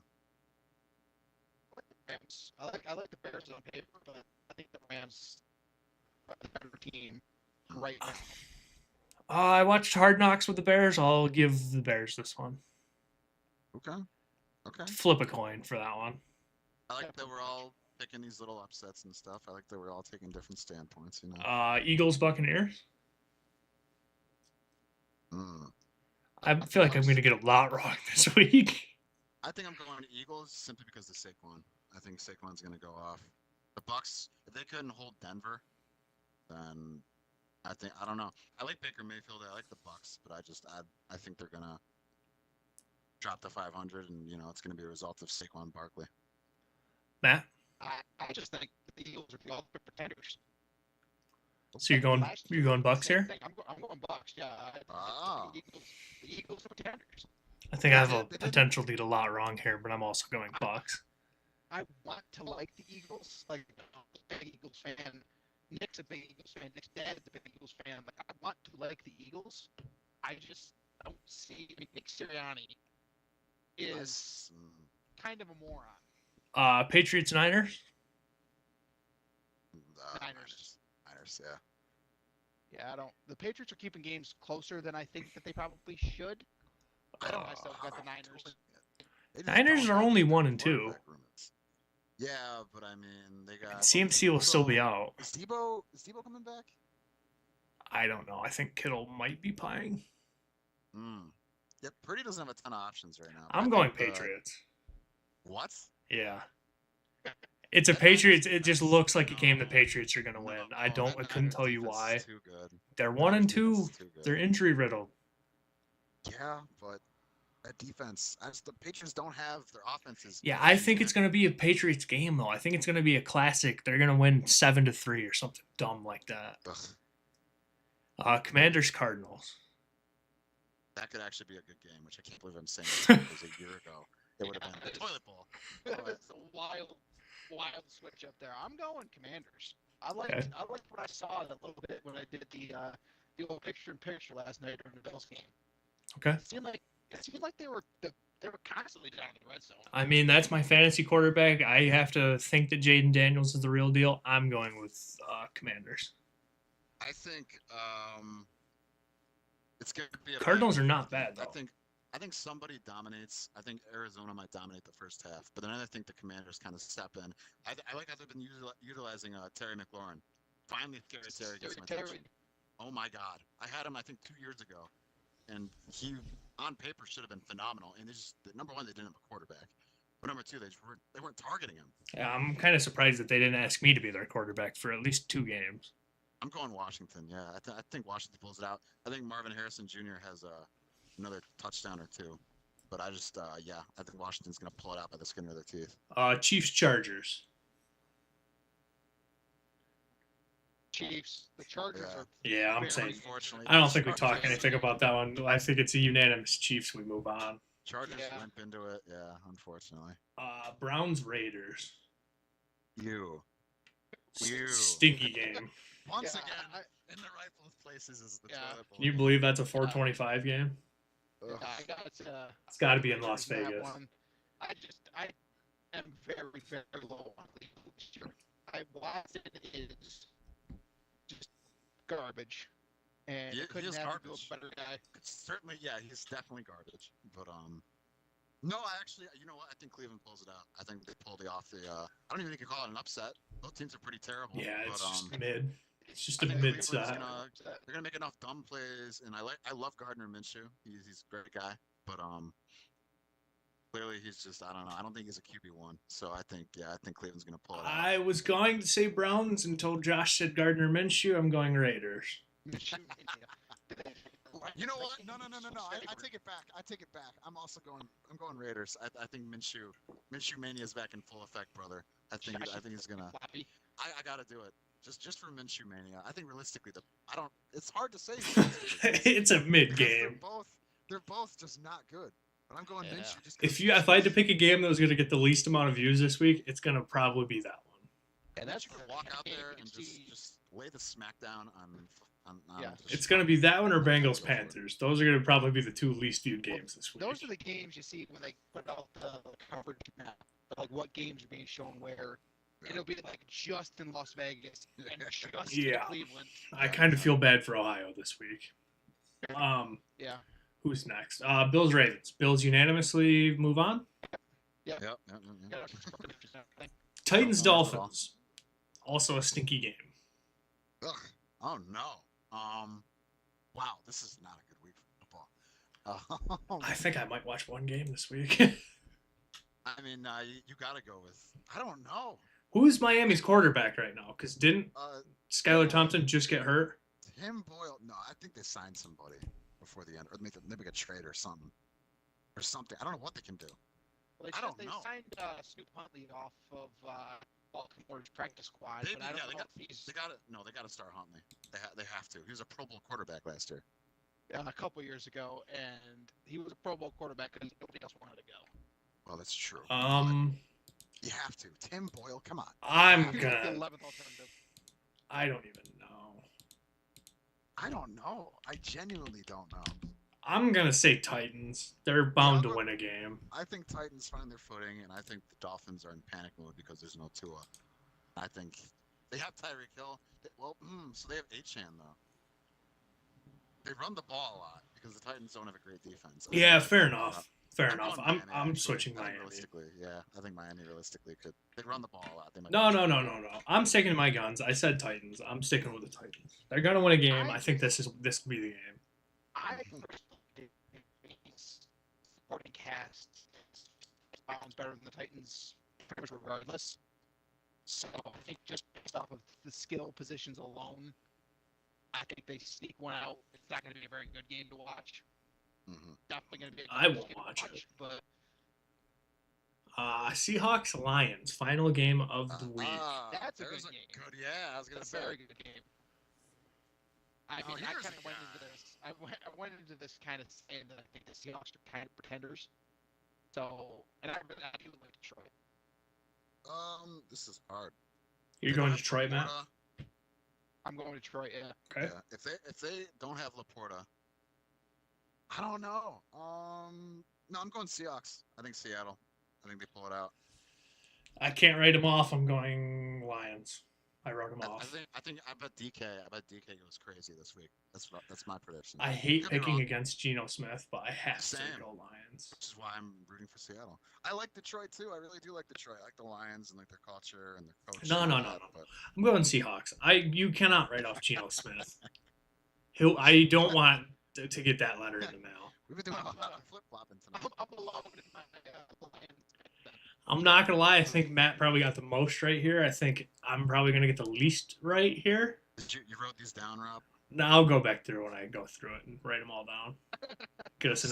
Rams. I like the Bears on paper, but I think the Rams are the better team right now. I watched Hard Knocks with the Bears. I'll give the Bears this one. Okay. Flip a coin for that one. I like that we're all picking these little upsets and stuff. I like that we're all taking different standpoints. You know. Eagles Buccaneers. I feel like I'm going to get a lot wrong this week. I think I'm going Eagles simply because of Saquon. I think Saquon's going to go off. The Bucks, if they couldn't hold Denver, then I don't know. I like Baker Mayfield. I like the Bucks, but I think they're going to drop to 500, and it's going to be a result of Saquon Barkley. Matt? I just think the Eagles are the ultimate pretenders. So you're going Bucks here? I'm going Bucks. Yeah. The Eagles are pretenders. I think I have a potential to get a lot wrong here, but I'm also going Bucks. I want to like the Eagles. Like, I'm a big Eagles fan. Nick's a big Eagles fan. Nick's dad is a big Eagles fan. Like, I want to like the Eagles. I just don't see. I mean, Nick Sirianni is kind of a moron. Patriots Niners. Niners, yeah. Yeah, I don't. The Patriots are keeping games closer than I think that they probably should. I don't myself got the Niners. Niners are only 1-2. Yeah, but I mean, they got CMC will still be out. Is Debo coming back? I don't know. I think Kittle might be playing. Yeah, Purdy doesn't have a ton of options right now. I'm going Patriots. What? Yeah. It's a Patriots. It just looks like a game the Patriots are going to win. I couldn't tell you why. Too good. They're 1-2. They're injury riddled. Yeah, but that defense, the Patriots don't have their offenses. Yeah, I think it's going to be a Patriots game though. I think it's going to be a classic. They're going to win 7-3 or something dumb like that. Commanders Cardinals. That could actually be a good game, which I can't believe I'm saying because a year ago it would have been the toilet bowl. It's a wild switch up there. I'm going Commanders. I liked what I saw a little bit when I did the old picture-in-picture last night during the Bills game. Okay. It seemed like they were constantly down in the red zone. I mean, that's my fantasy quarterback. I have to think that Jaden Daniels is the real deal. I'm going with Commanders. I think it's going to be Cardinals are not bad though. I think somebody dominates. I think Arizona might dominate the first half, but then I think the Commanders kind of step in. I like how they've been utilizing Terry McLaurin. Finally, Terry gets my attention. Oh my God, I had him I think 2 years ago, and he on paper should have been phenomenal. And number one, they didn't have a quarterback, but number two, they weren't targeting him. Yeah, I'm kind of surprised that they didn't ask me to be their quarterback for at least 2 games. I'm going Washington. Yeah, I think Washington pulls it out. I think Marvin Harrison Jr. has another touchdown or two, but I think Washington's going to pull it out by the skin of their teeth. Chiefs Chargers. Chiefs. The Chargers are. Yeah, I'm saying. Unfortunately, I don't think we talk anything about that one. I think it's a unanimous Chiefs. We move on. Chargers limp into it. Yeah, unfortunately. Browns Raiders. You. Stinky game. Once again, in the rightful places is the toilet bowl. Can you believe that's a 425 game? It's got to be in Las Vegas. I am very, very low on Cleveland this year. Watson is just garbage, and he couldn't is have garbage. a better guy. Certainly, yeah, he's definitely garbage. But no, actually, you know what? I think Cleveland pulls it out. I think they pulled off the. I don't even think you call it an upset. Both teams are pretty terrible. Yeah, it's but, just mid. It's just a mid side. They're gonna make enough dumb plays, and I love Gardner Minshew. He's a great guy, but clearly he's just I don't know. I don't think he's a QB1. So I think Cleveland's gonna pull it out. I was going to say Browns until Josh said Gardner Minshew. I'm going Raiders. You know what? No. I take it back. I'm going Raiders. I think Minshew Mania is back in full effect, brother. I think he's gonna. I gotta do it. Just for Minshew Mania. I think realistically, it's hard to say. It's a mid game. They're both just not good. But I'm going Minshew. If I had to pick a game that was gonna get the least amount of views this week, it's gonna probably be that one. And that's gonna walk out there and just lay the smackdown on it's gonna be that one or Bengals Panthers. Those are gonna probably be the 2 least viewed games this week. Those are the games you see when they put out the coverage map, like what games are being shown where. It'll be like just in Las Vegas and just in Cleveland. I kind of feel bad for Ohio this week. Yeah. Who's next? Bills Ravens. Bills unanimously move on. Yep. Titans Dolphins. Also a stinky game. Ugh. Oh no. Wow, this is not a good week for football. I think I might watch one game this week. I mean, you got to go with. I don't know. Who's Miami's quarterback right now? Because didn't Skylar Thompson just get hurt? Tim Boyle. No, I think they signed somebody before the end, or maybe a trade or something. I don't know what they can do. Well, I don't they know. signed Snoop Huntley off of Baltimore's practice squad, They, but I don't yeah, know if he's they got to start Huntley. They have to. He was a Pro Bowl quarterback last year. a couple years ago, and he was a Pro Bowl quarterback because nobody else wanted to go. Well, that's true. You have to. Tim Boyle, come on. I'm He was gonna. the 11th alternative. I don't even know. I don't know. I genuinely don't know. I'm gonna say Titans. They're bound to win a game. I think Titans find their footing, and I think the Dolphins are in panic mode because there's no Tua. I think they have Tyreek Hill. So they have Achan though. They run the ball a lot because the Titans don't have a great defense. Yeah, fair enough. Fair I'm enough. going Miami, I'm actually. switching I think Miami. realistically, yeah, I think Miami realistically could. They run the ball a lot. They might No. I'm sticking to my guns. I said Titans. I'm sticking with the Titans. They're gonna win a game. I think this will be the game. I personally think he's supporting cast sounds better than the Titans pretty much regardless. So I think just based off of the skill positions alone, I think they sneak one out. It's not going to be a very good game to watch. Mm-hmm. Definitely going to be a I good won't game to watch it. But Seahawks Lions final game of the week. that's a good game. Yeah, I was gonna That's say. a very good game. I Now, mean, I here's kind of a went guy. into this. I went into this kind of saying that I think the Seahawks are kind of pretenders. So, and I do like Detroit. This is hard. You're They going don't to have Detroit, Matt? Laporta. I'm going to Detroit. Yeah. Okay. Yeah, if they don't have Laporta, I don't know. No, I'm going Seahawks. I think Seattle. I think they pull it out. I can't write them off. I'm going Lions. I wrote them I off. bet DK goes crazy this week. That's my prediction. I hate Could be picking wrong, against Geno Smith, but I have Same. to go Lions. which is why I'm rooting for Seattle. I like Detroit too. I really do like Detroit. I like the Lions and like their culture and their coach. No. and all that, but I'm going Seahawks. You cannot write off Geno Smith. I don't want to get that letter in the mail. we've been doing a lot of flip flopping tonight. I'm alone in my Lions. I'm not gonna lie. I think Matt probably got the most right here. I think I'm probably gonna get the least right here. You wrote these down, Rob? Now I'll go back through when I go through it and write them all down. Get us a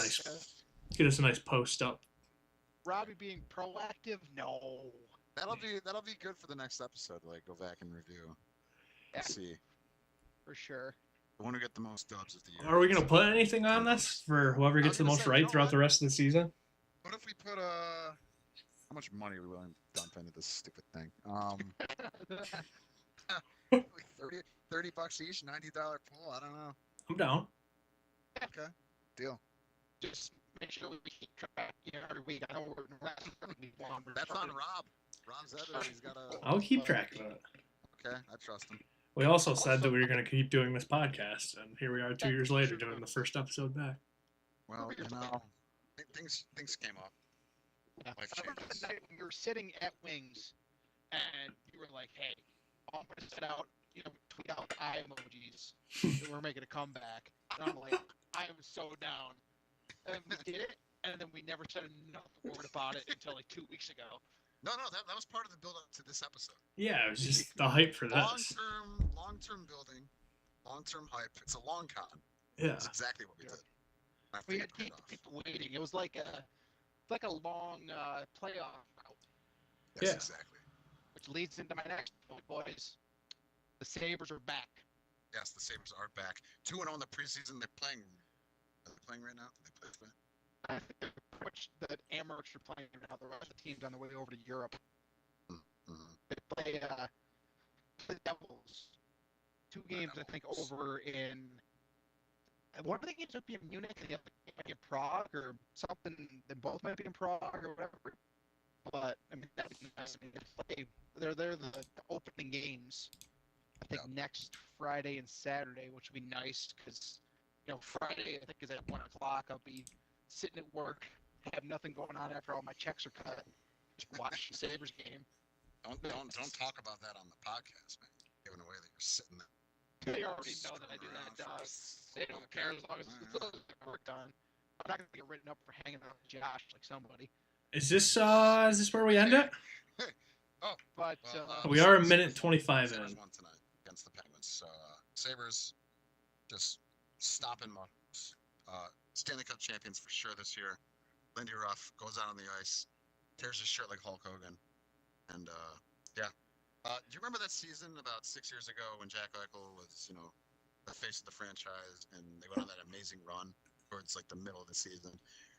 nice post up. Robbie being proactive? No. That'll be good for the next episode. Like go back and review. Yeah, And see. for sure. The one who get the most dubs of the year. Are we gonna put anything on this for whoever gets the gonna most say, you right know throughout what? the rest of the season? What if we put how much money are we willing to dump into this stupid thing? Like 30 bucks each, $90 pool. I don't know. I'm down. Okay, deal. Just make sure we keep track every week. I know we're That's on Rob. Rob's editor. He's got a. I'll keep track of it. Okay, I trust him. We also said that we were gonna keep doing this podcast, and here we are 2 years later doing the first episode back. Well, things came up. Yeah. Life I remember changes. the night when you were sitting at Wings, and you were like, "Hey, I'm gonna set out, tweet out eye emojis, and we're making a comeback." And I'm like, "I am so down." And we did it, and then we never said another word about it until like 2 weeks ago. No, that was part of the build up to this episode. Yeah, it was just the hype for this. Long-term building, long-term hype. It's a long con. Yeah. That's exactly what we did. I We think had to keep people waiting. It was like a long playoff route, Yes, Yeah. exactly. which leads into my next point, boys. The Sabres are back. Yes, the Sabres are back. 2-0 in the preseason. They're playing. Are they playing right now? Did they play today? I think which the Amherst are playing now. The rest of the team's on the way over to Europe. Mm-hmm. They play the Devils. 2 games, I think, over in. One of the games might be in Munich, and the other might be in Prague or something. They both might be in Prague or whatever. But I mean, that'd be nice. I mean, they're the opening games. I think next Friday and Saturday, which would be nice because Friday I think is at 1 o'clock. I'll be sitting at work, have nothing going on after all my checks are cut. Just watch the Sabres game. Don't talk about that on the podcast, man. Giving away that you're sitting there. They already know that I do that. They don't care as long as the work done. I'm Josh, like somebody. Is this where we end it? Oh, But We are a minute 25 Sabres in. won tonight against the Penguins. Sabres just stomping Mugs. Stanley Cup champions for sure this year. Lindy Ruff goes out on the ice, tears his shirt like Hulk Hogan, and yeah. Do you remember that season about 6 years ago when Jack Eichel was, the face of the franchise, and they went on that amazing run towards like the middle of the season,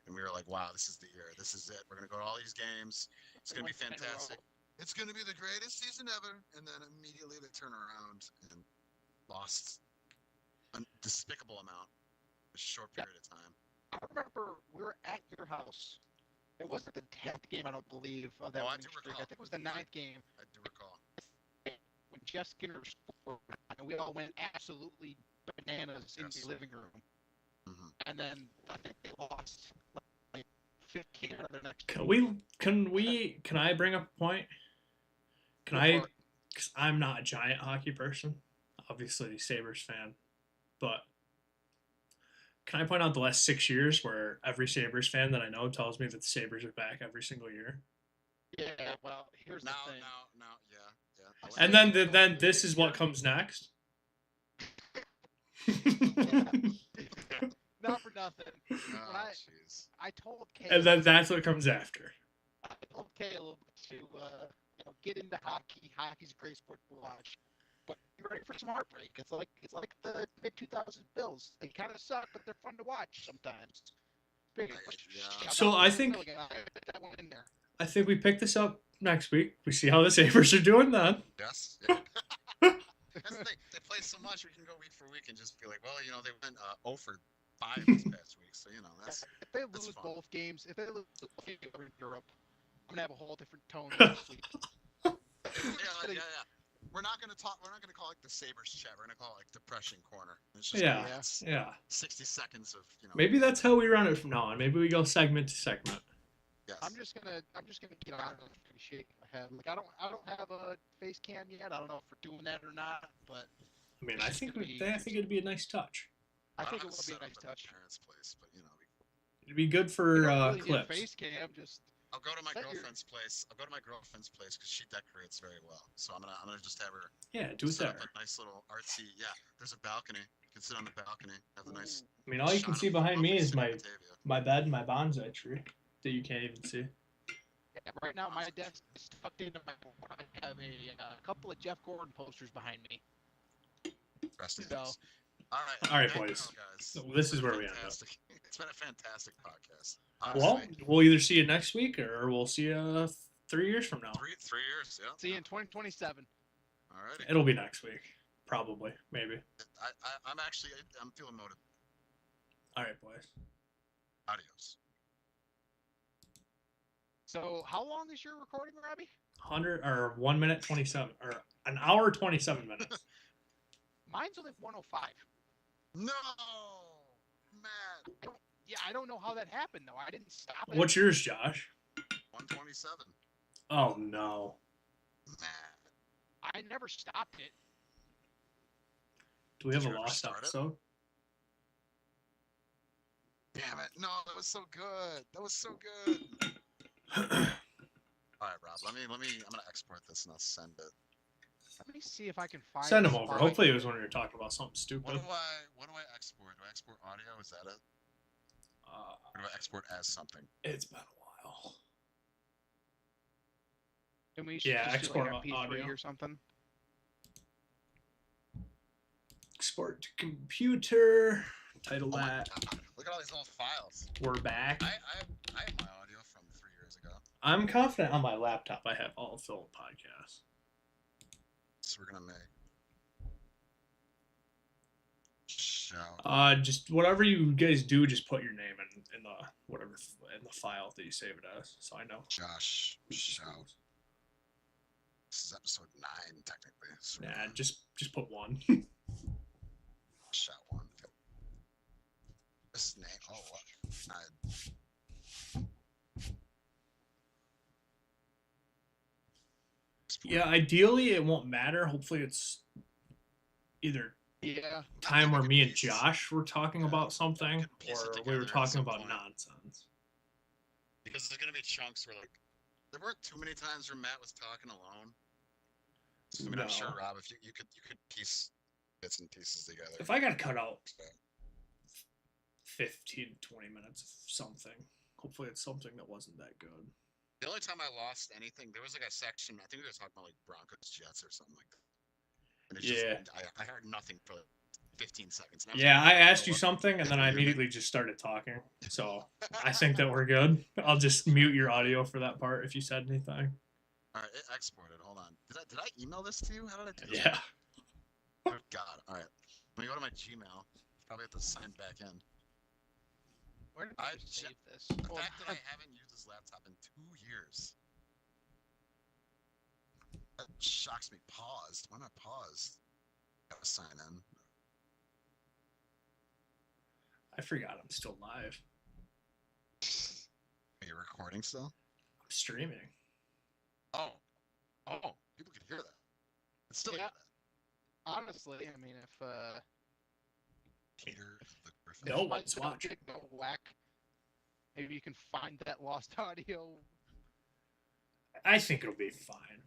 and we were like, wow, this is the year. This is it. We're gonna go to all these games. It's gonna be fantastic. It's gonna be the greatest season ever. And then immediately they turn around and lost a despicable amount in a short period of time. I remember we were at your house. It wasn't the 10th game, I don't believe, of that winning streak. I think it was the 9th game. I do recall. When Jeff Skinner scored, and we all went absolutely bananas in the living room. Mm-hmm. And then I think they lost like 15 out of the next. Can I bring up a point? Because I'm not a giant hockey person, obviously Sabres fan, but can I point out the last 6 years where every Sabres fan that I know tells me that the Sabres are back every single year? Yeah, well, here's the thing. Yeah. And then this is what comes next. Not for nothing. Oh, I told Caleb. And then that's what comes after. I told Caleb to get into hockey. Hockey's a great sport to watch. But you're ready for some heartbreak. It's like the mid-2000s Bills. They kind of suck, but they're fun to watch sometimes. So I think we pick this up next week. We see how the Sabres are doing then. Yes. Yeah. That's the thing. They play so much, we can go week for week and just be like, well, they went 0 for 5 this past week, so that's. If they lose fun. both games, if they lose both games over in Europe, I'm gonna have a whole different tone next week. Yeah. We're not gonna talk. We're not gonna call it the Sabres chat. We're gonna call it like Depression Corner. It's just yeah. 60 seconds of Maybe that's how we run it from now on. Maybe we go segment to segment. Yes. I'm just gonna get out of it, shake my head. Like I don't have a face cam yet. I don't know if we're doing that or not, but I mean, I think it'd be a nice touch. I think it would be a nice touch. Parents' place, but it'd be good for really clips. Face cam, just. I'll go to my girlfriend's place. I'll go to my girlfriend's place because she decorates very well. So I'm gonna just have her. Yeah, do it set there. up a nice little artsy. Yeah, there's a balcony. You can sit on the balcony. Have a nice. I mean, all you can see behind me is my bed and my bonsai tree that you can't even see. Yeah, right now my desk is tucked into my. I have a couple of Jeff Gordon posters behind me. Rest in So. peace. All All right, thank boys. you, guys. So this is where we end up. It's been a fantastic podcast. Well, Honestly. we'll either see you next week or we'll see you 3 years from now. 3 years. Yeah. See you in 2027. Alrighty. It'll be next week, probably, maybe. I'm feeling motivated. All right, boys. Adios. So how long is your recording, Robbie? 1 minute 27 or an hour 27 minutes. Mine's only 105. No, Matt. Yeah, I don't know how that happened though. I didn't stop it. What's yours, Josh? 127. Oh no. Matt. I never stopped it. Do we have Did a you ever lost start it? episode? Damn it! No, that was so good. That was so good. All right, Rob. Let me. I'm gonna export this and I'll send it. Let me see if I can find. Send them this over. file. Hopefully it was when we were talking about something What stupid. do I export? Do I export audio? Is that it? Or do I export as something? It's been a while. Can we Yeah, just do export like a P3 audio. or something? Export to computer. Title Oh my that. God. Look at all these old files. We're back. I have my audio from 3 years ago. I'm confident on my laptop I have all Phil podcasts. So we're gonna make. Shout. Just whatever you guys do, just put your name in the file that you save it as, so I know. Josh. Shout. This is episode 9, technically. So Yeah, just put one. Shout 1. This name. Oh, what? Yeah, ideally it won't matter. Hopefully it's either Yeah. time where me and Josh were talking about something, Piece it or we together were at talking some about point. nonsense. Because there's gonna be chunks where like there weren't too many times where Matt was talking alone. I mean, I'm sure No. Rob, if you could piece bits and pieces together. If I got to cut out 15, 20 minutes of something, hopefully it's something that wasn't that good. The only time I lost anything, there was like a section. I think we were talking about like Broncos Jets or something like that. And it's Yeah. just, I heard nothing for like 15 seconds. And Yeah, I asked you what- something and then I You're good. immediately just started talking. So I think that we're good. I'll just mute your audio for that part if you said anything. All right, it exported. Hold on. Did I email this to you? How did I do this? Yeah. Oh God. All right. Let me go to my Gmail. Probably have to sign back in. Where did I you save this? The Hold fact that on. I haven't used this laptop in 2 years. That shocks me. Paused. Why not paused? Gotta sign in. I forgot I'm still live. Are you recording still? I'm streaming. Oh. People could hear that. It's still Yeah. hear that. Honestly, I mean, if Peter the Griffin. No if one's my watching. signal whack, maybe you can find that lost audio. I think it'll be fine.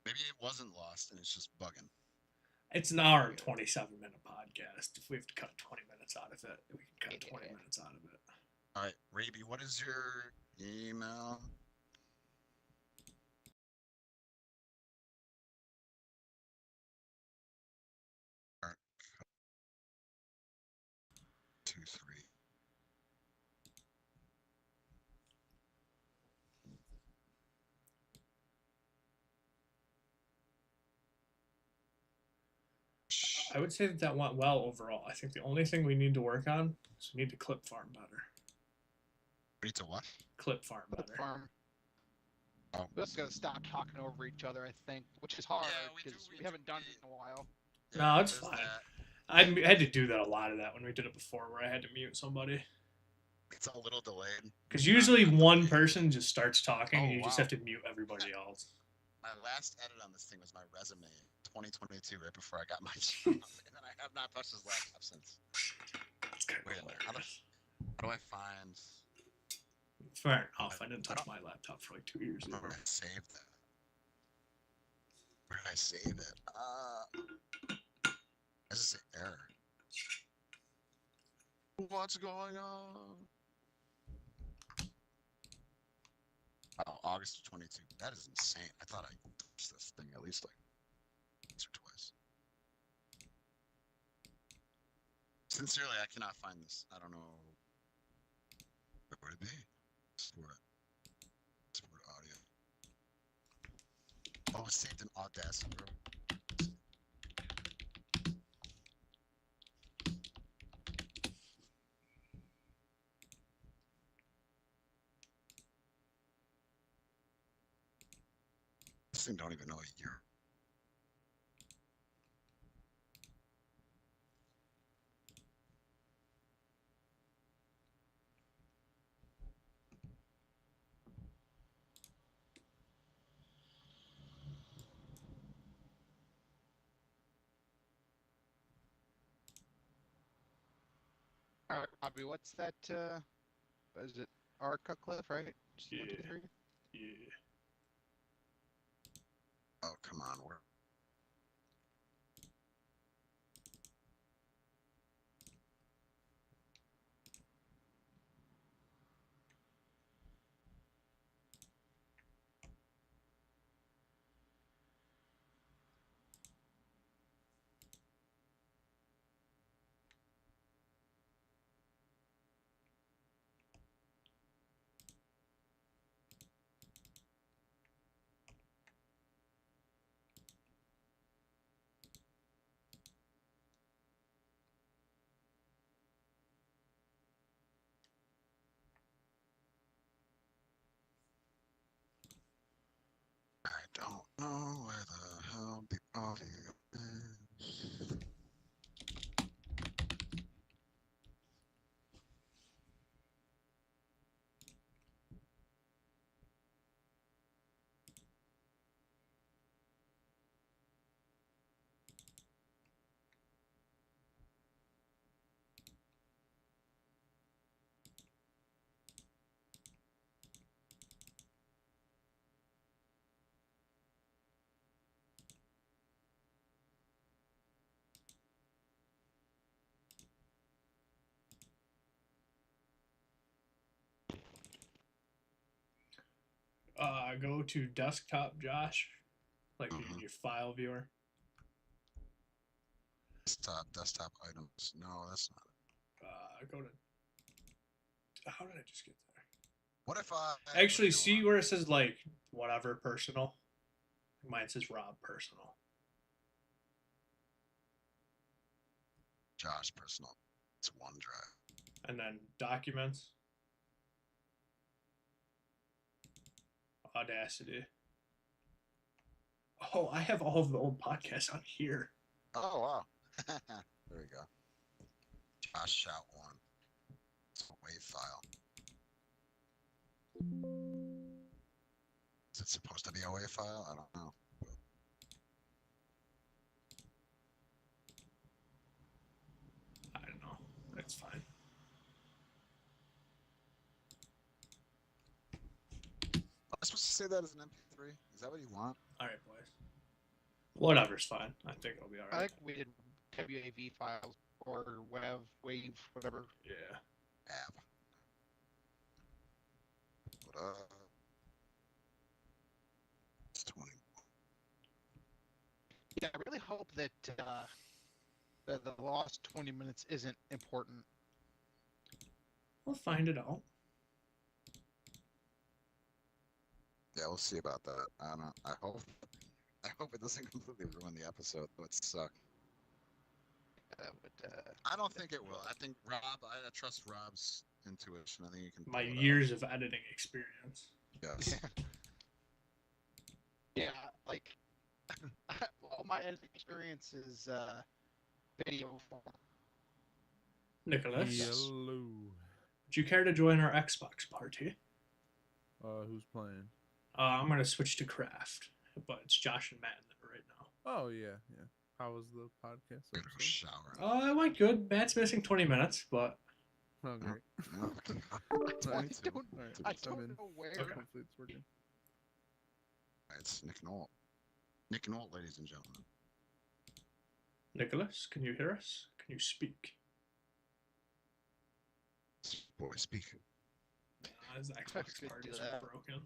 Maybe it wasn't lost and it's just bugging. It's an hour and 27-minute podcast. If we have to cut 20 minutes out of it, we can cut 20 Yeah. minutes out of it. All right, Raby, what is your email? Alright. 2, 3. I would say that went well overall. I think the only thing we need to work on is we need to clip farm better. We need to what? Clip farm But better. farm. Oh. We just gotta stop talking over each other, I think, which is hard Yeah, we because do- we haven't done it in a while. No, it's there's fine. that. I had to do that a lot of that when we did it before, where I had to mute somebody. It's a little delayed. Because usually one person just starts talking, Oh, and you just wow. have to mute everybody else. My last edit on this thing was my resume, 2022, right before I got my job, and then I have not touched this laptop since. That's kind Wait a of minute, hilarious. How do I find? Fair enough. I didn't I touch don't- my laptop for like 2 years Where either. did I save that? Where did I save it? Does it say error? What's going on? Oh, August of 22. That is insane. I thought I touched this thing at least like once or twice. Sincerely, I cannot find this. I don't know. Where would it be? Export audio. Oh, it's saved in Audacity, bro. This thing don't even know a year. All right, Robbie, what's that? What is it? Arca Cliff, right? Just one, two, Yeah. three? Yeah. Oh, come on. Where? I don't know where the hell the audio is. go to desktop, Josh, like Mhm. your file viewer. Desktop items. No, that's not it. Go to. How did I just get there? What if I Actually, okay, see hold on. where it says like whatever personal. Mine says Rob personal. Josh personal? It's OneDrive. And then documents. Audacity. Oh, I have all of the old podcasts on here. Oh wow. There we go. Josh Shout 1. It's a WAV file. Is it supposed to be a WAV file? I don't know. I don't know. That's fine. Am I supposed to say that as an MP3? Is that what you want? All right, boys. Whatever's fine. I think it'll be all I right. think we did WAV files or wave, whatever. Yeah. App. What up? It's 20. Yeah, I really hope that the lost 20 minutes isn't important. We'll find it out. Yeah, we'll see about that. I don't know. I hope it doesn't completely ruin the episode. That would suck. I don't think it will. I think Rob. I trust Rob's intuition. I think you can. My pull it years of editing experience. off. Yes. Yeah, like all my editing experience is video form. Nicholas, Hello. would you care to join our Xbox party? Who's playing? I'm gonna switch to Craft, but it's Josh and Matt in it right now. Oh yeah. How was the podcast Go to a episode? shower. It went good. Matt's missing 20 minutes, but Oh great. Okay. I 22. don't, Alright, I I'm don't in. know where. Okay. Hopefully it's working. It's Nick Nolte. Nick Nolte, ladies and gentlemen. Nicholas, can you hear us? Can you speak? Boy, speak. His I Xbox could card do is that. broken.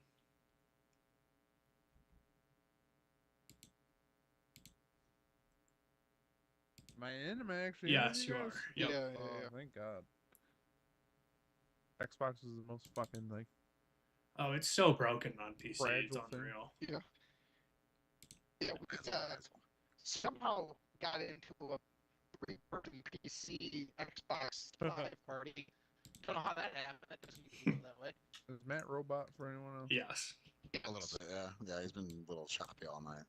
Am I in? Am I actually in? Yes, with you guys? are. Yep. Yeah, Oh, yeah. thank God. Xbox is the most fucking like Oh, it's so broken on PC. It's Fragile thing. unreal. Yeah, we somehow got into a pre-working PC Xbox Live party. Don't know how that happened. That doesn't usually go that way. is Matt Robot for anyone else? Yes. A little bit, yeah. Yeah, he's been a little choppy all night.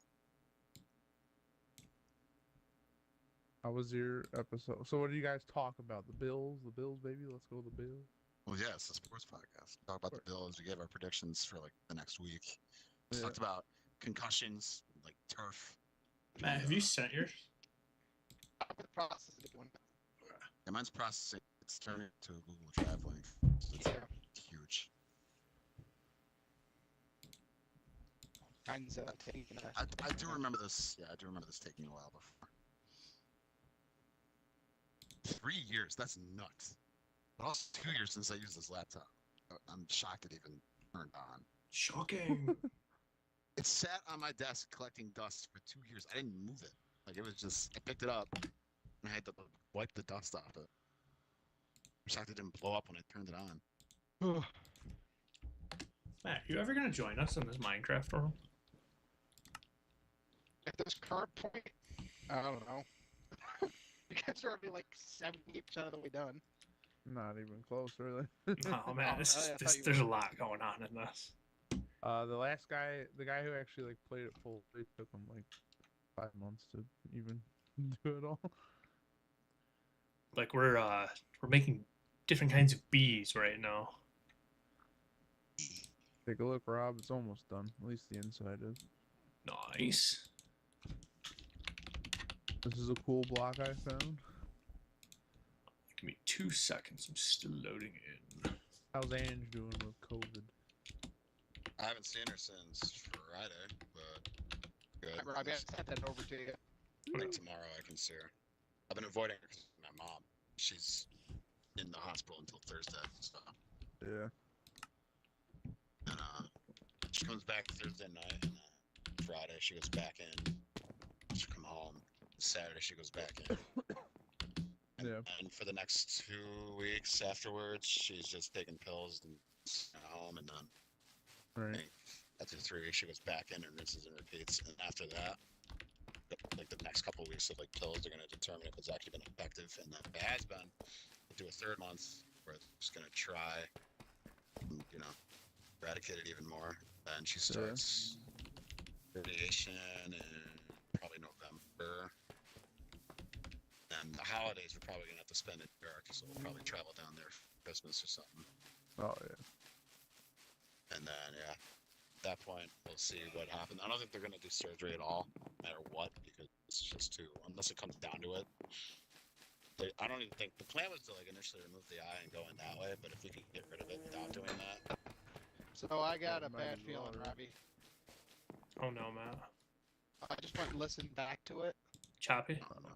How was your episode? So what do you guys talk about? The Bills, baby. Let's go the Bills. Well, yeah, it's a sports podcast. Talk about the Bills. We gave our predictions for like the next week. We Yeah. talked about concussions, like turf. Matt, have you sent yours? I'm in the process of doing that. Yeah, mine's processing. It's turning to a Google Drive link. So it's Yeah. huge. Mine's taking a... I do remember this. Yeah, I do remember this taking a while before. 3 years. That's nuts. But also 2 years since I used this laptop. I'm shocked it even turned on. Shocking. It sat on my desk collecting dust for 2 years. I didn't move it. Like it was just. I picked it up and I had to wipe the dust off it. I'm shocked it didn't blow up when I turned it on. Matt, you ever gonna join us in this Minecraft world? At this current point, I don't know. You guys are already like 70% of the way done. Not even close, really. Oh man, Oh, really? I thought you there's a were. lot going on in this. The last guy, the guy who actually like played it full, it took him like 5 months to even do it all. Like we're making different kinds of bees right now. Take a look, Rob. It's almost done. At least the inside is. Nice. This is a cool block I found. Give me 2 seconds. I'm still loading in. How's Ange doing with COVID? I haven't seen her since Friday, but good. I sent that over to you. I think tomorrow I can see her. I've been avoiding her because of my mom. She's in the hospital until Thursday, so Yeah. and she comes back Thursday night, and Friday she goes back in. She'll come home. Saturday she goes back in. Yeah. And for the next 2 weeks afterwards, she's just taking pills and at home, and then Right. after 3 weeks she goes back in and rinses and repeats. And after that, like the next couple of weeks of like pills are going to determine if it's actually been effective. And then if it has been, we'll do a third month where it's just going to try, you know, eradicate it even more. Then she starts radiation in probably November. And the holidays we're probably gonna have to spend in New York, so we'll probably travel down there for Christmas or something. Oh yeah. And then at that point we'll see what happens. I don't think they're gonna do surgery at all, no matter what, because it's just too, unless it comes down to it. I don't even think the plan was to like initially remove the eye and go in that way, but if we can get rid of it without doing that. So I got a Might bad as feeling, well, right? Robbie. Oh no, Matt. I just went and listened back to it. Choppy. I don't know.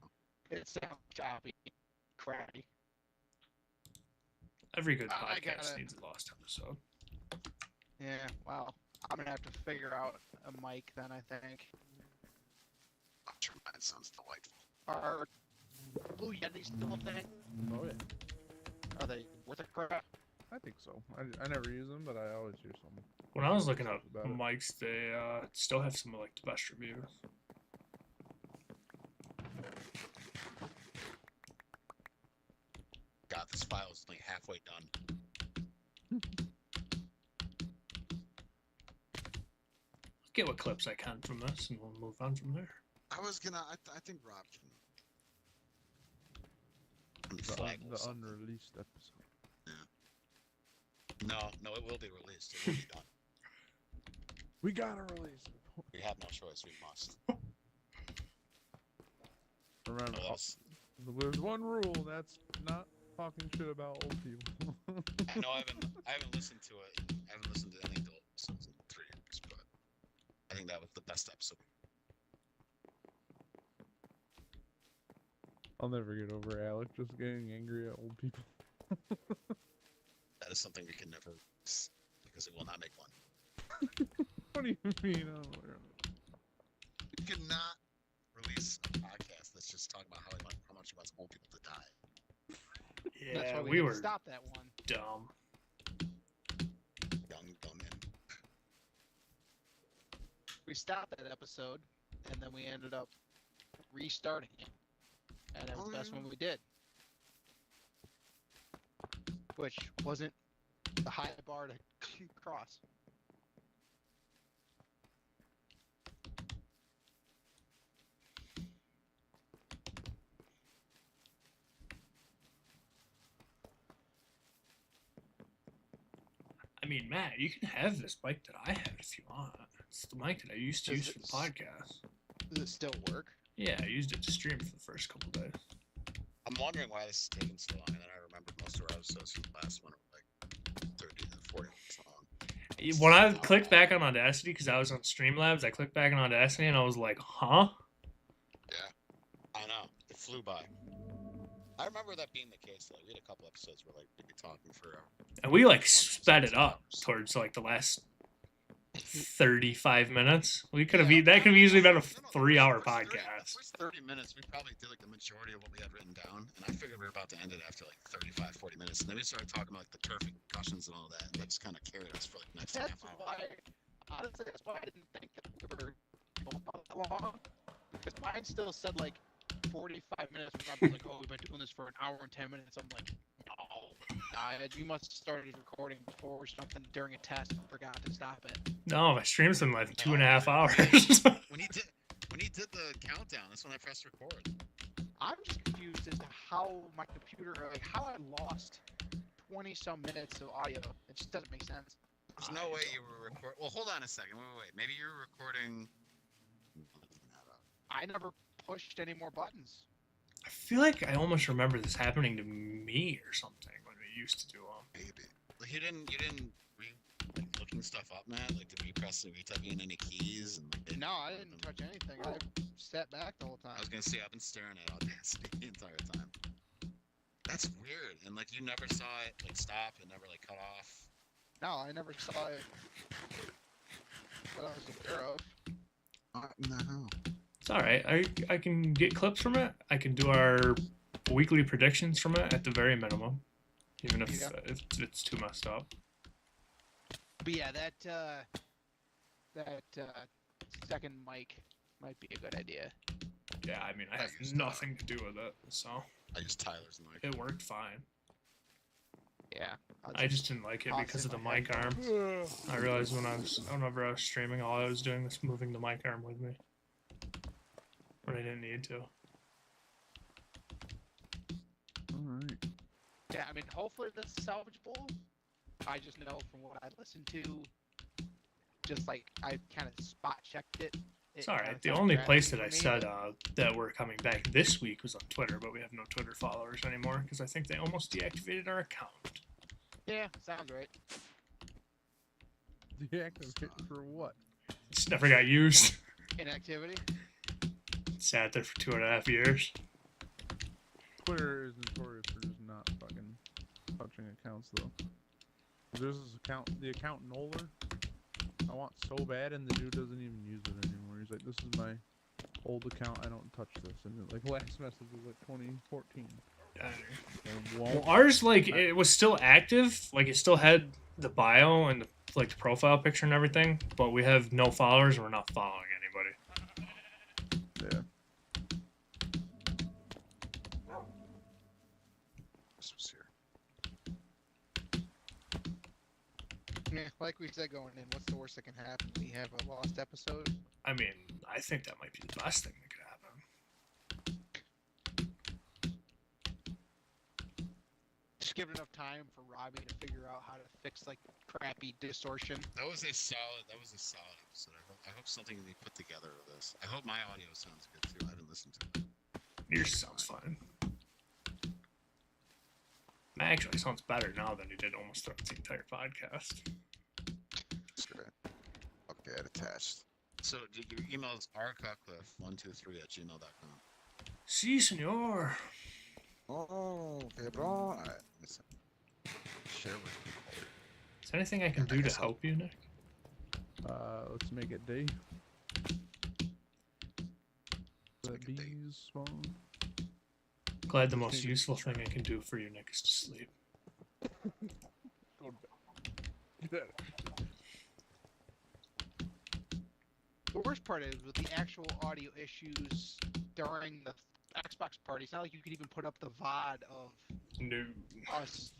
It sounds choppy, crappy. Every good I podcast gotta- needs a lost episode. Yeah, well, I'm gonna have to figure out a mic then, I think. I'm sure mine sounds delightful. Are Blue Yetis still a thing? Oh yeah. Are they worth a crap? I think so. I never use them, but I always hear some. When I was looking up About it. mics, they still have some of like the best reviews. God, this file is like halfway done. Get what clips I can from this, and we'll move on from there. I was gonna. I think Rob can. The unreleased episode. No, it will be released. It will be done. We gotta release it. We have no choice. We must. Remember, What else? there's one rule. That's not talking shit about old people. I know I haven't listened to it. I haven't listened to any adult episodes in 3 years, but I think that was the best episode. I'll never get over Alec just getting angry at old people. That is something we can never release because it will not make one. What do you mean? I don't know. You cannot release a podcast that's just talking about how much he wants old people to die. That's Yeah, why we had to were stop that one. dumb. Young dumb men. We stopped that episode, and then we ended up restarting it. And that was the best one we did. Which wasn't the high bar to cross. I mean, Matt, you can have this mic that I have if you want. It's the mic that I used to Does use for the it podcast. Does it still work? Yeah, I used it to stream for the first couple days. I'm wondering why this is taking so long, and then I remembered most of our episodes from the last one were like 30 to 40 minutes long. When I clicked back on Audacity, because I was on Streamlabs, I clicked back on Audacity and I was like, huh? Yeah, I know. It flew by. I remember that being the case, though. We had a couple episodes where like we'd be talking for And we like sped it up towards like the last 35 minutes. We could have that could have easily been a 3-hour The podcast. first 30 minutes, we probably did like the majority of what we had written down, and I figured we were about to end it after like 35, 40 minutes, and then we started talking about like the turf and concussions and all that, and that just kind of carried us for like the next That's half hour. why, honestly, that's why I didn't think that we were going that long. Because mine still said like 45 minutes. I was like, oh, we've been doing this for an hour and 10 minutes. I'm like, no. You must have started recording before or something during a test and forgot to stop it. No, my stream's been like 2.5 hours. When he did the countdown, that's when I pressed record. I'm just confused as to how my computer, like, how I lost 20-some minutes of audio. It just doesn't make sense. There's no way you were recording. Well, hold on a second. Wait. Maybe you were recording. I never pushed any more buttons. I feel like I almost remember this happening to me or something when we used to do them. Maybe. Like you didn't like looking stuff up, man. Like did you press and retype in any keys and like, No, I didn't touch anything. I sat back the whole time. I was gonna say I've been staring at Audacity the entire time. That's weird. And like you never saw it like stop and never like cut off. No, I never saw it. That's weird. And like you never saw it like stop and never like cut off. No, I never saw it. That's weird. And like you never like stop and never like cut off. That's weird. And like you never saw it like stop and never like cut off. That I was aware of. No. It's all right. I can get clips from it. I can do our weekly predictions from it at the very minimum, even if Yeah. it's too messed up. But yeah, that second mic might be a good idea. Yeah, I mean, I I have used nothing to do with it, so I use Tyler's mic. it worked fine. Yeah. I just didn't like it toss because in of the my mic arm. headphones. I realized whenever I was streaming, all I was doing was moving the mic arm with me, when I didn't need to. Alright. Yeah, I mean, hopefully this is salvageable. I just know from what I listened to, just like I kind of spot checked it. It's it all kinda right. The sounds only bad place for that I me, said but- that we're coming back this week was on Twitter, but we have no Twitter followers anymore because I think they almost deactivated our account. Yeah, sounds right. Deactivate for what? It's never got used. Inactivity. It sat there for 2.5 years. Twitter is notorious for just not fucking touching accounts though. There's this account, the account Noller. I want so bad, and the dude doesn't even use it anymore. He's like, "This is my old account. I don't touch this." And like last message was like 2014. And Well, ours it was still active. Like it still had the bio and the profile picture and everything, but we have no followers and we're not following anybody. yeah. This was here. Yeah, like we said going in, what's the worst that can happen? We have a lost episode. I mean, I think that might be the best thing that could happen. Just give it enough time for Robbie to figure out how to fix like crappy distortion. That was a solid episode. I hope something can be put together with this. I hope my audio sounds good too. I didn't listen to it. Yours sounds fine. That actually sounds better now than you did almost throughout the entire podcast. That's great. Okay, attached. So your email is rcutcliffe123@gmail.com. Si, senor. Oh, okay, bro. Alright, listen. Share with people. Is there anything I can I do to guess I'll- help you, Nick? Let's make it day. The make it day. bees spawn. Glad the most useful thing I can do for you, Nick, is to sleep. Go to bed. Get out of here. The worst part is with the actual audio issues during the Xbox party. It's not like you could even put up the VOD of No. us.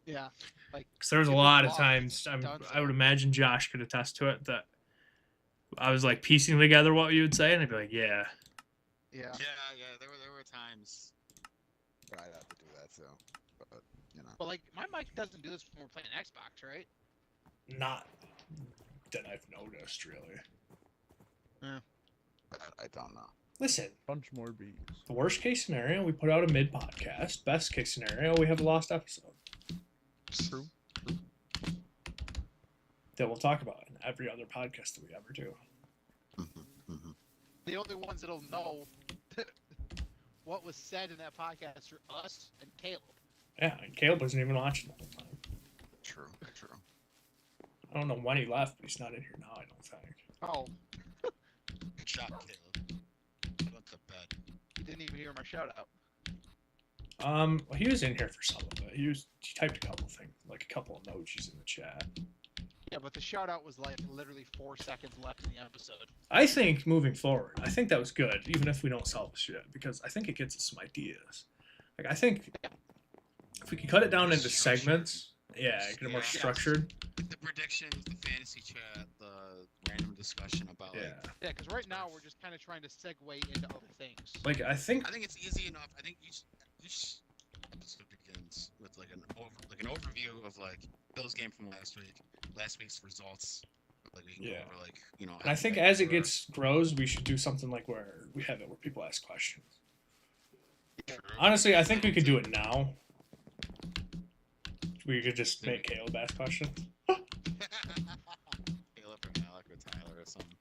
Yeah, like Because there was a It was lot of lost. times, Done I would imagine Josh could attest to it, that I was like piecing together what you would say, and I'd be like, yeah. yeah. Yeah. There were times. But I'd have to do that too. But, you know. But like my mic doesn't do this when we're playing Xbox, right? Not that I've noticed, really. I don't know. Listen, Bunch more bees. the worst case scenario, we put out a mid podcast. Best case scenario, we have a lost episode True. that we'll talk about in every other podcast that we ever do. The only ones that'll know what was said in that podcast are us and Caleb. Yeah, and Caleb wasn't even watching the whole time. True. I don't know when he left, but he's not in here now, I don't think. Oh, Good job, Caleb. I went to bed. you didn't even hear my shout out. Well, he was in here for some of it. He typed a couple things, like a couple of emojis in the chat. Yeah, but the shout out was like literally 4 seconds left in the episode. I think moving forward, I think that was good, even if we don't solve the shit, because I think it gets us some ideas. Like, I think if we can cut it down into segments, yeah, get it more Yeah. structured. The predictions, the fantasy chat, the random discussion about Yeah. Yeah, because right now we're just kind of trying to segue into other things. Like, I think I think it's easy enough. I think each episode begins with like an overview of like Bill's game from last week's results. Like we can Yeah. go over like, you know. And I think as it grows, we should do something like where we have it where people ask questions. Honestly, I think we could do it now. We could just make Caleb ask questions. Caleb or Alec or Tyler or something.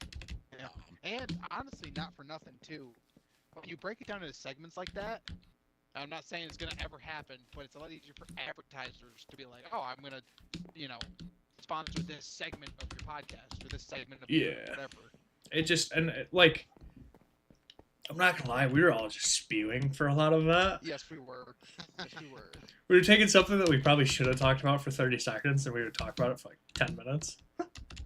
Yeah. And honestly, not for nothing too. When you break it down into segments like that, I'm not saying it's gonna ever happen, but it's a lot easier for advertisers to be like, oh, I'm gonna, sponsor this segment of your podcast or this segment of Yeah. whatever. It just, and like, I'm not gonna lie, we were all just spewing for a lot of that. Yes, we were. Yes, we were. We were taking something that we probably should have talked about for 30 seconds, and we would talk about it for like 10 minutes.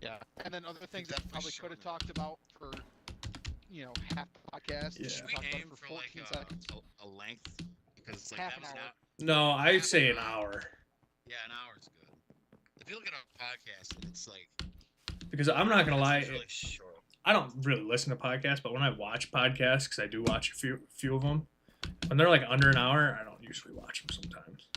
Yeah, and then other things that Definitely probably could have shorter. talked about for, half the podcast. Yeah. Should we talked about it aim for 14 like seconds. a length? Because like Half that an was hour. not. No, I'd say an hour. Yeah, an hour is good. If you look at our podcast, and it's like. Because I'm not gonna lie, It's really short. I don't really listen to podcasts, but when I watch podcasts, because I do watch a few of them, when they're like under an hour, I don't usually watch them sometimes.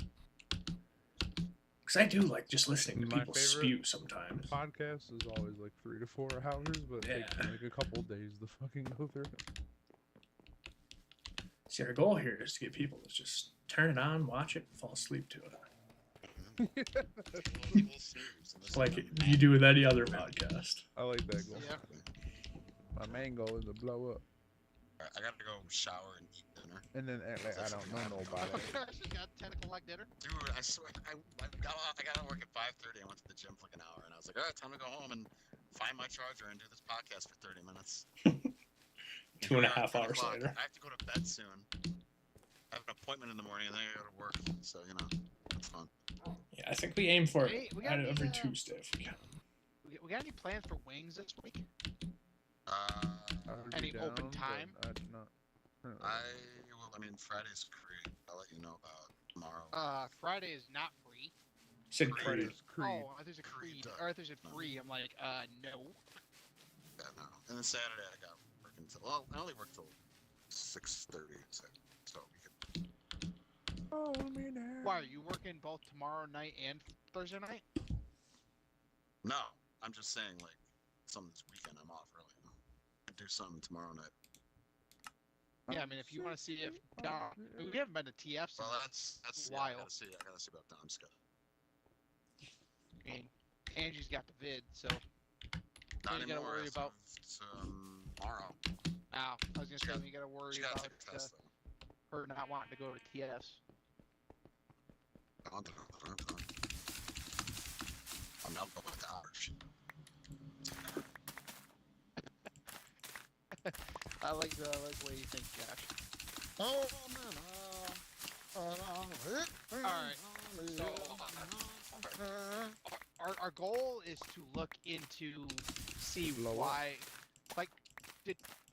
Because I do like just listening to My people favorite spew sometimes. Podcast is always like 3 to 4 hours, but it takes Yeah. me like a couple days to fucking go through it. See, our goal here is to get people to just turn it on, watch it, and fall asleep to it. We'll snooze and listen Like to you do with any other podcast. I like that goal. Yeah. My main goal is to blow up, Alright, I gotta go shower and eat dinner. and then act like I don't know nobody. You got 10 o'clock dinner. Dude, I swear, I got to work at 5:30. I went to the gym for like an hour, and I was like, all right, time to go home and find my charger and do this podcast for 30 minutes. 2.5 10 hours o'clock. later. I have to go to bed soon. I have an appointment in the morning, and then I go to work. So, it's fun. Yeah, I think we aim for Hey, it we got every these, Tuesday if we can. We got any plans for wings this week? I would Any be open down, but time? I do not. Friday's Creed. I'll let you know about tomorrow. Friday is not free. Said Creed. Creed. Friday's Creed. Oh, there's a Creed, Creed. Or there's a free. I'm like, no. Yeah, no. And then Saturday I got work until. Well, I only work till 6:30, so we could. Why are you working both tomorrow night and Thursday night? No, I'm just saying like some this weekend I'm off early. I'd do something tomorrow night. Yeah, I mean, if you want to see if we haven't been to TF since. Well, that's yeah, I wild. gotta see about Dom's schedule. I mean, Angie's got the vid, so. Not you gotta anymore. worry as about- of tomorrow. I was gonna She say got- you gotta worry She gotta about take a test though. her not wanting to go to TS. I'm not going to hours. I like the way you think, Josh. Oh Alright, so our goal is to look into see Blow up. why, like,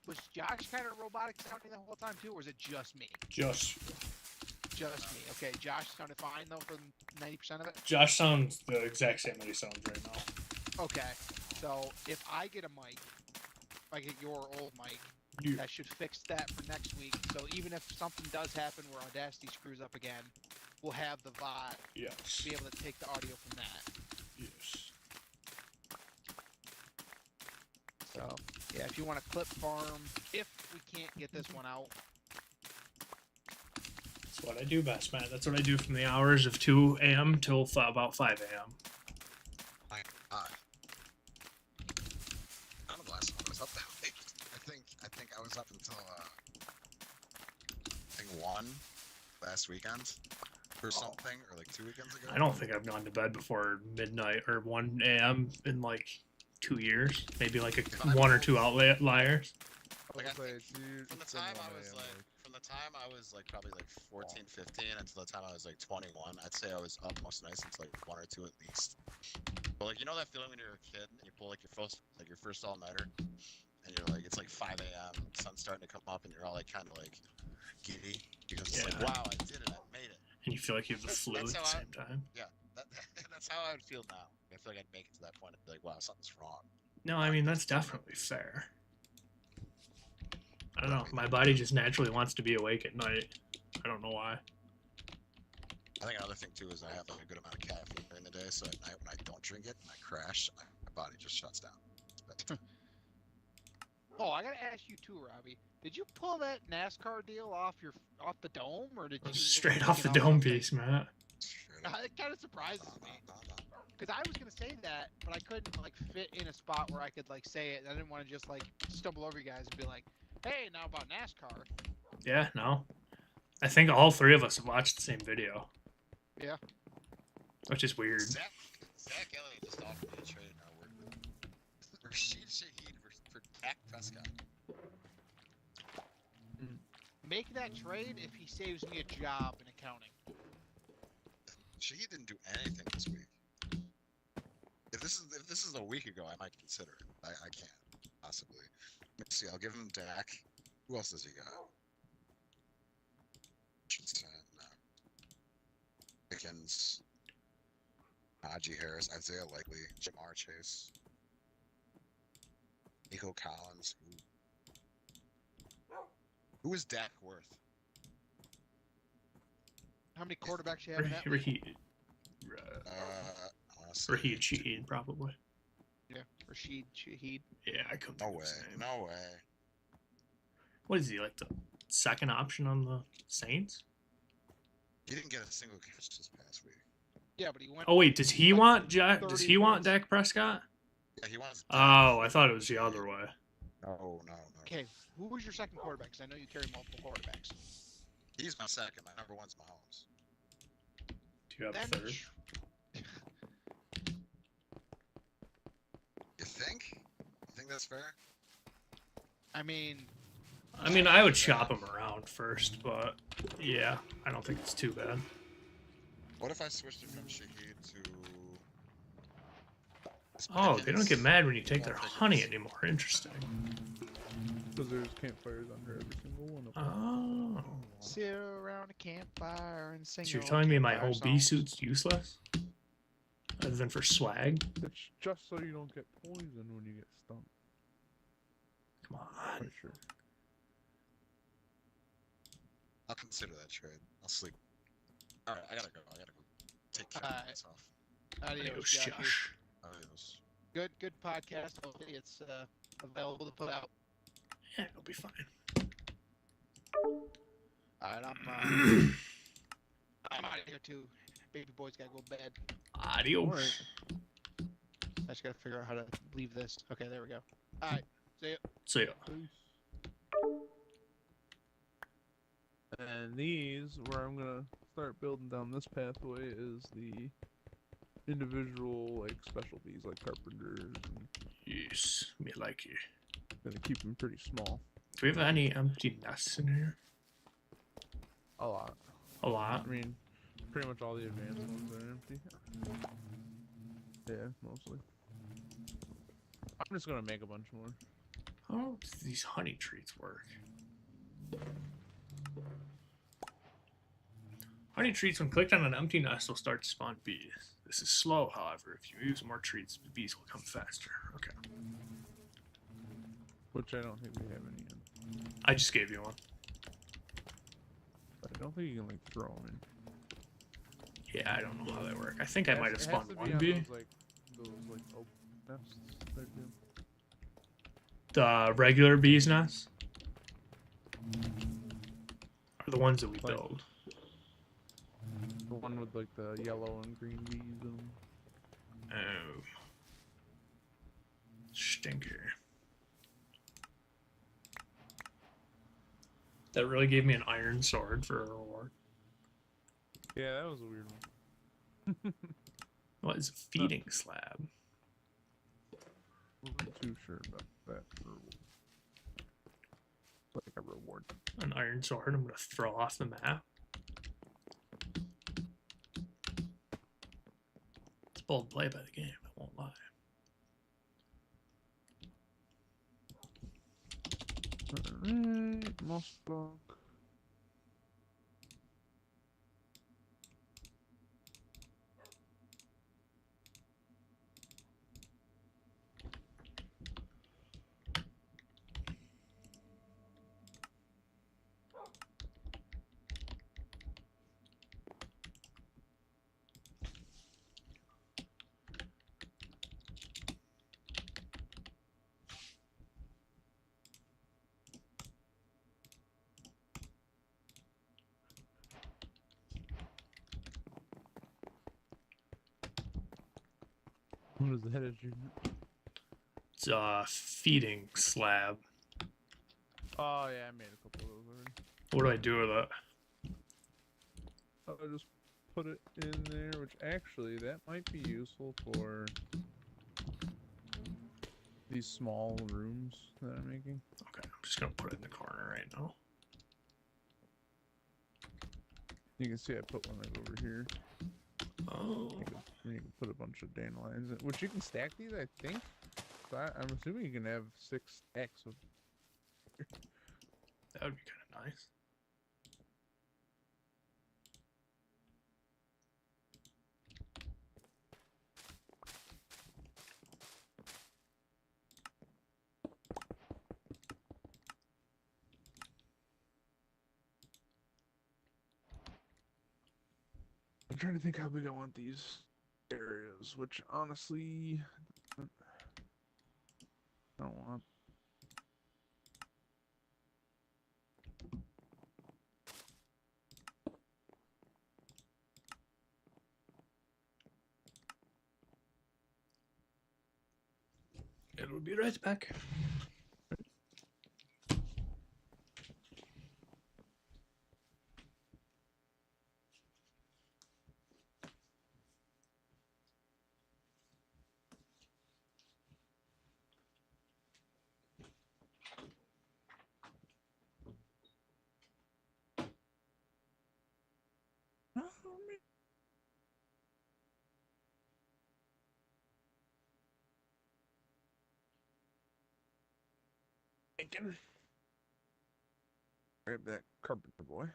was Josh kind of robotic sounding the whole time too, or was it just me? Just Just me. Okay, Josh sounded fine though for 90% of it. Josh sounds the exact same that he sounds right now. Okay, so if I get a mic, if I get your old mic, You, that should fix that for next week. So even if something does happen where Audacity screws up again, we'll have the VOD yes. to be able to take the audio from that. Yes. So yeah, if you want to clip farm, if we can't get this one out, That's what I do best, man. That's what I do from the hours of 2 a.m. till about 5 a.m. I don't know the last time I was up that late. I think I was up until I think 1 last weekend or something, or like 2 weekends ago. I don't think I've gone to bed before midnight or 1 a.m. in like 2 years. Maybe like a 1 or 2 outliers. Like, I say, think dude, From the it's been time 1 I was a.m., like, probably like 14, 15 until the time I was like 21, I'd say I was up most nights until like 1 or 2 at least. But like, you know that feeling when you're a kid and you pull like your first all-nighter, and you're like, it's like 5 a.m., sun's starting to come up, and you're all like kind of like giddy because it's like, Yeah. wow, I did it, I made it. And you feel like you have the flu at That's the how same time. That's how I would feel now. I feel like I'd make it to that point and be like, wow, something's wrong. No, I mean, that's definitely fair. I don't know. My body just naturally wants to be awake at night. I don't know why. I think another thing too is I have like a good amount of caffeine during the day, so at night when I don't drink it and I crash, my body just shuts down. But oh, I gotta ask you too, Robbie. Did you pull that NASCAR deal off the dome, or did you Straight off the take it dome something? piece, man. It kind of surprises me. Because I was gonna say that, but I couldn't like fit in a spot where I could like say it. I didn't want to just like stumble over you guys and be like, "Hey, now about NASCAR." Yeah, no. I think all 3 of us have watched the same video. Yeah. Which is weird. Zach Elliott just offered me a trade and I worked with him. Rashid Shaheed for Dak Prescott. Make that trade if he saves me a job in accounting. Shaheed didn't do anything this week. If this is a week ago, I might consider it. I can't possibly. Let's see. I'll give him Dak. Who else does he got? No. Pickens, Najee Harris, Isaiah Likely, Jamar Chase, Nico Collins. Who is Dak worth? How many quarterbacks you have in that league? Raheed. Raheed Shaheed, probably. Yeah, Rashid Shaheed. Yeah, I couldn't. No think of way. his name. No way. What is he, like the second option on the Saints? He didn't get a single catch this past week. Yeah, but he went. Oh wait, does he like want 30 points. Dak Prescott? Yeah, he wants. Oh, I thought it was the other way. No. Okay, who was your second quarterback? Because I know you carry multiple quarterbacks. He's my second. My number one's Mahomes. Do you have a Then third? You think? You think that's fair? I mean, I would shop him around first, but yeah, I don't think it's too bad. What if I switched it from Shaheed to? Oh, they don't get Pickens? mad when you take Well, their Pickens. honey anymore. Interesting. Because there's campfires under every single one of them. Oh. sit around a campfire and sing. So you're your telling me my campfire whole bee songs. suit's useless? Other than for swag? It's just so you don't get poisoned when you get stung. Come on. Quite sure. I'll consider that trade. I'll sleep. All right, I gotta go. Take care of Alright. myself. Adios, Adios, Joshy. Josh. Adios. Good podcast. Hopefully it's available to put out. Yeah, it'll be fine. All right, I'm out of here too. Baby boy's gotta go to bed. Adios. Alright. I just gotta figure out how to leave this. Okay, there we go. All right, see ya. See ya. And these, where I'm gonna start building down this pathway, is the individual like specialties like carpenters. And Yes, me like you. gonna keep them pretty small. Do we have any empty nests in here? A lot. A lot. I mean, pretty much all the advanced ones are empty. Yeah, mostly. I'm just gonna make a bunch more. How do these honey treats work? Honey treats, when clicked on an empty nest, will start to spawn bees. This is slow, however. If you use more treats, the bees will come faster. Okay. Which I don't think we have any in. I just gave you one. But I don't think you can like throw them in. Yeah, I don't know how they work. I think I might have It has spawned to be one on bee. those like oak nests type deal. The regular bees nests? Are the ones that we Like- build. The one with like the yellow and green bees in them. Oh. Stinker. That really gave me an iron sword for a reward. Yeah, that was a weird one. What is a feeding slab? Wasn't too sure about that. Like a reward. An iron sword I'm gonna throw off the map. It's bold play by the game, I won't lie. Alright, moss block. What is that? It's a feeding slab. Oh yeah, I made a couple of those already. What do I do with it? I just put it in there, which actually that might be useful for these small rooms that I'm making. Okay, I'm just gonna put it in the corner right now. You can see I put one like over here. Oh. And you can put a bunch of dandelions in, which you can stack these, I think. So I'm assuming you can have 6 stacks of. That would be kind of nice. I'm trying to think how big I want these areas, which honestly, I don't want. It'll be right back. Grab that carpenter boy.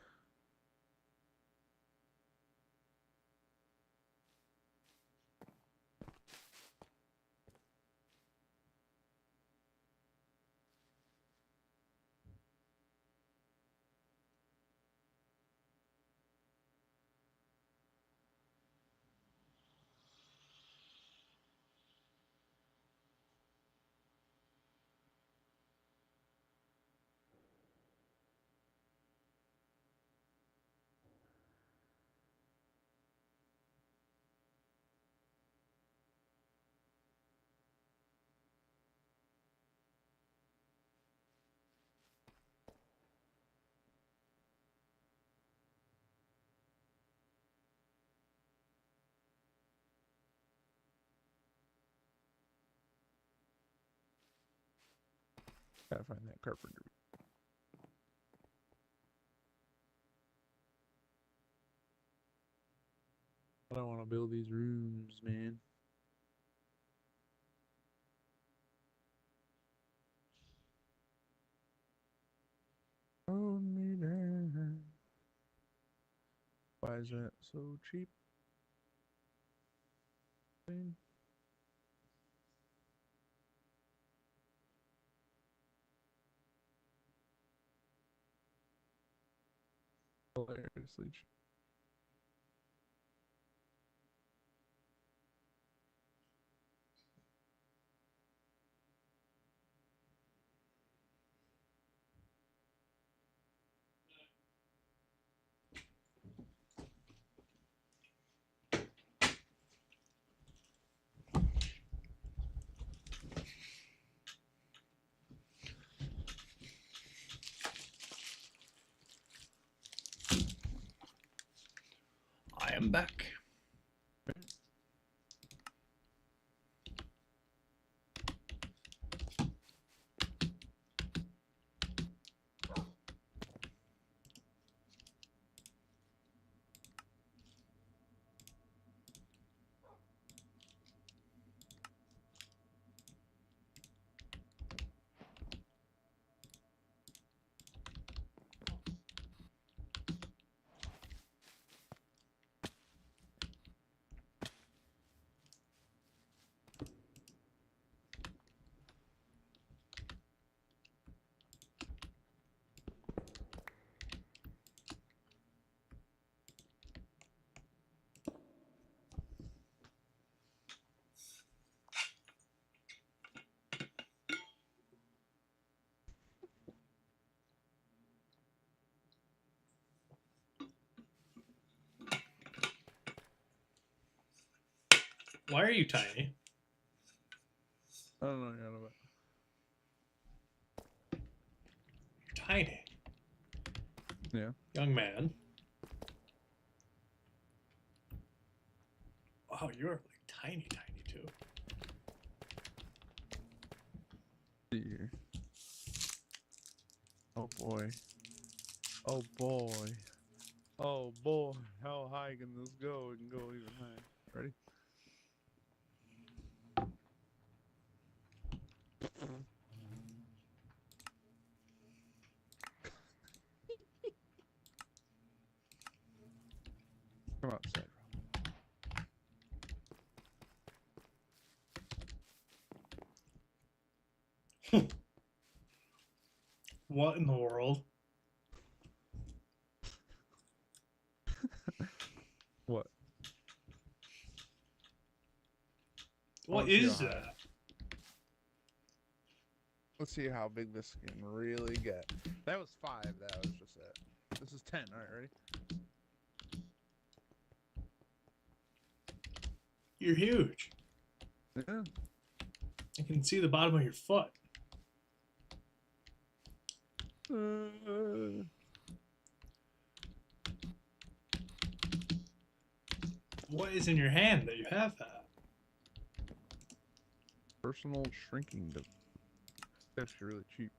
Gotta find that carpenter. I don't want to build these rooms, man. Hold me down. Why is that so cheap? Thing. Hilariously cheap. I am back. Why are you tiny? I don't know yet about. You're tiny. Yeah. Young man. Wow, you're like tiny, tiny too. See here. Oh boy. Oh boy. Oh boy. How high can this go? It can go even higher. Ready? Come outside, What in the world? What? What Let's see is how high. that? Let's see how big this can really get. That was 5. That was just it. This is 10. All right, ready? You're huge. Yeah. I can see the bottom of your foot. What is in your hand that you have that? Personal shrinking device. That's actually really cheap.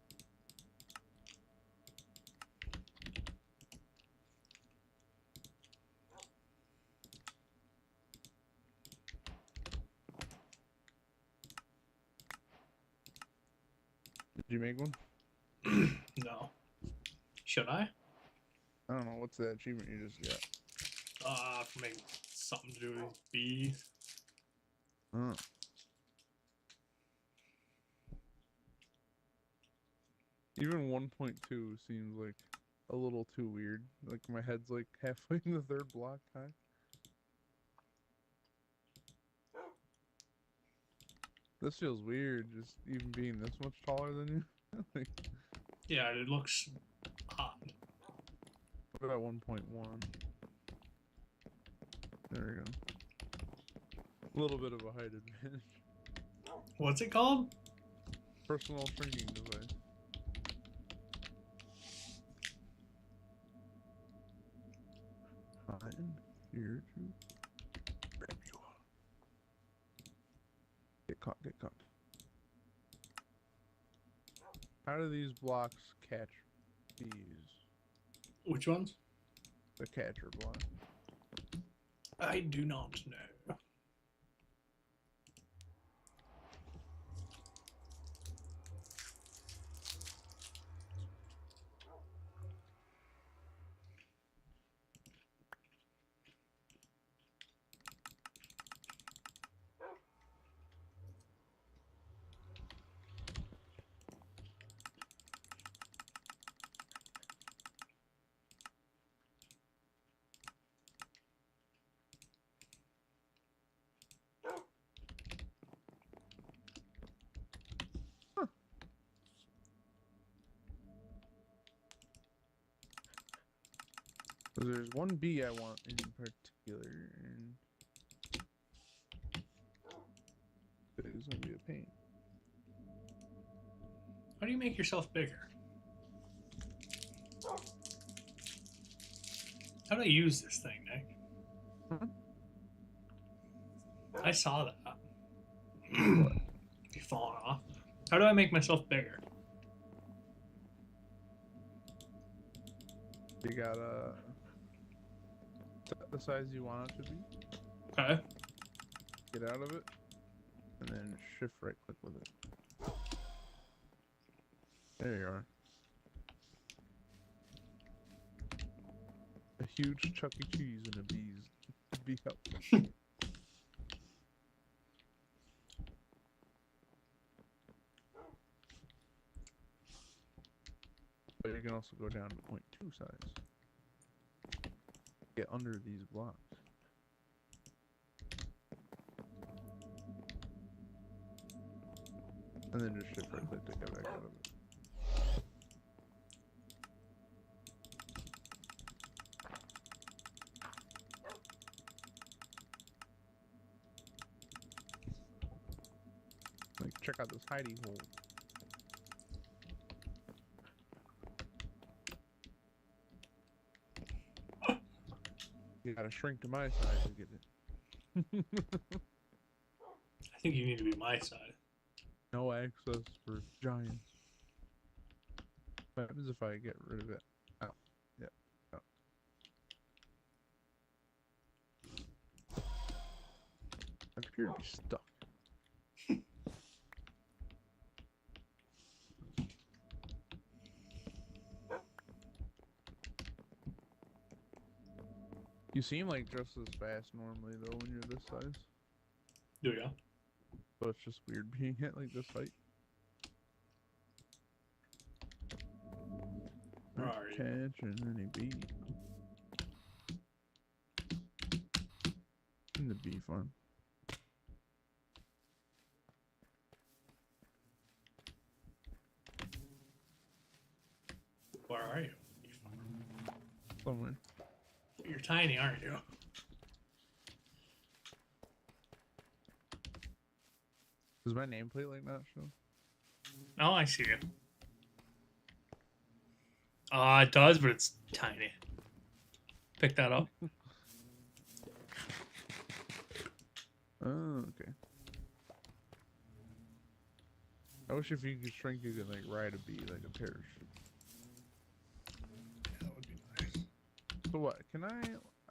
Did you make one? No. Should I? I don't know. What's the achievement you just got? Maybe something to do with bees. Oh. Even 1.2 seems like a little too weird. Like my head's like halfway in the 3rd block high. This feels weird, just even being this much taller than you. Like, Yeah, it looks odd. what about 1.1? There we go. A little bit of a height advantage. What's it called? Personal shrinking device. I'm here to grab you. Get caught, get caught. How do these blocks catch bees? Which ones? The catcher block. I do not know. So there's one bee I want in particular, and it's gonna be a pain. How do you make yourself bigger? How do I use this thing, Nick? Huh? I saw that. You falling off. How do I make myself bigger? You gotta set the size you want it to be, Okay. get out of it, and then shift right click with it. There you are. A huge Chuck E. Cheese and a bee help. But you can also go down to 0.2 size. Get under these blocks. And then just shift right click to get back out of it. Like, check out this hidey hole. You gotta shrink to my size to get it. I think you need to be my side. No access for giants. What happens if I get rid of it? Oh, yeah. Oh. I appear to be stuck. You seem like just as fast normally though when you're this size. Do ya? So it's just weird being at like this height. Where are you? Catching any bee. In the bee farm. Where are you? Somewhere. You're tiny, aren't you? Does my nameplate like not show? Oh, I see you. It does, but it's tiny. Pick that up. Oh, okay. I wish if you could shrink, you could like ride a bee like a parachute. That would be nice. So what? Can I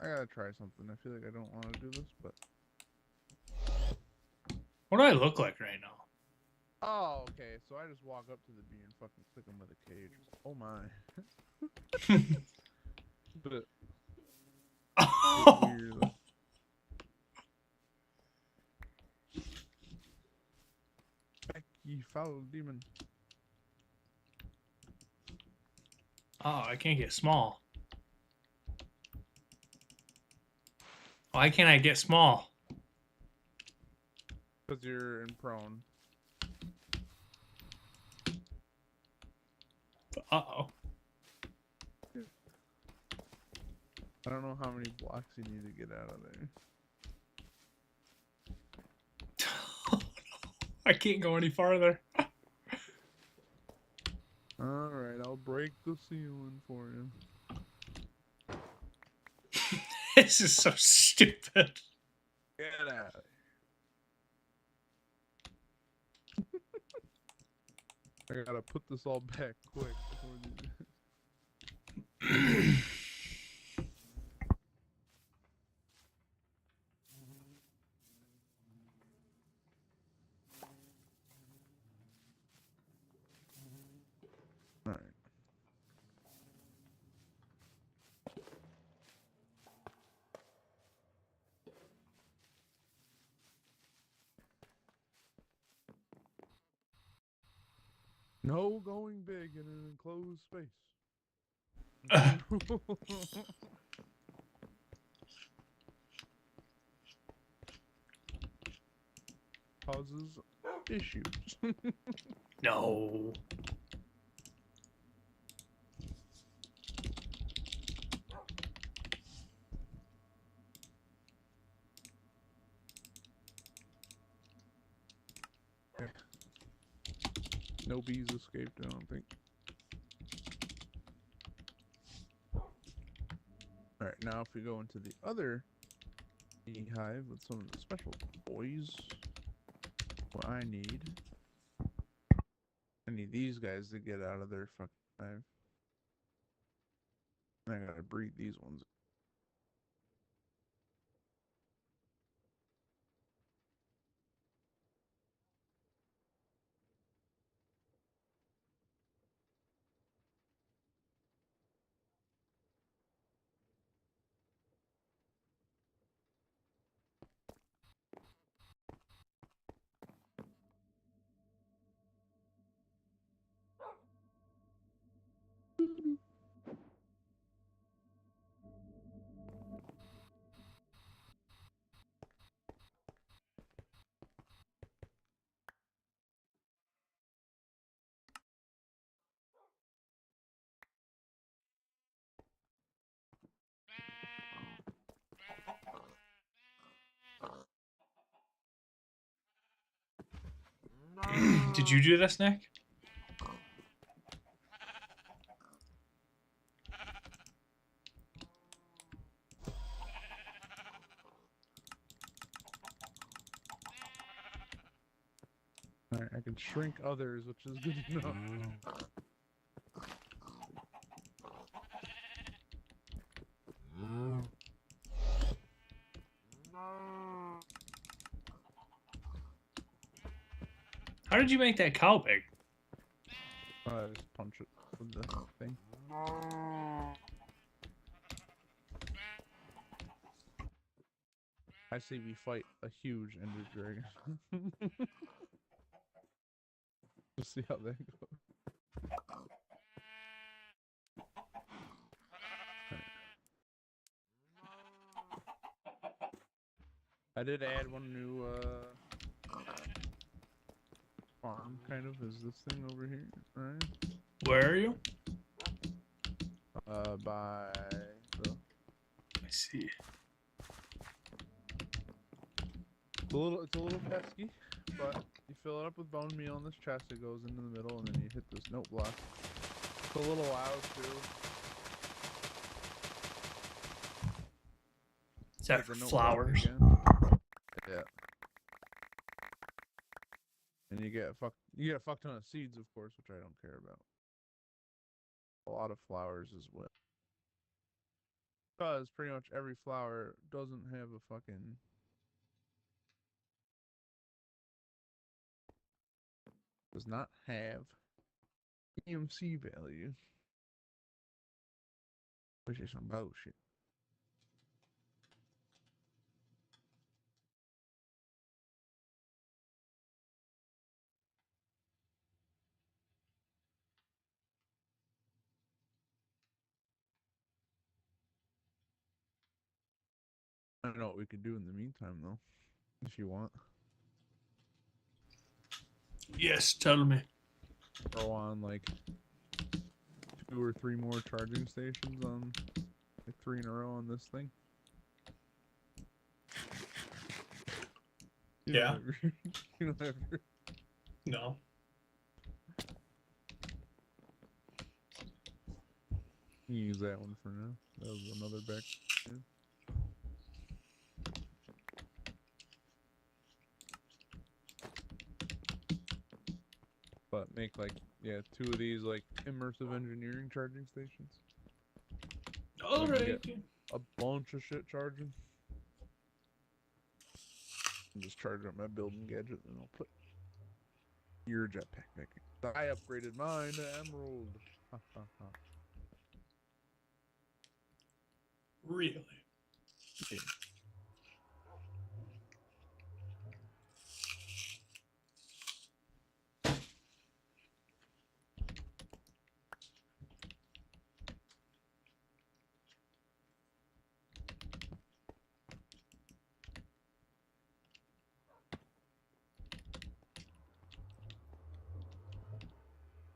gotta try something. I feel like I don't want to do this, but. What do I look like right now? Oh, okay. So I just walk up to the bee and fucking click him with a cage. Oh my. But Oh, weird. Though. Back, ye foul demon. I can't get small. Why can't I get small? Because you're in prone. Uh-oh. I don't know how many blocks you need to get out of there. I can't go any farther. Alright, I'll break the ceiling for you. This is so stupid. Get out of here. I gotta put this all back quick before the... Alright. No going big in an enclosed space. Causes issues. No. No bees escaped, I don't think. Alright, now if we go into the other beehive with some of the special toys, what I need these guys to get out of their fucking hive. And I gotta breed these ones. Did you do this, Nick? Alright, I can shrink others, which is good to know. How did you make that cow big? Just punch it with the thing. I say we fight a huge ender dragon. We'll see how that goes. I did add one new farm, kind of, is this thing over here, right? Where are you? By the... I see. It's a little pesky, but you fill it up with bone meal in this chest, it goes into the middle, and then you hit this note block. It's a little loud, too. Is that Hit for the note block flowers? again. Yeah. And you get a fuck ton of seeds, of course, which I don't care about. A lot of flowers as well. Because pretty much every flower doesn't have a fucking... does not have EMC value. Which is some bullshit. I don't know what we could do in the meantime, though. If you want. Yes, tell me. Throw on, like, 2 or 3 more charging stations on... like 3 in a row on this thing. Yeah. You don't have... No. You can use that one for now. That was another back. Yeah. But make like 2 of these like immersive engineering charging stations. Alright. A bunch of shit charging. I'm just charging up my building gadget, and I'll put your jetpack back in. I upgraded mine to emerald. Ha ha ha. Really? Yeah.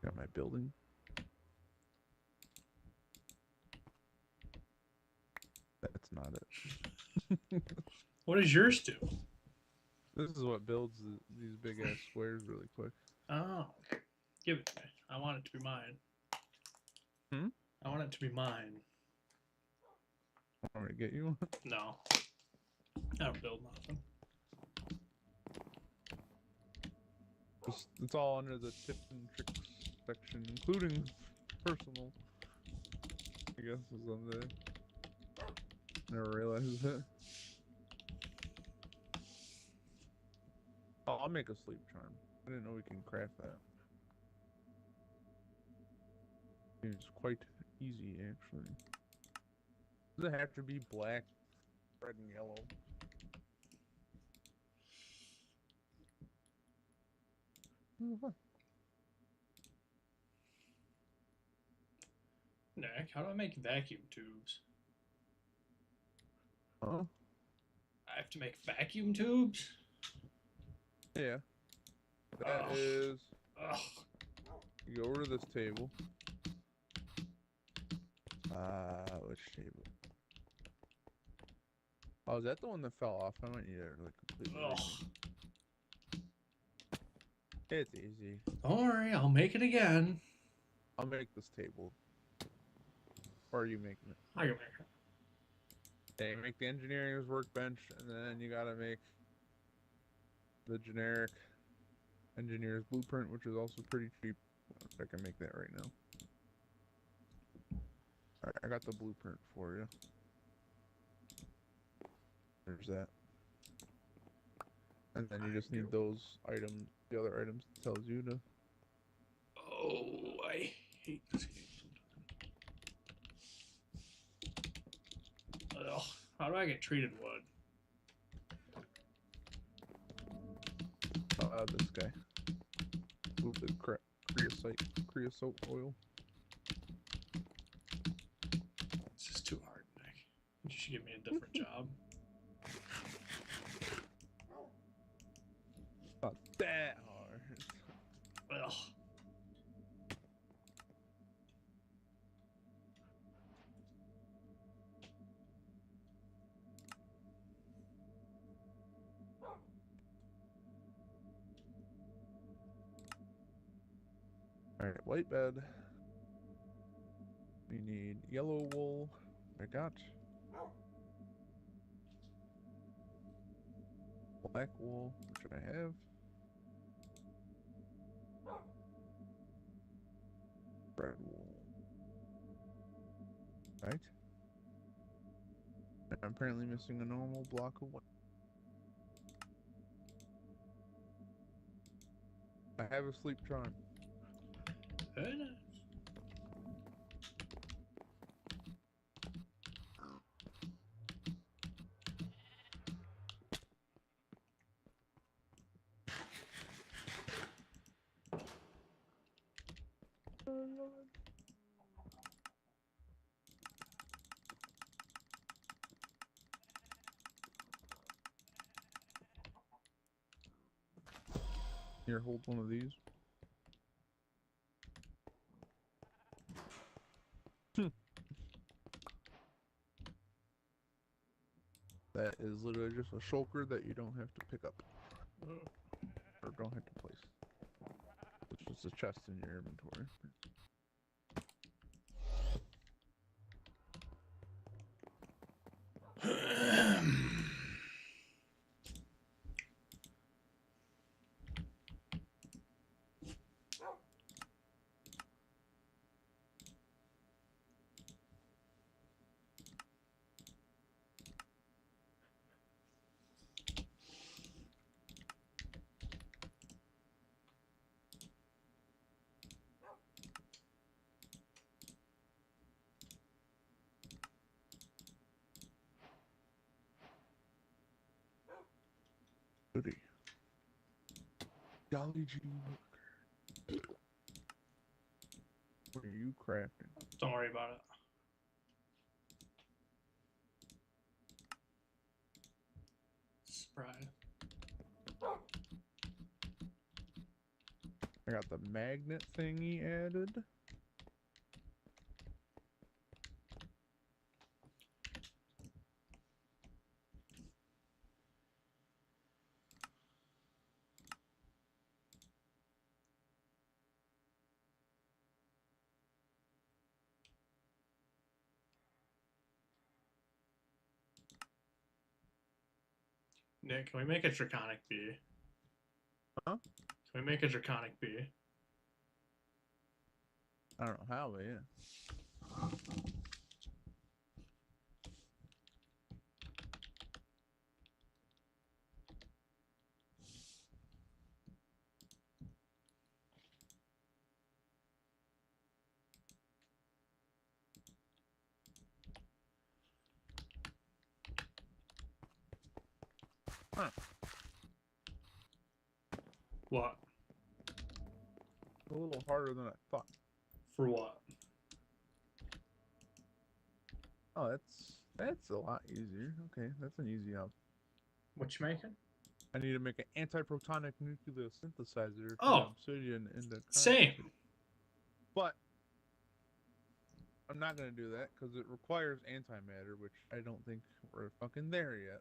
Got my building. That's not it. What does yours do? This is what builds these big ass squares really quick. Oh. Give it to me. I want it to be mine. Hmm? I want it to be mine. Want me to get you one? No. I don't build nothing. It's all under the tips and tricks section, including personal. I guess is on there. Never realized it. Oh, I'll make a sleep charm. I didn't know we can craft that. It's quite easy, actually. Does it have to be black, red, and yellow? Nick, how do I make vacuum tubes? Huh? I have to make vacuum tubes? Yeah. That Ugh. is... Ugh. You go over to this table. Which table? Oh, is that the one that fell off? I might need to like completely. Ugh. It's easy. Don't worry, I'll make it again. I'll make this table. Or are you making it? I can make it. Okay, make the engineer's workbench, and then you gotta make the generic engineer's blueprint, which is also pretty cheap. I can make that right now. Alright, I got the blueprint for you. There's that. And then you just need those items, the other items it tells you to. Oh, I hate this game sometimes. Ugh, how do I get treated wood? This guy. Ooh, the creosote oil. This is too hard, Nick. You should give me a different job. Not that hard. Ugh. Alright, white bed. We need yellow wool. I got. Black wool, which I have. Red wool. Right. And I'm apparently missing a normal block of wood. I have a sleep charm. Very nice. Here, hold one of these. That is literally just a shulker that you don't have to pick up. Or don't have to place. It's just a chest in your inventory. Goody. Golly gee willikers. What are you crafting? Don't worry about it. Spry. I got the magnet thingy added. Nick, can we make a draconic bee? Huh? Can we make a draconic bee? I don't know how, but yeah. Huh. What? A little harder than I thought. For what? Oh, that's a lot easier. Okay, that's an easy out. What you making? I need to make an anti-protonic nucleosynthesizer for Oh, obsidian in the same. But I'm not gonna do that because it requires antimatter, which I don't think we're fucking there yet.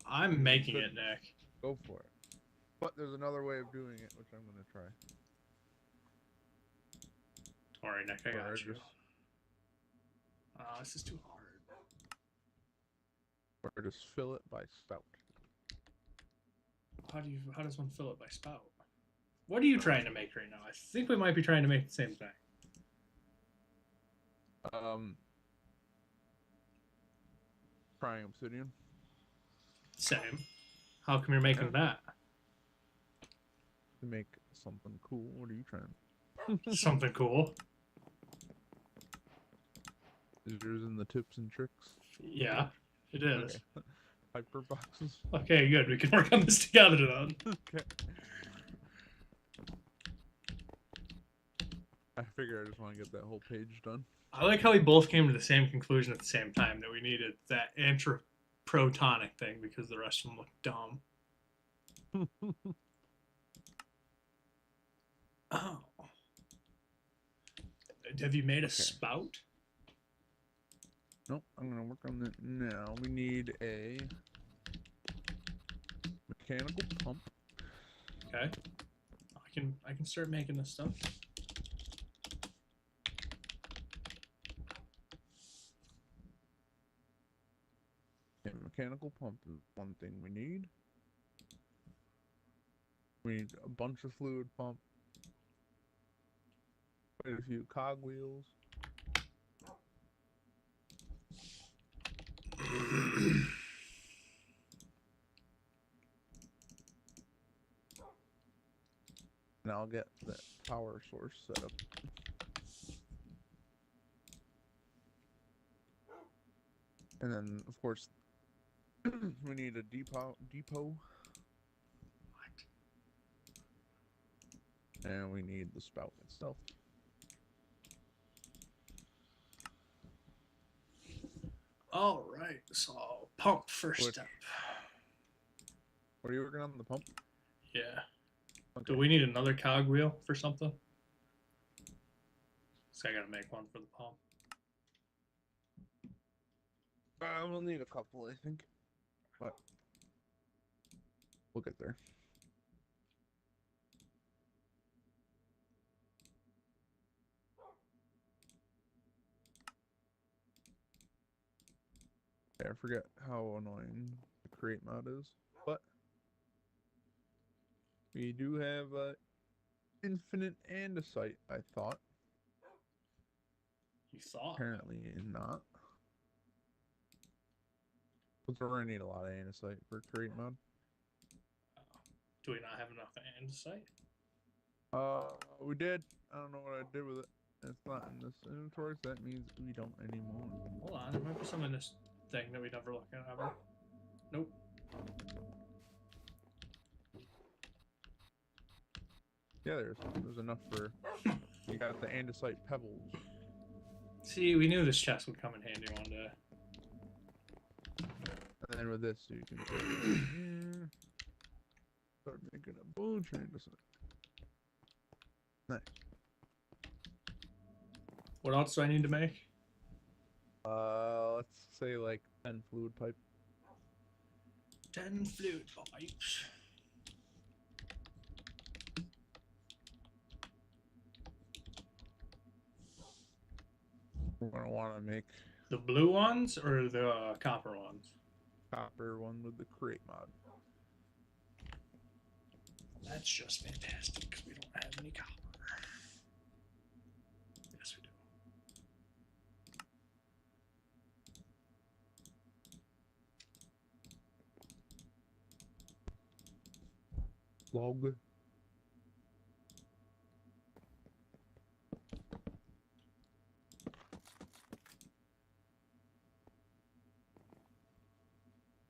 I'm making it, Nick. Go for it. But there's another way of doing it, which I'm gonna try. Alright, Nick, I Or got you. just- This is too hard. Or just fill it by spout. How does one fill it by spout? What are you trying to make right now? I think we might be trying to make the same thing. Trying obsidian. Same. How come you're making that? To make something cool. What are you trying? Something cool. Is yours in the tips and tricks? Yeah, it is. Okay. Hyper boxes. Okay, good. We can work on this together then. Okay. I figure I just want to get that whole page done. I like how we both came to the same conclusion at the same time, that we needed that antiprotonic thing because the rest of them look dumb. Oh. Have you made a spout? Nope, I'm gonna work on that now. We need a mechanical pump. Okay. I can start making this stuff. A mechanical pump is one thing we need. We need a bunch of fluid pump. Quite a few cogwheels. And I'll get that power source set up. And then, of course, we need a depot. What? And we need the spout itself. All right. So pump first Which- step. What are you working on, the pump? Yeah. Okay. Do we need another cogwheel for something? So I gotta make one for the pump. We'll need a couple, I think. But we'll get there. Yeah, I forget how annoying the create mod is, but we do have infinite andesite, I thought. You thought? Apparently not. Because we're gonna need a lot of andesite for create mod. Do we not have enough andesite? We did. I don't know what I did with it. It's not in this inventory, so that means we don't anymore. Hold on, there might be some in this thing that we never look at ever. Nope. Yeah, there's enough for. You got the andesite pebbles. See, we knew this chest would come in handy one day. And then with this, you can put it in here. Start making a bunch of andesite. Nice. What else do I need to make? Let's say like 10 fluid pipe. 10 fluid pipes. We're gonna want to make The blue ones or the copper ones? copper one with the create mod. That's just fantastic because we don't have any copper. Yes, we do. Log. Did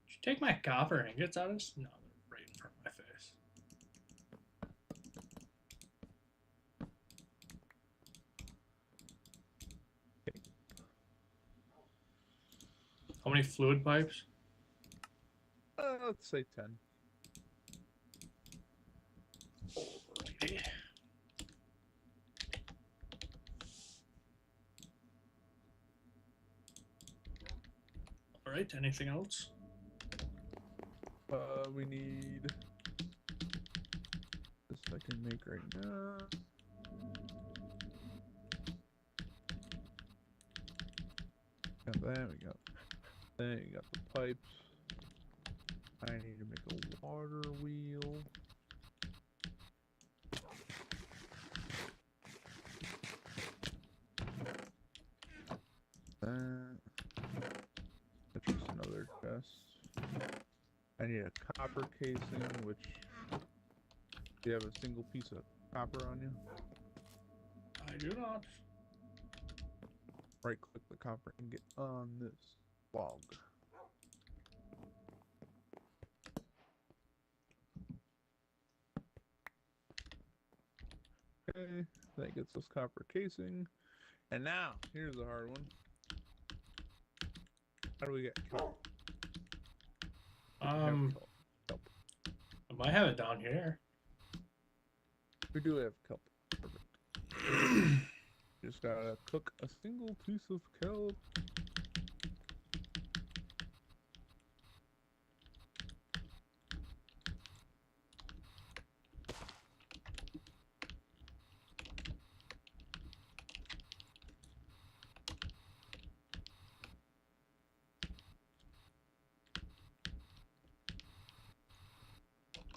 you take my copper ingots out of this? No, they're right in front of my face. How many fluid pipes? Let's say 10. Alrighty. Alright, anything else? We need this I can make right now. Got that, we got that, you got the pipes. I need to make a water wheel. that. That's just another chest. I need a copper casing, which do you have a single piece of copper on you? I do not. Right click the copper and get on this log. Okay, that gets us copper casing. And now, here's a hard one. How do we get kelp? We have kelp. I might have it down here. We do have kelp. Perfect. Just gotta cook a single piece of kelp.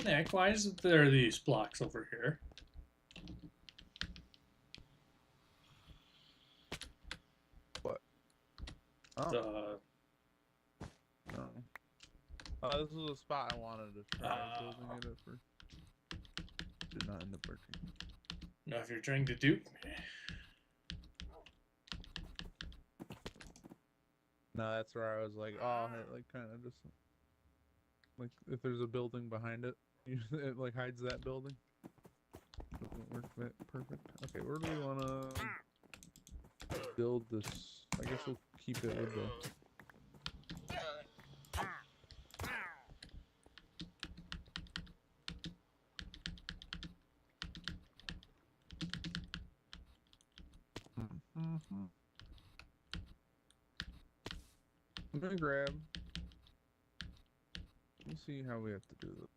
Nick, why is there these blocks over here? What? Oh. No. This was a spot I wanted to try building it at first. Did not end up working. Now, if you're trying to dupe me. No, that's where I was like, oh, it like kind of just like if there's a building behind it, it like hides that building. Doesn't work that perfect. Okay, where do we want to build this? I guess we'll keep it with the. I'm gonna grab. Let me see how we have to do this.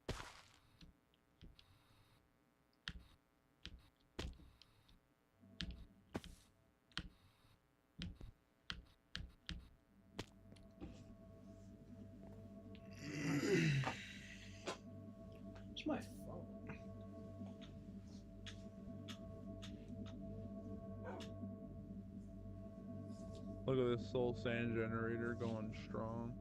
Where's my phone? Look at this soul sand generator going strong.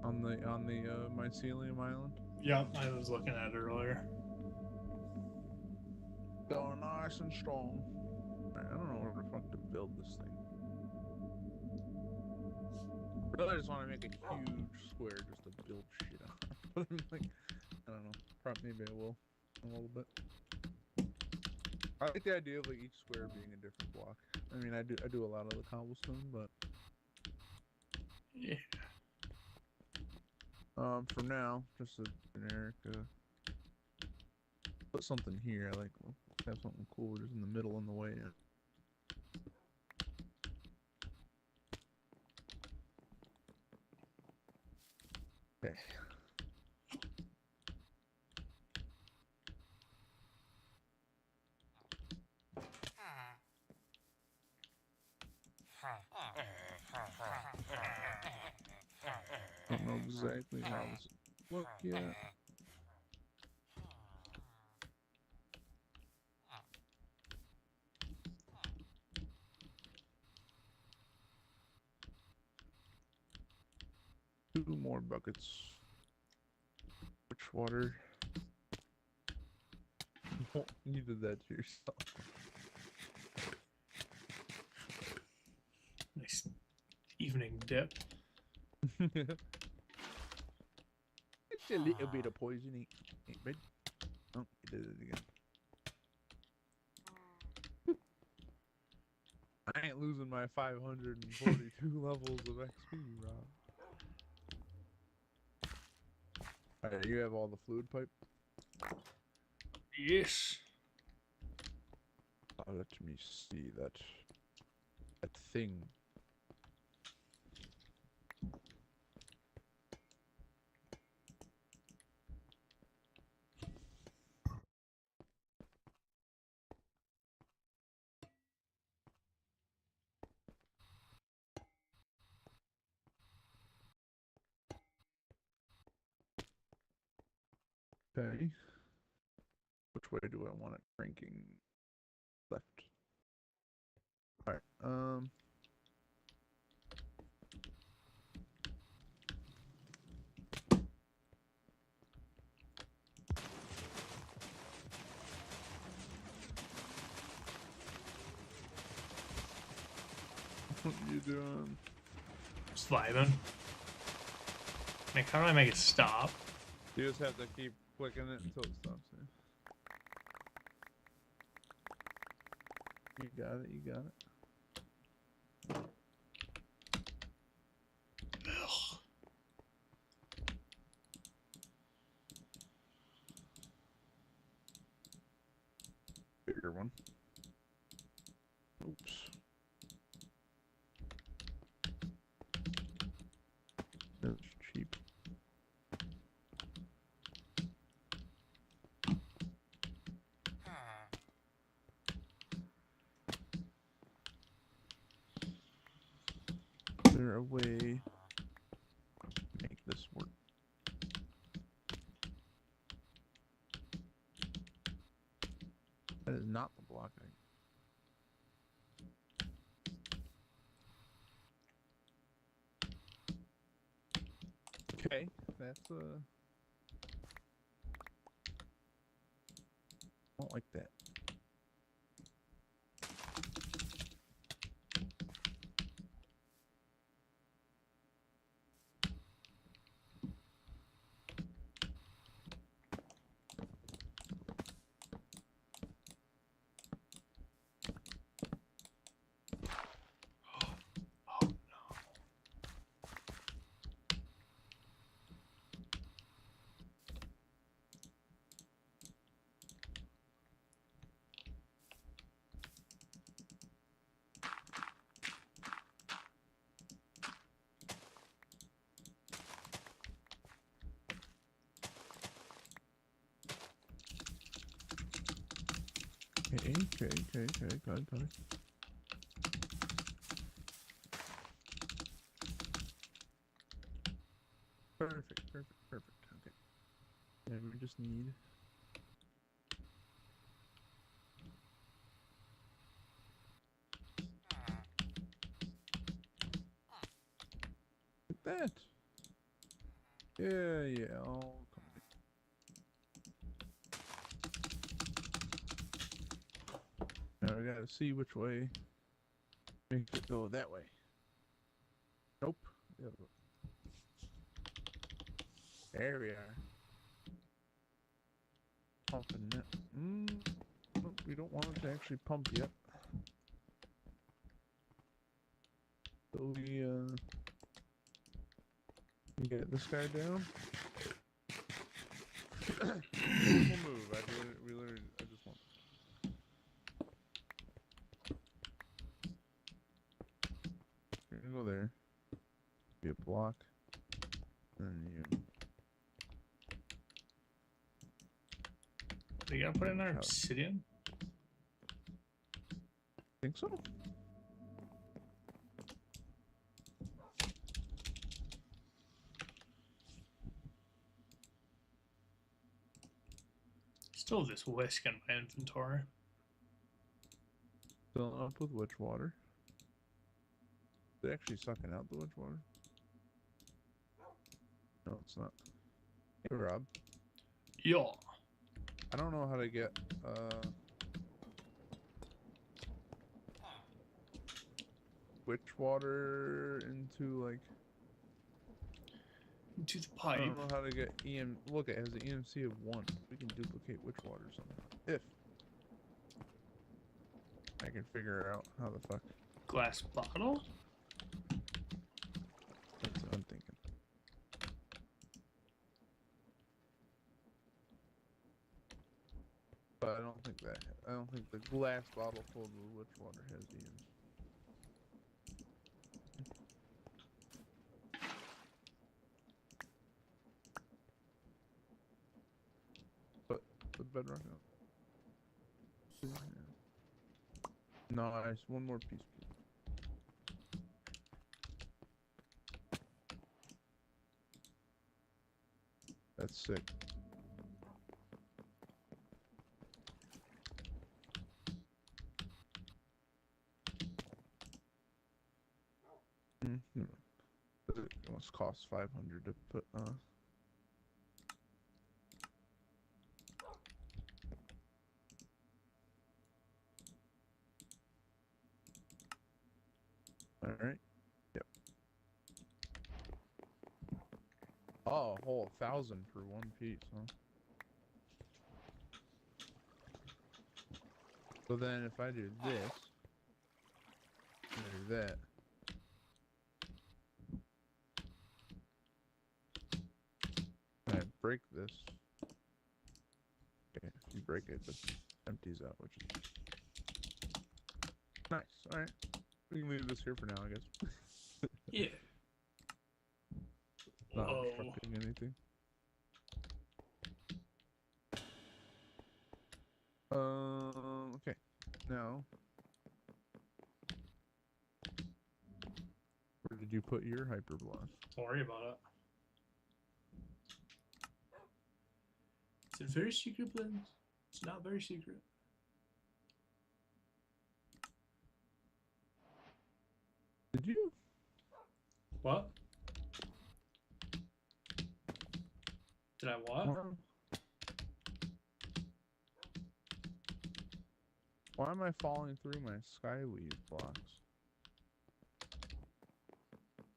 On the mycelium island. Yep, I was looking at it earlier. Going nice and strong. Man, I don't know where the fuck to build this thing. Really just want to make a huge square just to build shit on. But I'm like, I don't know. Probably maybe I will a little bit. I like the idea of like each square being a different block. I mean, I do a lot of the cobblestone, but Yeah. for now, just a generic. Put something here. I like have something cool just in the middle in the way. Okay. Don't know exactly how this look yet. Two more buckets. Which water? You did that to yourself. Nice evening dip. It's a little bit of poison, ain't bad. Oh, you did it again. I ain't losing my 542 levels of XP, Rob. Alright, you have all the fluid pipe? Yes. Let me see that thing. Okay. Which way do I want it cranking? Left. Alright, what you doing? Just vibing. Like, how do I make it stop? You just have to keep clicking it until it stops. Yeah. You got it, you got it. Ugh. Bigger one. Oops. That's cheap. Is there a way to make this work? That is not the block. Okay, that's I don't like that. Oh no. Okay, got it. Perfect. Okay. And we just need like that. Yeah, I'll come in. Now we gotta see which way. Make it go that way. Nope. The other way. There we are. Pumping it. Nope, we don't want it to actually pump yet. So we get this guy down. We'll move. I just want. You're gonna go there. Be a block. And you. Are you gonna put in our How- obsidian? Think so? Still have this whisk in my inventory. Filling up with witch water. Is it actually sucking out the witch water? No, it's not. Hey, Rob. Yo. I don't know how to get witch water into like. Into the I pipe. don't know how to get EM. Look, it has an EMC of 1. We can duplicate witch water somehow. If I can figure out how the fuck. Glass bottle? That's what I'm thinking. But I don't think the glass bottle filled with witch water has EMC. Put bedrock out. Nice, one more piece. That's sick. costs 500 to put. All right. Yep. Oh, a whole 1,000 for one piece, huh? So then, if I do this, and I do that. And I break this. Okay, if you break it, it empties out, which is nice. All right, we can leave this here for now, I guess. Yeah. Not Whoa. obstructing anything. Okay. Now, where did you put your hyperblast? Don't worry about it. It's a very secret place. It's not very secret. Did you? What? Did I what? Why am I falling through my skyweave blocks?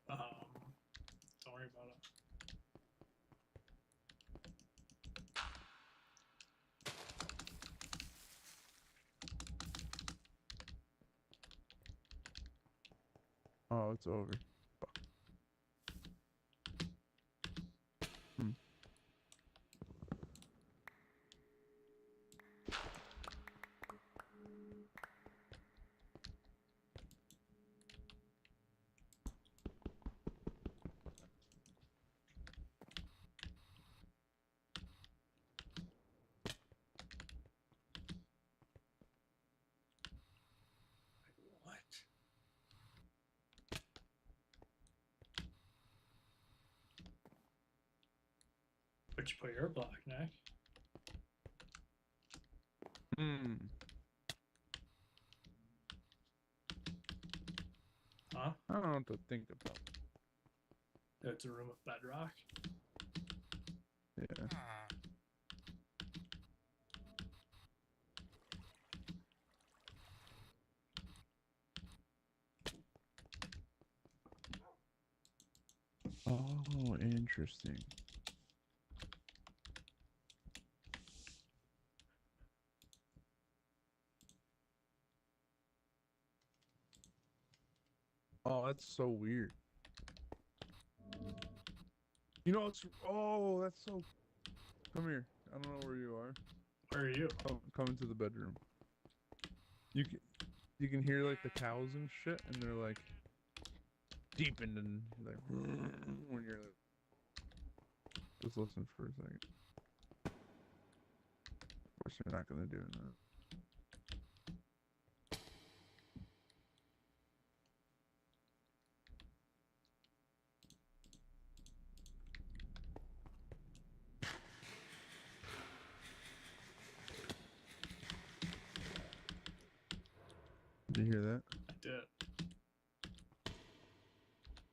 Don't worry about it. Oh, it's over. Fuck. What? Where'd you put your block, Nick? Huh? I don't know what to think about. It's a room of bedrock. Yeah. Oh, interesting. Oh, that's so weird. You know, it's... Oh, that's so... Come here. I don't know where you are. Where are you? Come into the bedroom. You can hear, like, the cows and shit, and they're, like, deepened and, like, when you're, like... Just listen for a second. Of course, you're not gonna do that. Did you hear that? I did.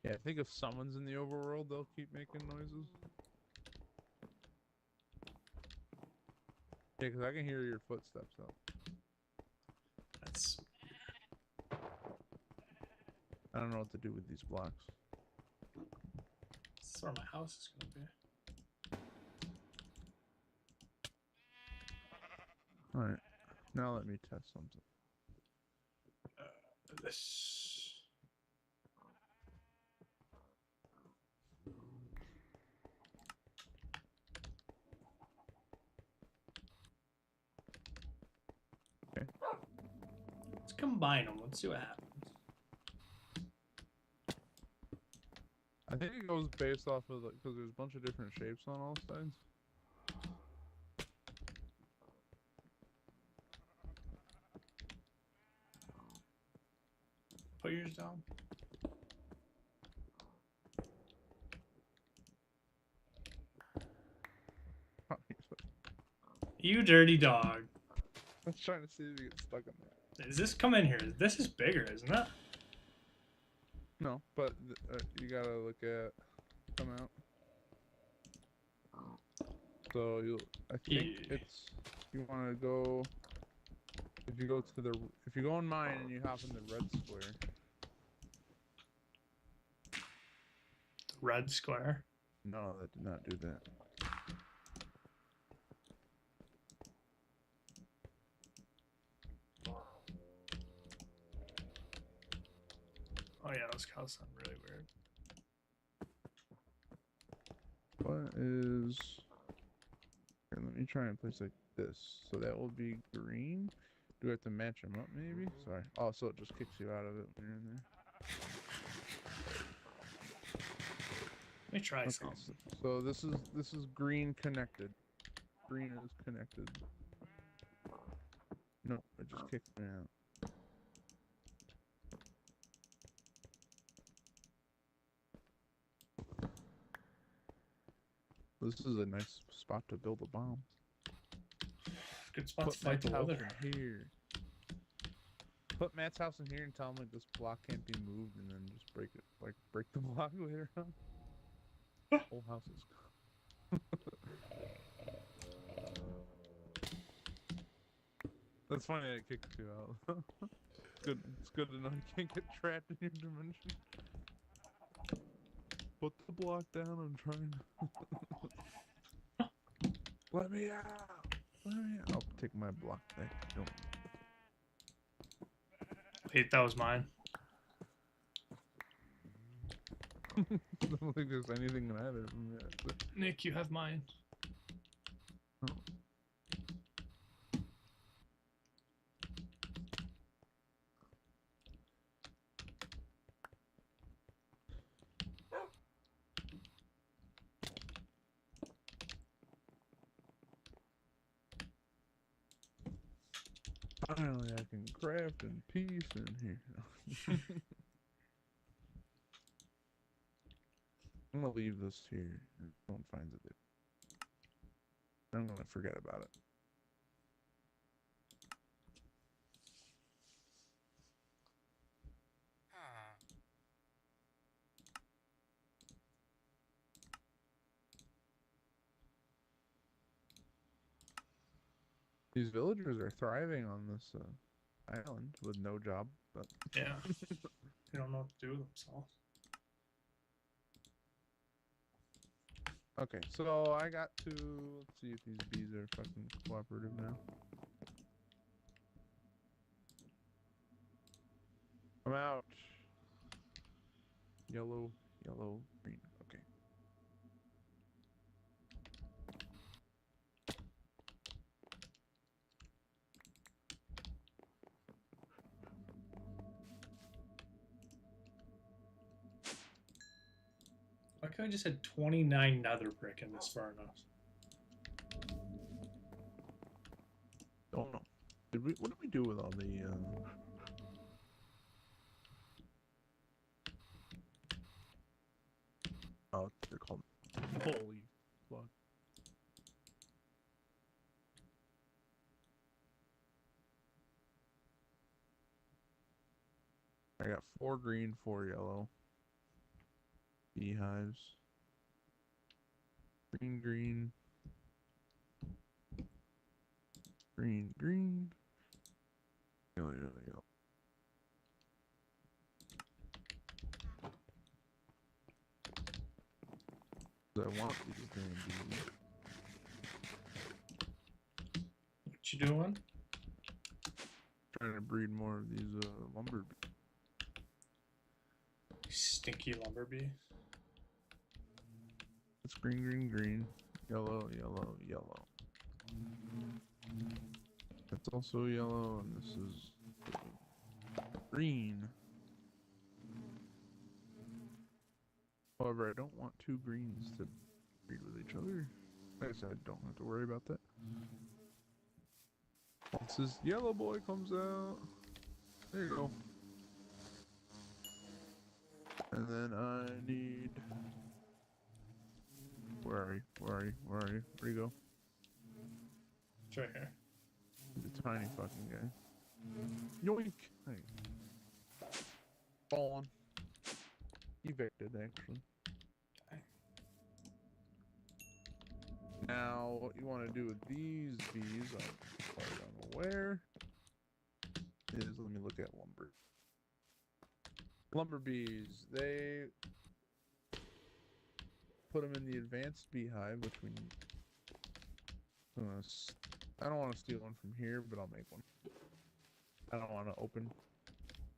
Yeah, I think if someone's in the overworld, they'll keep making noises. Yeah, because I can hear your footsteps out. That's... I don't know what to do with these blocks. That's where my house is gonna be. Alright. Now let me test something. This... Okay. Let's combine them. Let's see what happens. I think it goes based off of, because there's a bunch of different shapes on all sides. Put yours down. You dirty dog. I was trying to see if you get stuck in there. Does this come in here? This is bigger, isn't it? No, but you gotta look at... come out. So I think Yeah. it's, you want to go, if you go in mine and you hop in the red square. Red square. No, that did not do that. Oh yeah, those cows sound really weird. What is... Here, let me try and place like this. So that will be green. Do I have to match them up maybe? Sorry. Oh, so it just kicks you out of it when you're in there. Let me try Okay, something. so this is green connected. Green is connected. No, it just kicked me out. This is a nice spot to build a bomb. Good spot Put to fight the Matt's house weather. in here. Put Matt's house in here and tell him like this block can't be moved, and then just break it. Like break the block later on. Whole house is gone. That's funny that it kicked you out. Good. It's good to know you can't get trapped in your dimension. Put the block down. I'm trying. Let me out. Let me out. I'll take my block back. Don't. Wait, that was mine. I don't think there's anything in either of them yet. But... Nick, you have mine. Oh. Finally, I can craft in peace in here. I'm gonna leave this here. If no one finds it, I'm gonna forget about it. These villagers are thriving on this island with no job, but Yeah. They don't know what to do with themselves. okay. So I got to, let's see if these bees are fucking cooperative now. I'm out. Yellow, yellow, green. Okay. Why can't I just had 29 nether brick in this furnace? Don't know. What did we do with all the oh, they're called holy fuck. I got 4 green, 4 yellow. Beehives. Green, green. Green, green. Yellow, yellow, yellow. I want these damn bees. What you doing? Trying to breed more of these lumber bees. Stinky lumber bee. It's green, green, green. Yellow, yellow, yellow. That's also yellow, and this is green. However, I don't want 2 greens to breed with each other. Like I said, I don't have to worry about that. Once this yellow boy comes out, there you go. And then I need... Where are you? Where are you? Where are you? Where'd you go? It's right here. The tiny fucking guy. Yoink! Hey. Fallen. Evicted, actually. Okay. Now, what you want to do with these bees, I'm unaware, is let me look at lumber. Lumber bees, they put them in the advanced beehive, which we need. I don't want to steal one from here, but I'll make one. I don't want to open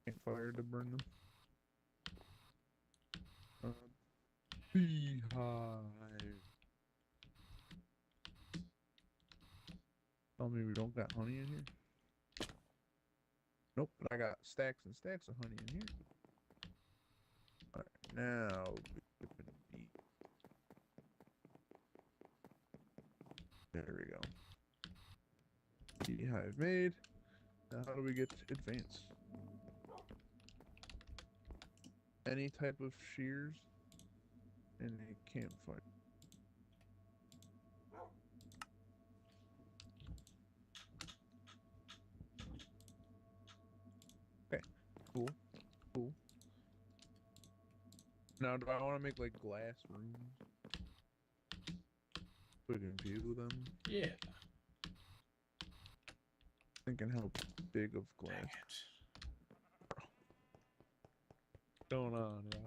campfire to burn them. Beehive. Tell me we don't got honey in here? Nope, but I got stacks and stacks of honey in here. Alright, now bee. There we go. Beehive made. Now how do we get advanced? Any type of shears in a campfire. Okay, cool, cool. Now, do I want to make like glass rooms? We can view them. Yeah. Thinking how big of glass. Dang it. Going on, bro?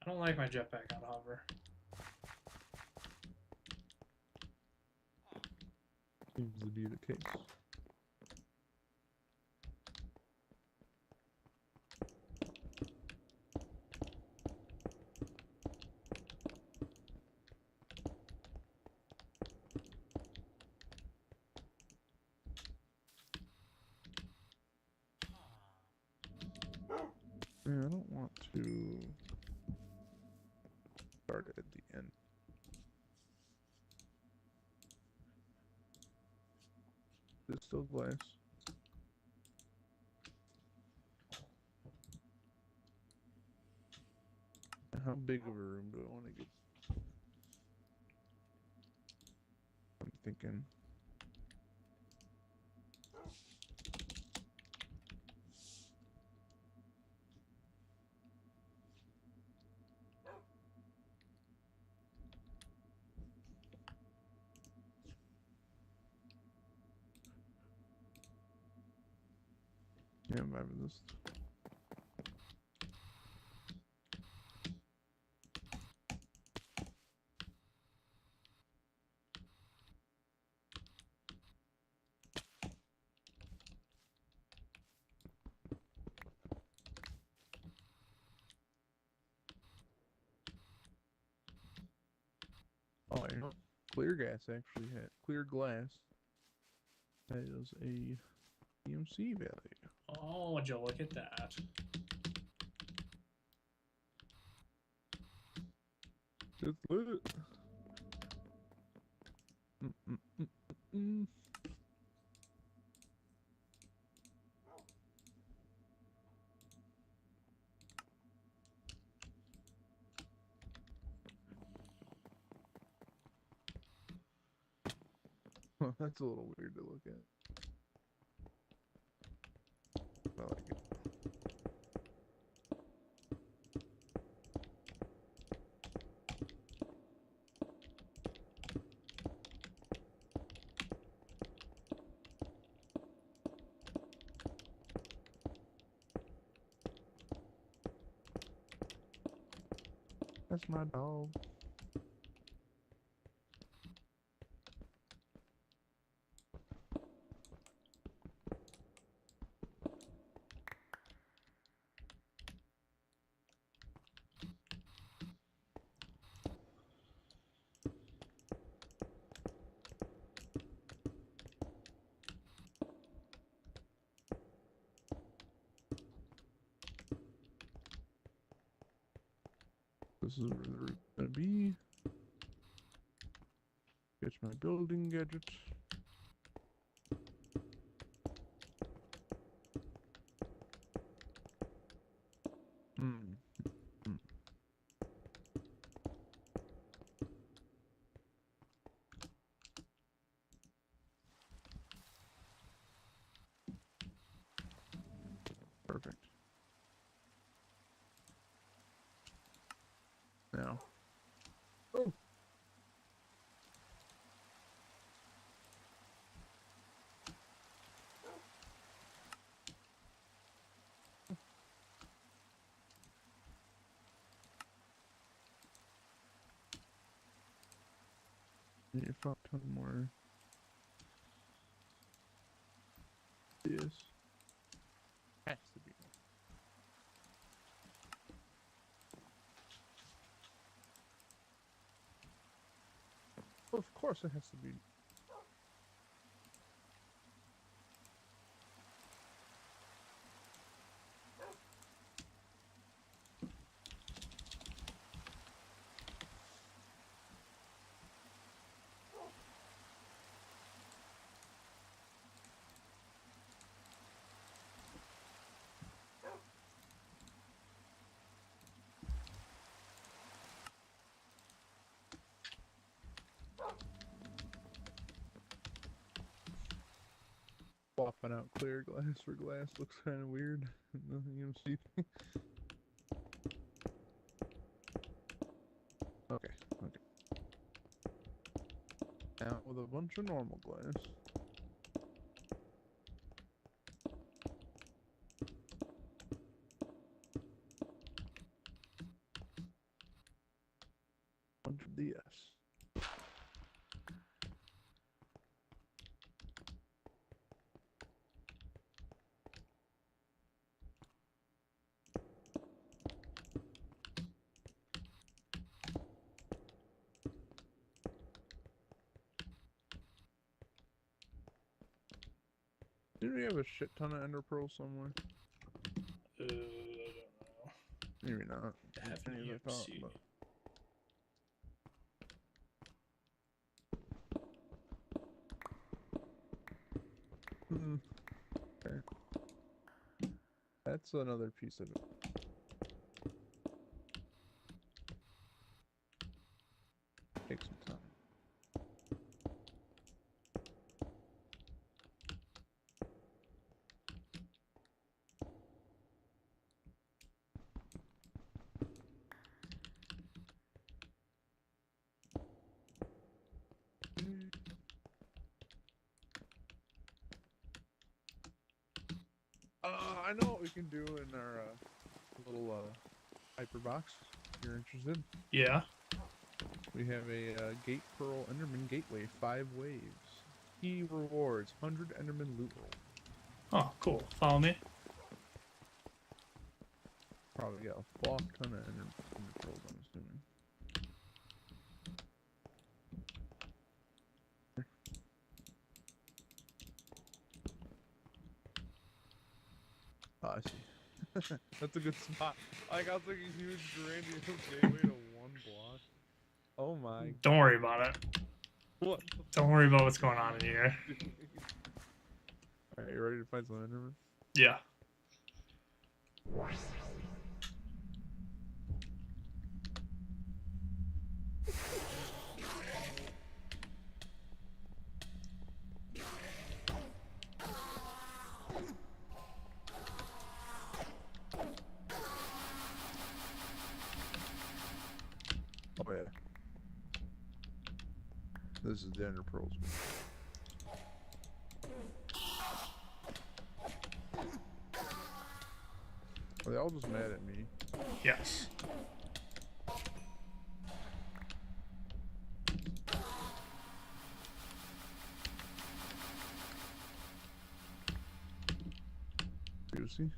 I don't like my jetpack on hover. Seems to be the case. Yeah, I don't want to start at the end. It's still glass. How big of a room do I want to get? I'm thinking. Yeah, I'm having this. Oh, you know, clear gas actually had clear glass. That is a EMC value. Oh, would you look at that? It's lit. Mm. Huh, that's a little weird to look at. I like it. That's my dog. This is where the root's gonna be. Get my building gadget. Hmm. Perfect. Now. Oh. Need a fuck ton more. Yes. Has to be. Of course it has to be. Swapping out clear glass for glass looks kind of weird in the EMC thing. Okay, okay. Out with a bunch of normal glass. Bunch of DS. Didn't we have a shit ton of ender pearls somewhere? I don't know. Maybe not. I have As many as I thought, EMC. but- Hmm. Okay. That's another piece of it. Take some time. I know what we can do in our little hyperbox. If you're interested, Yeah. we have a Gate Pearl Enderman Gateway 5 waves. Key rewards 100 Enderman loot roll. Oh, cool. Follow me. Probably got a fuck ton of Ender pearls, I'm assuming. Oh, I see. That's a good spot. Like, I was like a huge grandiose gateway to one block. Oh my. Don't worry about it. What? Don't worry about what's going on in here. Alright, you ready to find some Enderman? Yeah. Oh yeah. This is the Ender Pearls. Are they all just mad at me? Yes. Juicy.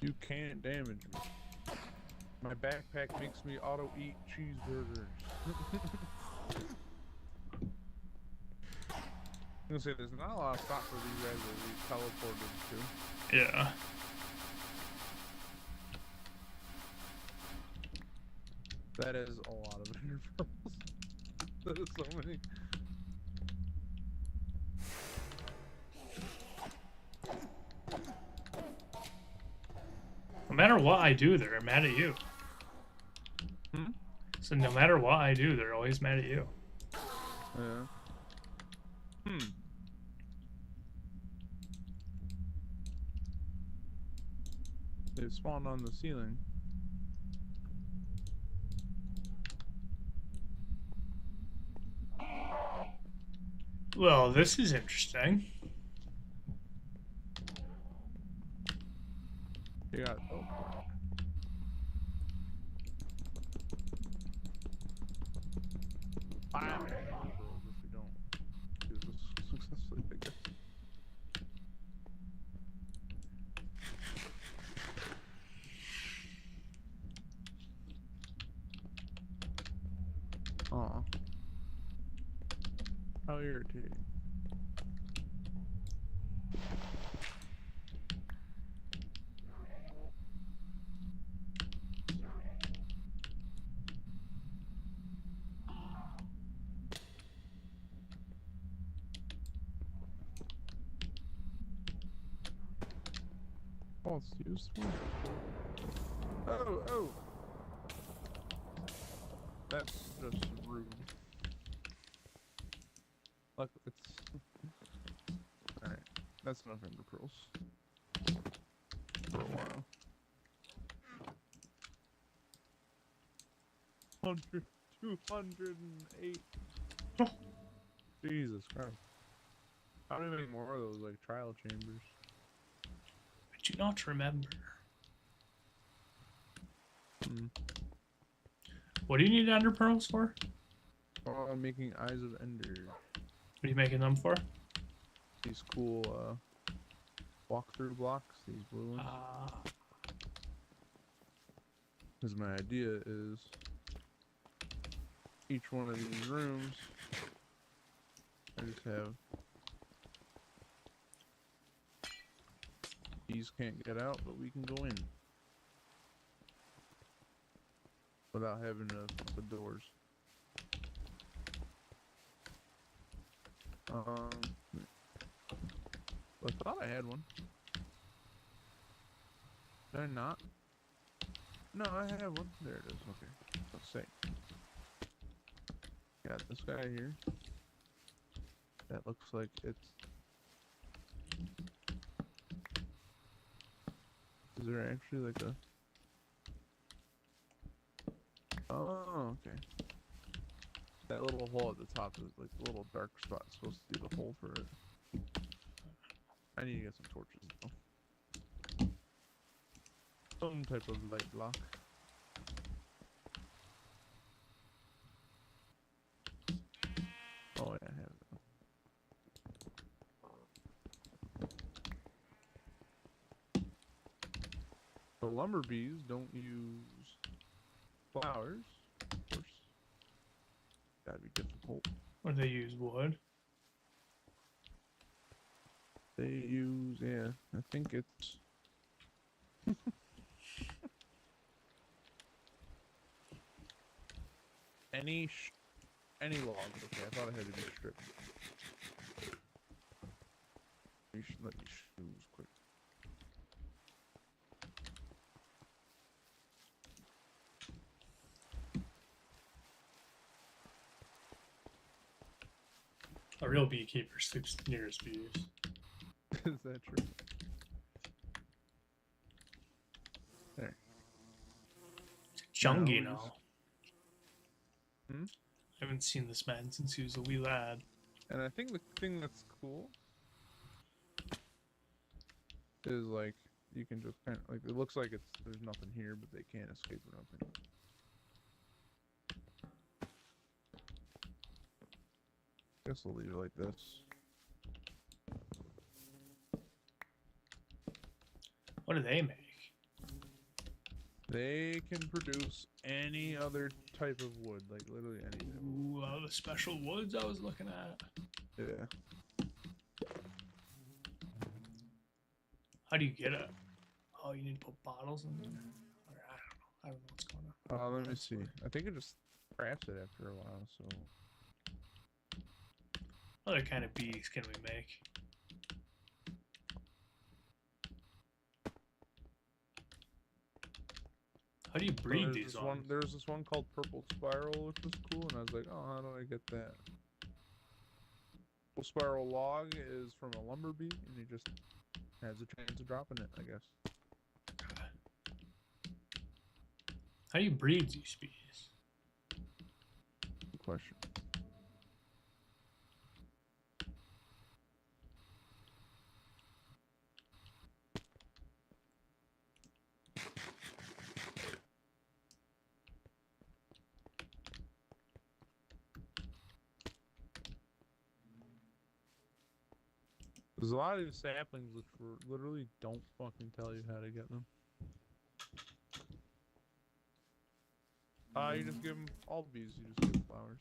You can't damage me. My backpack makes me auto-eat cheeseburgers. I'm gonna say there's not a lot of spots where these guys are teleported to. Yeah. That is a lot of ender pearls. That is so many. No matter what I do, they're mad at you. Hmm? So no matter what I do, they're always mad at you. Yeah. Hmm. They spawned on the ceiling. Well, this is interesting. You got teleport. I'm gonna get pearls if we don't do this successfully, I guess. Aw. How irritating. Oh, it's useful. Oh! That's just rude. Look, it's... Alright, that's enough ender pearls. For a while. 208. Jesus Christ. How do we make more of those, like, trial chambers? I do not remember. What do you need ender pearls for? Oh, I'm making Eyes of Ender. What are you making them for? These cool, walkthrough blocks, these blue ones. Because my idea is each one of these rooms, I just have these can't get out, but we can go in without having to fuck the doors. I thought I had one. Did I not? No, I have one. There it is. Okay. Let's see. Got this guy here. That looks like it's... Is there actually like a... Oh, okay. That little hole at the top is like the little dark spot supposed to be the hole for it. I need to get some torches though. Some type of light block. Oh yeah, I have it. The lumber bees don't use flowers, of course. Gotta be difficult. Or they use wood? They use, yeah, I think it's... any log. Okay, I thought I had to be stripped. You should let me choose quick. A real beekeeper sleeps near his bees. Is that true? There. Jungy Now now. Hmm? I haven't seen this man since he was a wee lad. And I think the thing that's cool is like you can just kind of like it looks like there's nothing here, but they can't escape or nothing. Guess I'll leave it like this. What do they make? They can produce any other type of wood, like literally anything. Ooh, all the special woods I was looking at. Yeah. How do you get it? Oh, you need to put bottles in there? Or, I don't know what's going on. Let me see. I think it just crafts it after a while, so... What other kind of bees can we make? How do you breed these ones? There's this one called Purple Spiral, which is cool, and I was like, oh, how do I get that? Purple Spiral log is from a lumber bee, and he just has a chance of dropping it, I guess. How do you breed these bees? Good question. There's a lot of these saplings which literally don't fucking tell you how to get them. You just give them all bees. You just give them flowers.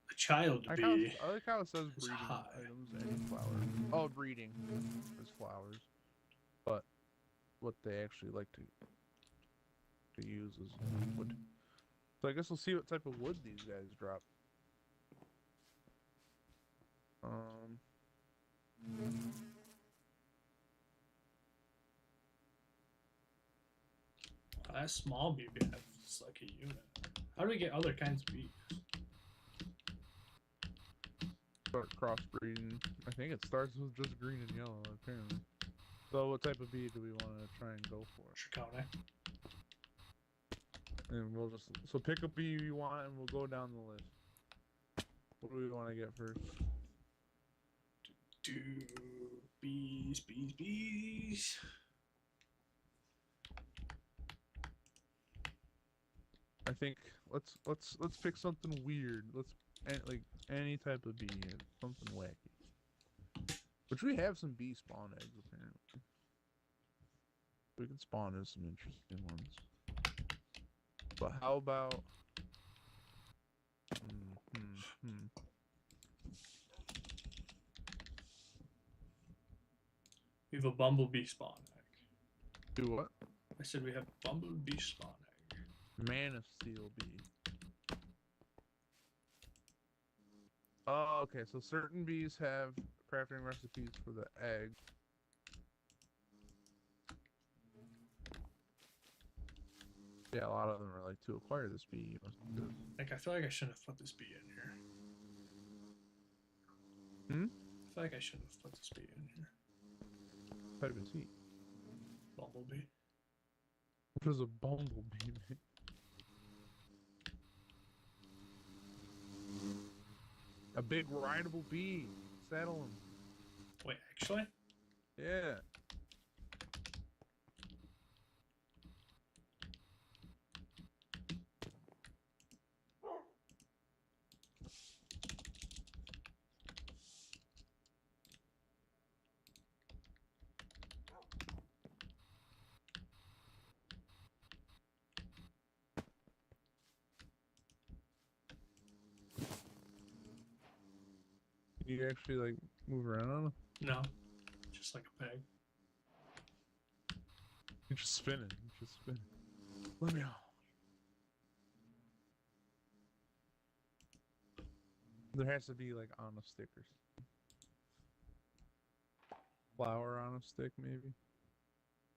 The child I bee. like how it says is breeding high. items and flowers. Oh, breeding is flowers, but what they actually like to use is wood. So I guess we'll see what type of wood these guys drop. That small bee is like a unit. How do we get other kinds of bees? Start crossbreeding. I think it starts with just green and yellow, apparently. So what type of bee do we want to try and go for? Chicone. And we'll just pick a bee you want, and we'll go down the list. What do we want to get first? Do bees. I think let's pick something weird. Like any type of bee, something wacky. Which we have some bee spawn eggs apparently. We can spawn in some interesting ones. But how about? We have a bumblebee spawn egg. Do what? I said we have a bumblebee spawn egg. Man of Steel bee. Oh, okay. So certain bees have crafting recipes for the egg. Yeah, a lot of them are like, to acquire this bee, you must do this. Like, I feel like I shouldn't have put this bee in here. I feel like I shouldn't have put this bee in here. Type of tea. Bumblebee. What is a bumblebee, man? A big rideable bee. Saddle him. Wait, actually? Yeah. Can you actually like move around on them? No. Just like a peg. You're just spinning. You're just spinning. Let me out. There has to be like on a stick or something. Flower on a stick, maybe.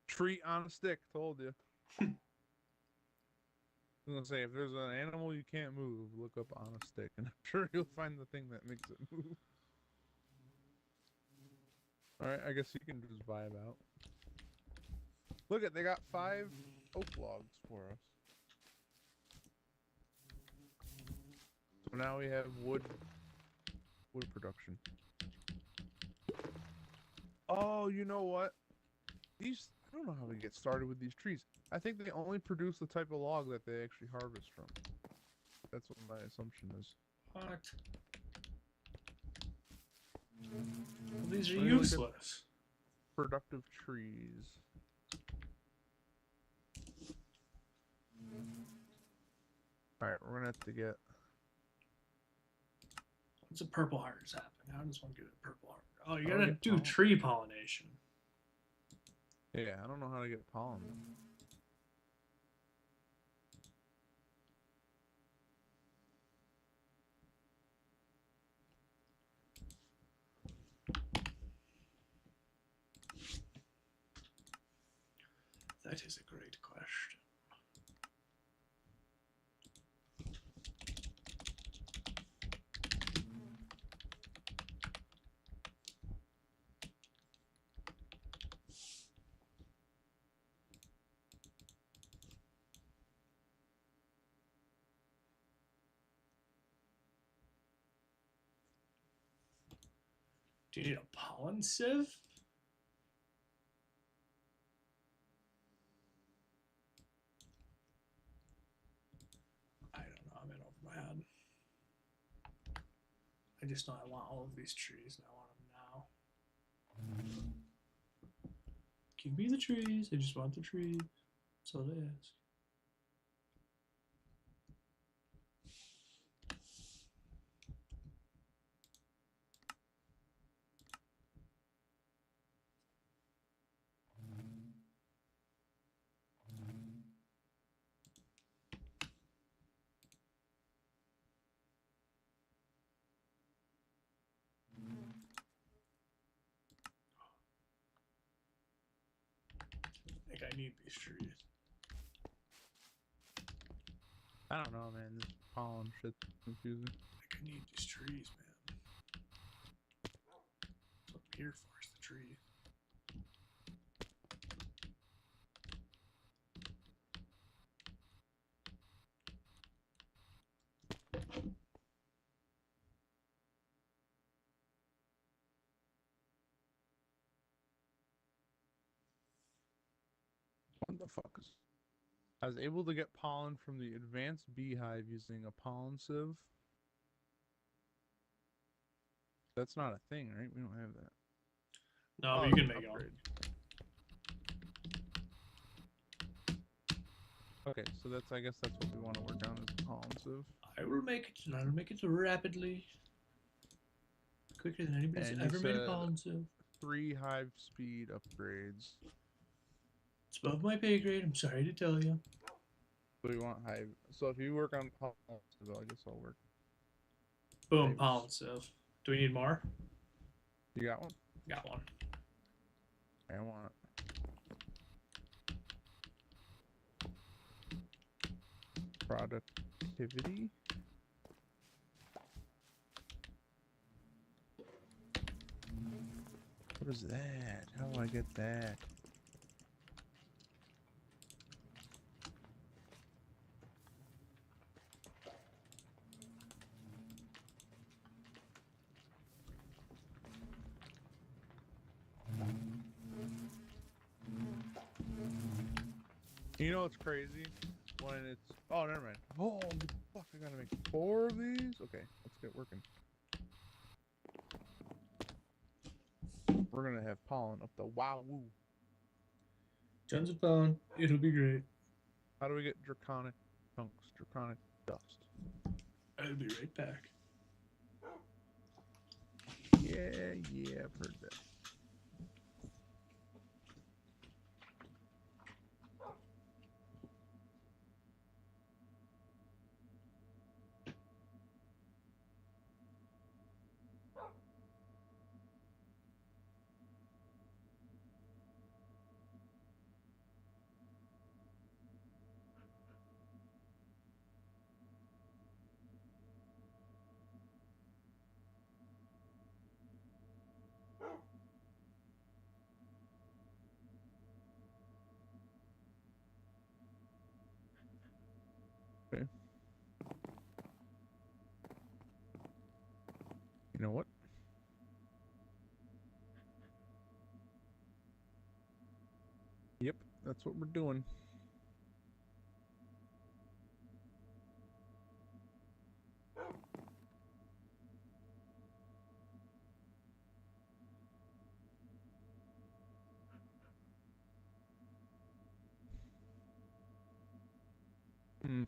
Treat on a stick. Told you. I was gonna say, if there's an animal you can't move, look up on a stick, and I'm sure you'll find the thing that makes it move. Alright, I guess you can just vibe out. Look at, they got 5 oak logs for us. So now we have wood production. Oh, you know what? These, I don't know how we get started with these trees. I think they only produce the type of log that they actually harvest from. That's what my assumption is. What? Well, these are Let me look at useless. Productive trees. Alright, we're gonna have to get... What's a purple heart is happening? How does one get a purple heart? Oh, you How do I gotta get do pollen? tree pollination. Yeah, I don't know how to get pollen. That is a great question. Do you need a pollen sieve? I don't know, I'm in over my head. I just know I want all of these trees and I want them now. Give me the trees. I just want the trees. That's all I ask. I think I need these trees. I don't know, man. This pollen shit's confusing. I think I need these trees, man. That's what I'm here for, is the trees. What the fuck is... I was able to get pollen from the advanced beehive using a pollen sieve. That's not a thing, right? We don't have that. No, Oh, but you can it's make an it all. upgrade. Okay, so that's, I guess that's what we want to work on, is the pollen sieve. I will make it, and I'll make it rapidly. Quicker than anybody's And you ever made a said- pollen sieve. 3 hive speed upgrades. It's above my pay grade, I'm sorry to tell you. So we want hive. So if you work on pollen sieve, I guess I'll work. Boom, Hives. pollen sieve. Do we need more? You got one? Got one. I want it. Productivity. What is that? How do I get that? You know what's crazy? When it's... Oh, never mind. Oh, fuck, I gotta make 4 of these? Okay, let's get working. We're gonna have pollen up the wahoo. Tons of pollen. It'll be great. How do we get draconic chunks? Draconic dust. I'll be right back. Yeah, I've heard that. Okay. You know what? Yep, that's what we're doing. Hmm.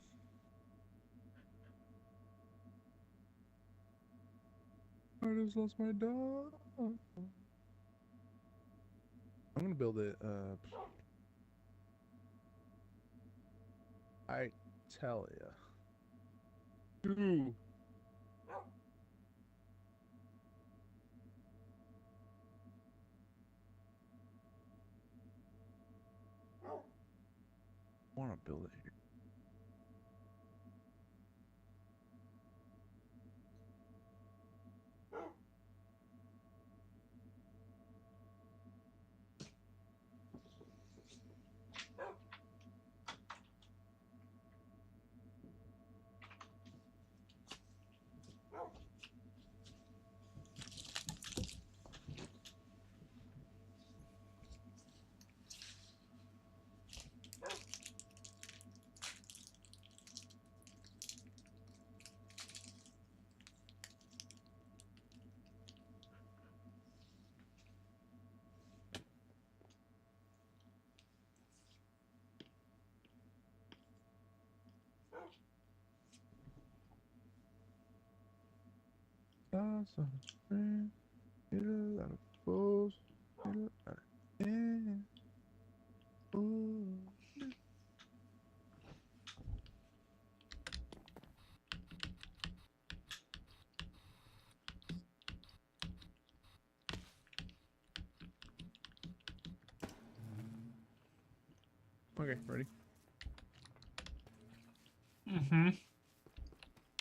I just lost my dog. I'm gonna build it. I tell ya. Ooh. I want to build it here. Lots of friends, get a lot of foes, get a lot of ends. Ooh. Okay, ready? Mm-hmm. I'm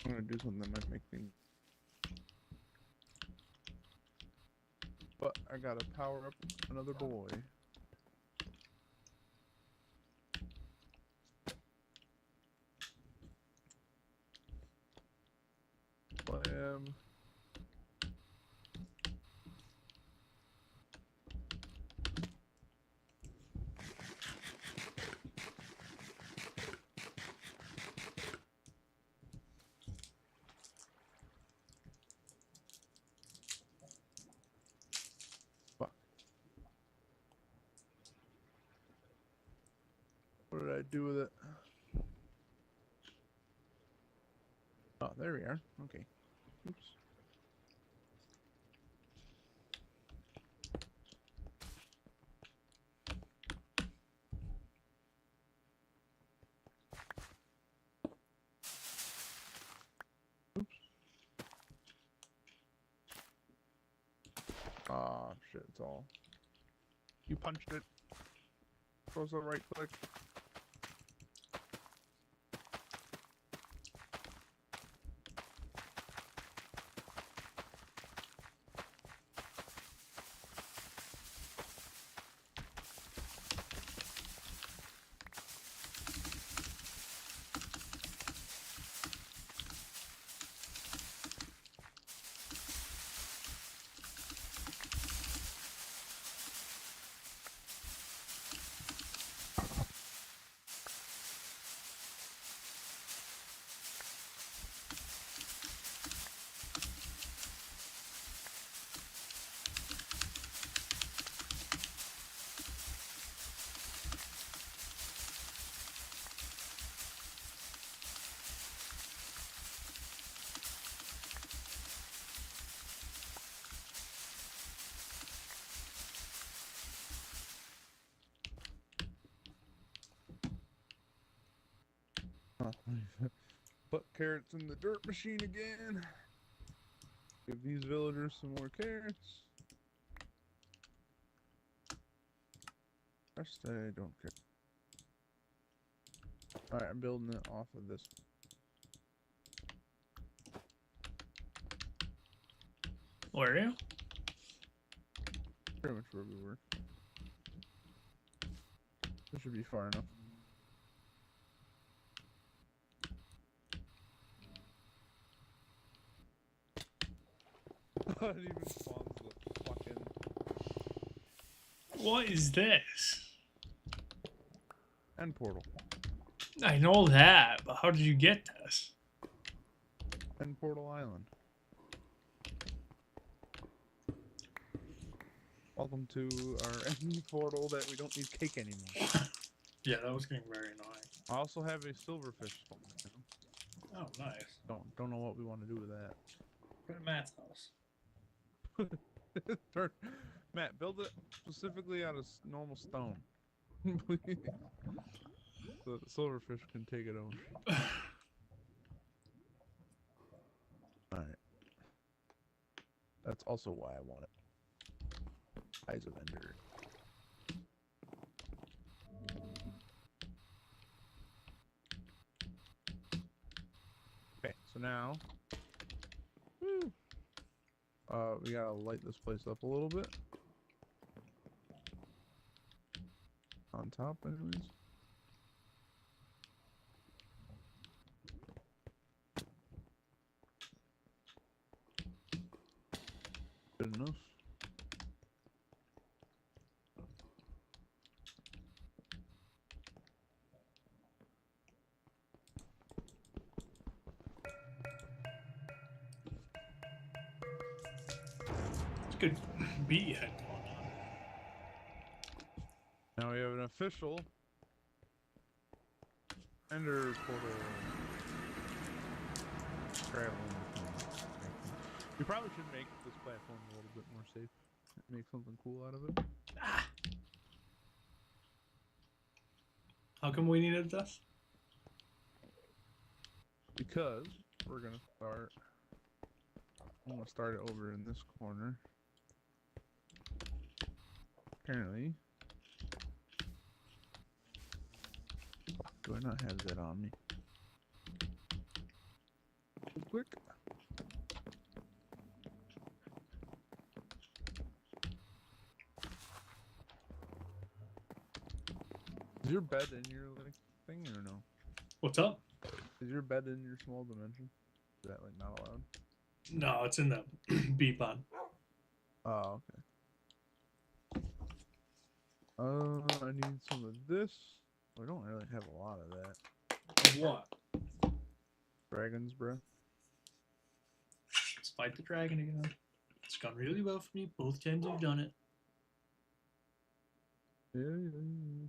gonna do something that might make things. But I gotta power up another boy. Blam. Fuck. What did I do with it? Oh, there we are. Okay. Oops. Oops. Ah, shit, it's all. You punched it. Close the right click. Oh, put carrots in the dirt machine again. Give these villagers some more carrots. Rest I don't care. Alright, I'm building it off of this. Where are you? Pretty much where we were. This should be far enough. It even spawns the fucking What is this? end portal. I know that, but how did you get this? End portal island. Welcome to our end portal that we don't need cake anymore. Yeah, that was getting very annoying. I also have a silverfish spawn. You know? Oh, nice. Don't know what we want to do with that. Go to Matt's house. Matt, build it specifically out of normal stone. Please. So the silverfish can take it over. Alright. That's also why I want it. Eyes of Ender. Okay, so now we gotta light this place up a little bit. On top, anyways. Good enough. Good bee head going on. Now we have an official Ender portal traveling. You probably should make this platform a little bit more safe. Make something cool out of it. Ah. How come we needed this? Because we're gonna start. I'm gonna start it over in this corner. Apparently. Do I not have that on me? Quick. Is your bed in your like thing or no? What's up? Is your bed in your small dimension? Is that like not allowed? No, it's in the B pod. Oh, okay. I need some of this. We don't really have a lot of that. What? Dragon's breath. Let's fight the dragon again. It's gone really well for me both times I've done it. Yeah.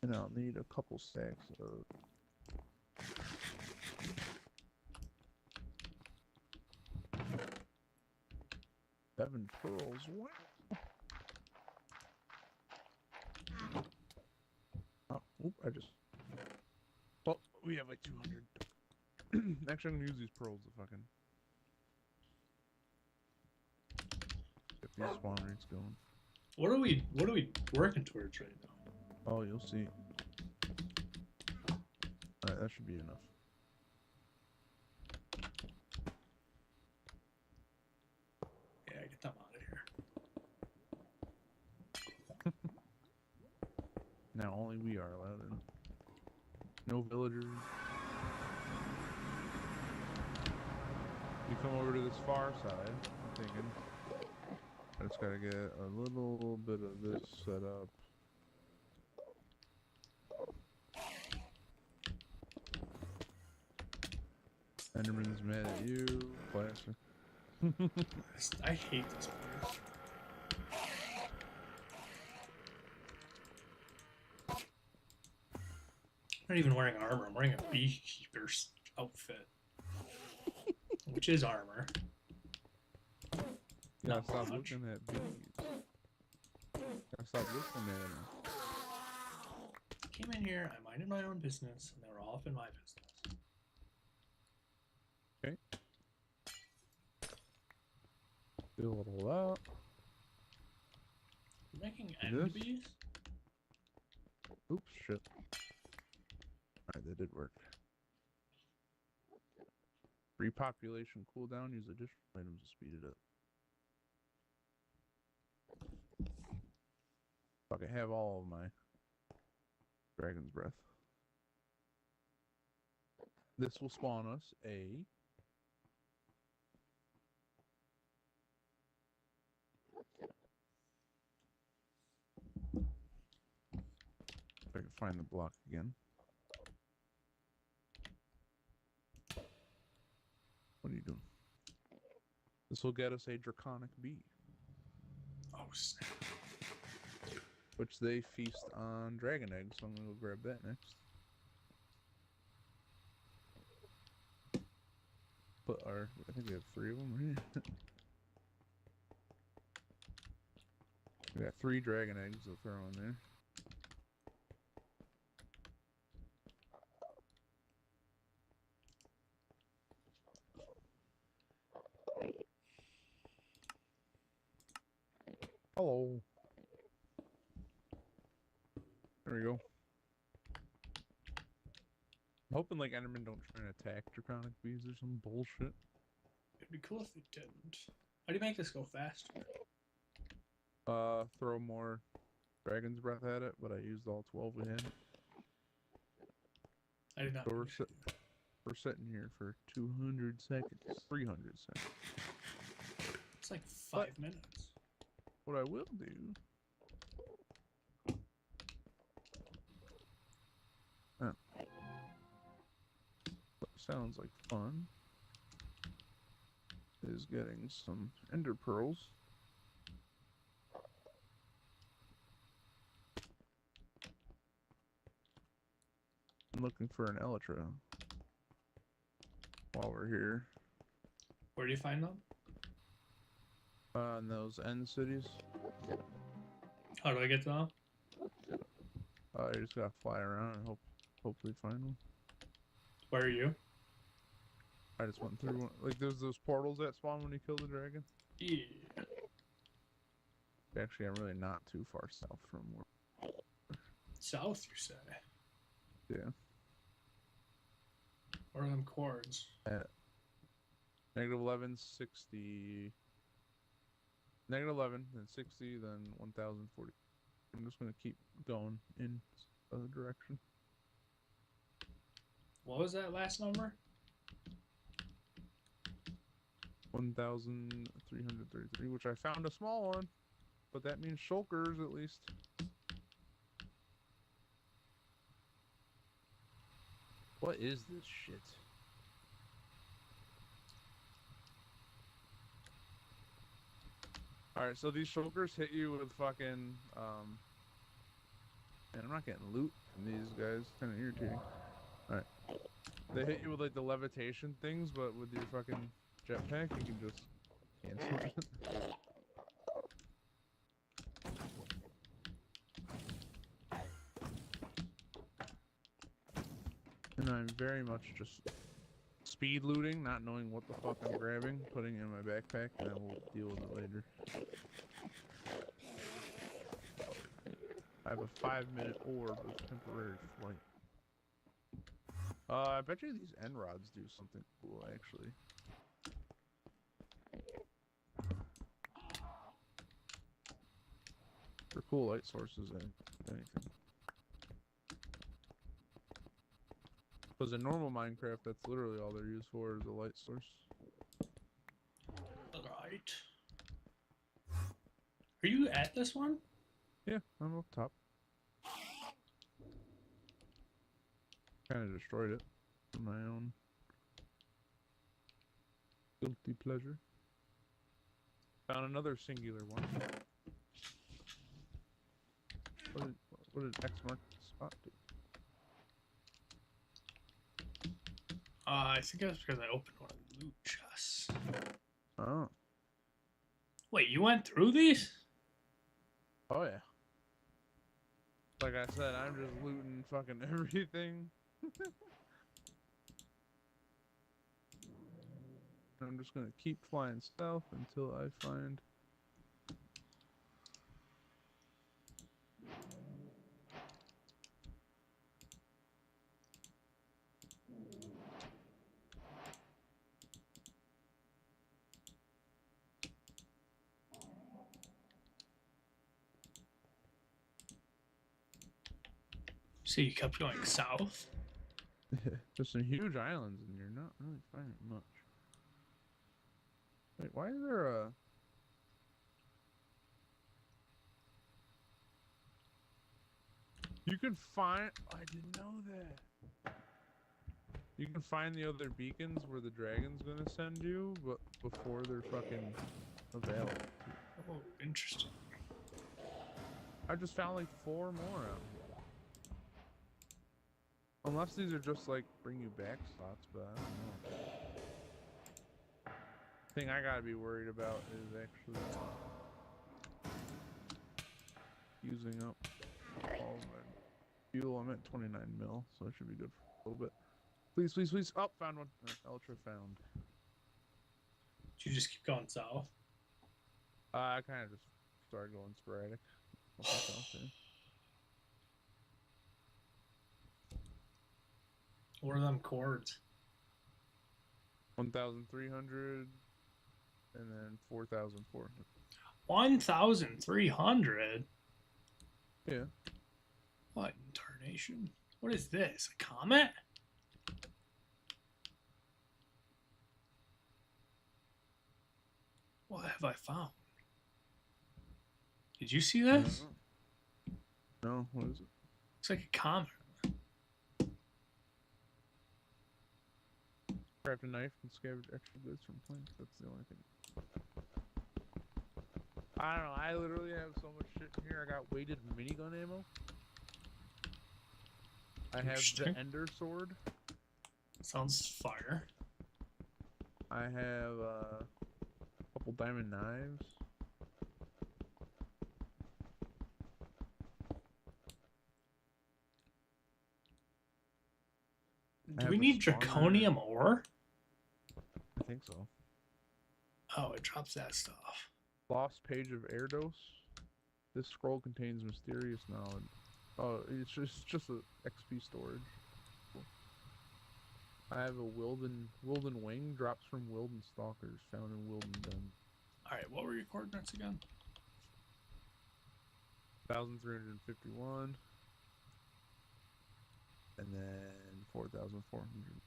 And I'll need a couple stacks of. Seven pearls. Wow. Oh, oop, I just. Well, we have like 200. Actually, I'm gonna use these pearls to fucking get these spawn rates going. What are we working towards right now? Oh, you'll see. Alright, that should be enough. Yeah, get them out of here. Now only we are allowed in. No villagers. You come over to this far side, I'm thinking. I just gotta get a little bit of this set up. Enderman's mad at you. Classic. I hate this place. I'm not even wearing armor. I'm wearing a beekeeper's outfit, which is armor. Yeah, Not stop much. looking at bees. Gotta stop looking at them. Came in here, I minded my own business, and they were all up in my business. Okay. Fill it all out. You're making This? end bees? Oops, shit. Alright, that did work. Repopulation cooldown, use additional items to speed it up. Fuck, I have all of my dragon's breath. This will spawn us a if I can find the block again. What are you doing? This will get us a draconic bee, Oh, snap. which they feast on dragon eggs, so I'm gonna go grab that next. Put our, I think we have 3 of them right here. We got 3 dragon eggs to throw in there. Hello. There we go. I'm hoping like Endermen don't try and attack draconic bees or some bullshit. It'd be cool if they didn't. How do you make this go faster? Throw more dragon's breath at it, but I used all 12 we had. I did not. So we're sitting here for 200 seconds, 300 seconds. It's like 5 minutes. What I will do. What sounds like fun is getting some ender pearls. looking for an Elytra. While we're here. Where do you find them? In those end cities. How do I get to them? You just gotta fly around and hopefully find one. Where are you? I just went through one. Like, there's those portals that spawn when you kill the dragon. Yeah. Actually, I'm really not too far south from where. South, you say? Yeah. Where are them chords? Negative 11, 60. Negative 11, then 60, then 1040. I'm just gonna keep going in other direction. What was that last number? 1333, which I found a small one, but that means shulkers at least. What is this shit? Alright, so these shulkers hit you with fucking, and I'm not getting loot from these guys. Kind of irritating. Alright. They hit you with, like, the levitation things, but with your fucking jetpack, you can just cancel it. And I'm very much just speed looting, not knowing what the fuck I'm grabbing, putting it in my backpack, and then we'll deal with it later. I have a 5-minute orb of temporary flight. I bet you these end rods do something cool, actually. They're cool light sources, anything. Because in normal Minecraft, that's literally all they're used for, is a light source. Right. Are you at this one? Yeah, I'm up top. Kind of destroyed it for my own guilty pleasure. Found another singular one. What did X mark the spot do? I think that's because I opened one of the loot chests. Oh. Wait, you went through these? Oh, yeah. Like I said, I'm just looting fucking everything. I'm just gonna keep flying south until I find... So you kept going south? Just some huge islands and you're not really finding much. Wait, why is there a... You can find... I didn't know that. You can find the other beacons where the dragon's gonna send you, but before they're fucking available. Oh, interesting. I just found like 4 more out here. Unless these are just like bring you back slots, but I don't know. Thing I gotta be worried about is actually using up all my fuel. I'm at 29 mil, so I should be good for a little bit. Please, please, please. Oh, found one. Ultra found. Did you just keep going south? I kind of just started going sporadic. What are them chords? 1,300 and then 4,400. 1,300? Yeah. What in tarnation? What is this? A comet? What have I found? Did you see this? No, what is it? Looks like a comet. Craft a knife and scavenge extra goods from planks. That's the only thing. I don't know. I literally have so much shit in here. I got weighted minigun ammo. I have the Interesting. Ender Sword. Sounds fire. I have a couple diamond knives. I Do have we a need spawner. draconium ore? I think so. Oh, it drops that stuff. Lost page of Erdos. This scroll contains mysterious knowledge. Oh, it's just a XP storage. Cool. I have a Wilden wing, drops from Wilden stalkers found in Wilden Den. Alright, what were your coordinates again? 1,351. And then 4,400.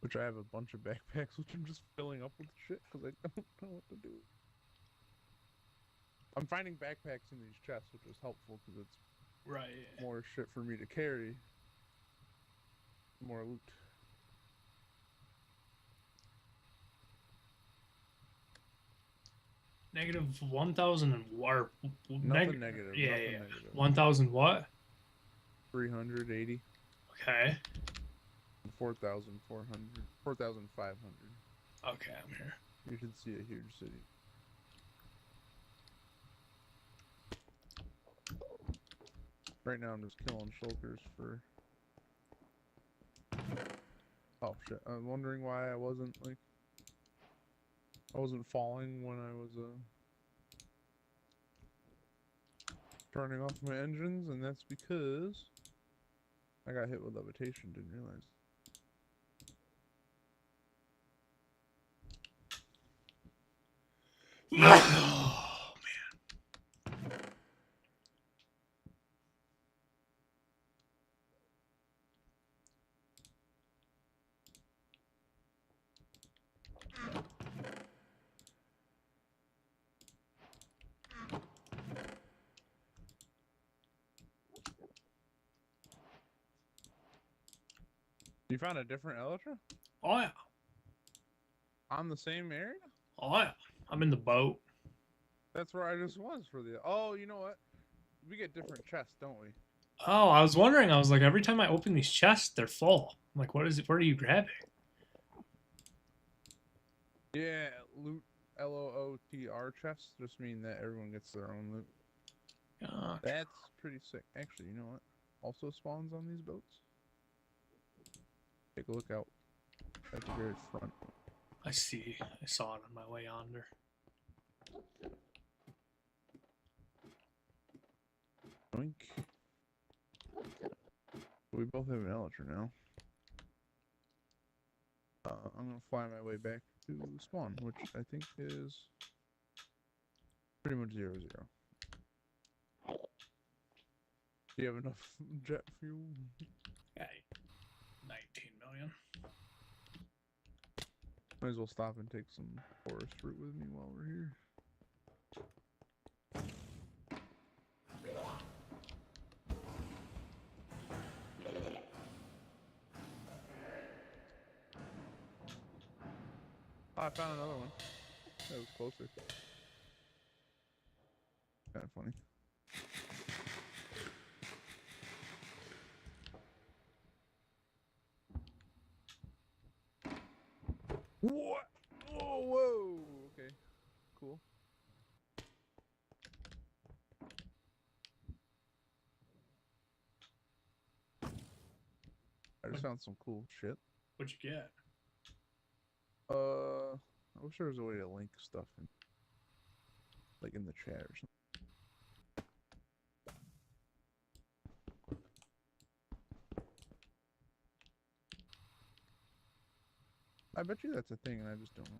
Which I have a bunch of backpacks, which I'm just filling up with shit because I don't know what to do. I'm finding backpacks in these chests, which is helpful because it's Right. more shit for me to carry. More loot. Negative 1,000 and or Nothing negative. Yeah, nothing yeah. negative. 1,000 what? 380. Okay. 4,400. 4,500. Okay, I'm here. You should see a huge city. Right now I'm just killing shulkers for... Oh shit, I'm wondering why I wasn't falling when I was turning off my engines, and that's because I got hit with levitation, didn't realize. Oh, You found a different elytra? oh yeah. On the same area? Oh yeah. I'm in the boat. That's where I just was for the... Oh, you know what? We get different chests, don't we? Oh, I was wondering. I was like, every time I open these chests, they're full. I'm like, what is it? What are you grabbing? Yeah, loot LOOTR chests just mean that everyone gets their own loot. That's pretty sick. Actually, you know what? Also spawns on these boats. Take a look out at the very front. I see. I saw it on my way yonder. Oink. We both have an elytra now. I'm gonna fly my way back to spawn, which I think is pretty much 0-0. Do you have enough jet fuel? Yeah, 19 million. Might as well stop and take some forest fruit with me while we're here. Oh, I found another one. That was closer. Kind of funny. What? Oh, whoa! Okay, cool. I just found some cool shit. What'd you get? I wish there was a way to link stuff in, like in the chat or something. I bet you that's a thing and I just don't know.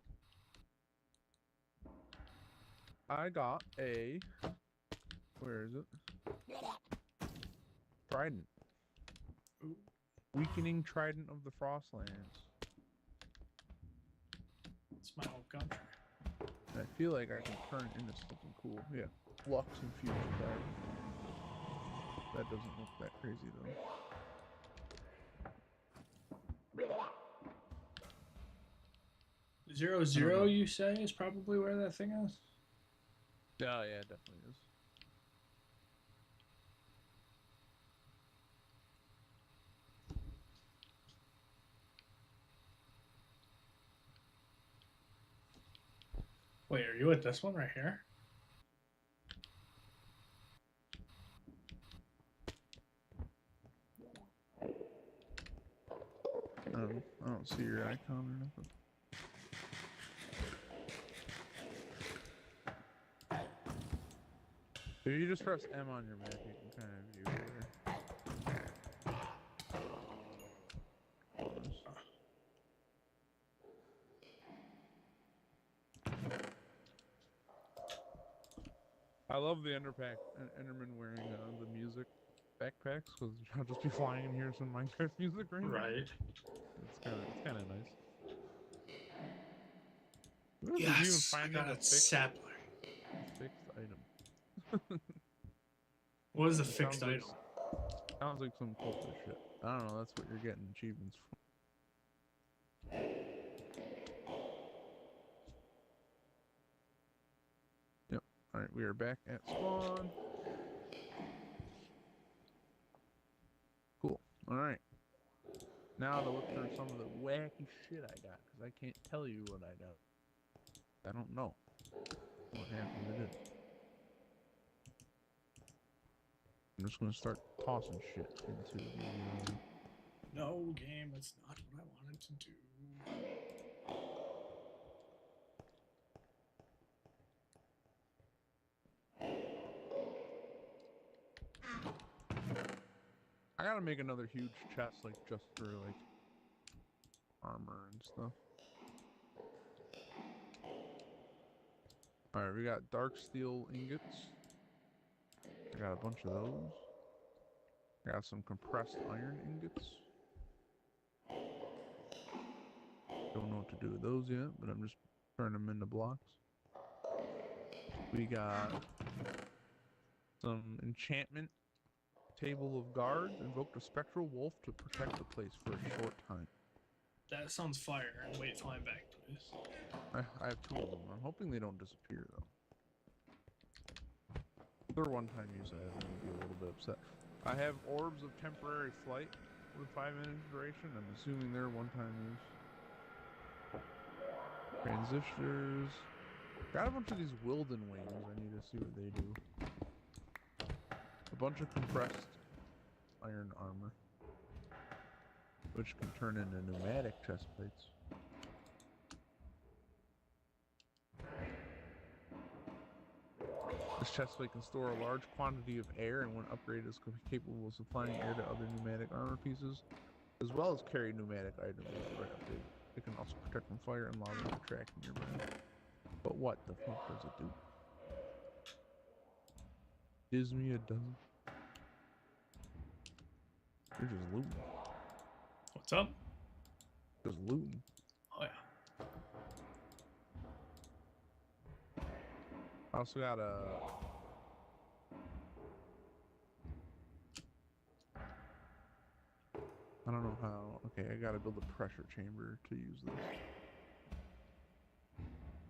I got a... Where is it? Trident. Ooh. Weakening Trident of the Frostlands. It's my old country. And I feel like I can turn it into something cool. Yeah. Flux infused card. That doesn't look that crazy though. 0-0, you say, is probably where that thing is? Yeah, yeah, it definitely is. Wait, are you at this one right here? I don't see your icon or nothing. If you just press M on your map, you can kind of view I love the Enderman wearing the music backpacks because I'll just be flying and hear some Minecraft music right now. Right. It's kind of nice. What is Yes, even I finding got a a sapling. fixed item? What is a It fixed sounds like item? Sounds like some cultist shit. I don't know. That's what you're getting achievements for. Yep. All right, we are back at spawn. Cool. All right. Now to look through some of the wacky shit I got, because I can't tell you what I got. I don't know what happened to it. I'm just gonna start tossing shit into the. No, game, that's not what I wanted to do. I gotta make another huge chest, like just for like armor and stuff. All right, we got dark steel ingots. I got a bunch of those. I got some compressed iron ingots. Don't know what to do with those yet, but I'm just turning them into blocks. We got some enchantment. Table of guards. Invoked a spectral wolf to protect the place for a short time. That sounds fire. Wait, flying back, please. I have 2 of them. I'm hoping they don't disappear, though. If they're one-time use, I would be a little bit upset. I have orbs of temporary flight with 5-minute duration. I'm assuming they're one-time use. Transistors. Got a bunch of these Wilden wings. I need to see what they do. A bunch of compressed iron armor, which can turn into pneumatic chest plates. This chest plate can store a large quantity of air, and when upgraded is capable of supplying air to other pneumatic armor pieces, as well as carry pneumatic items with the right update. It can also protect from fire and lava and track nearby. But what the fuck does it do? Gives me a dozen. You're just looting. What's up? Just looting. Oh, yeah. I also got a... I don't know how... Okay, I gotta build a pressure chamber to use this.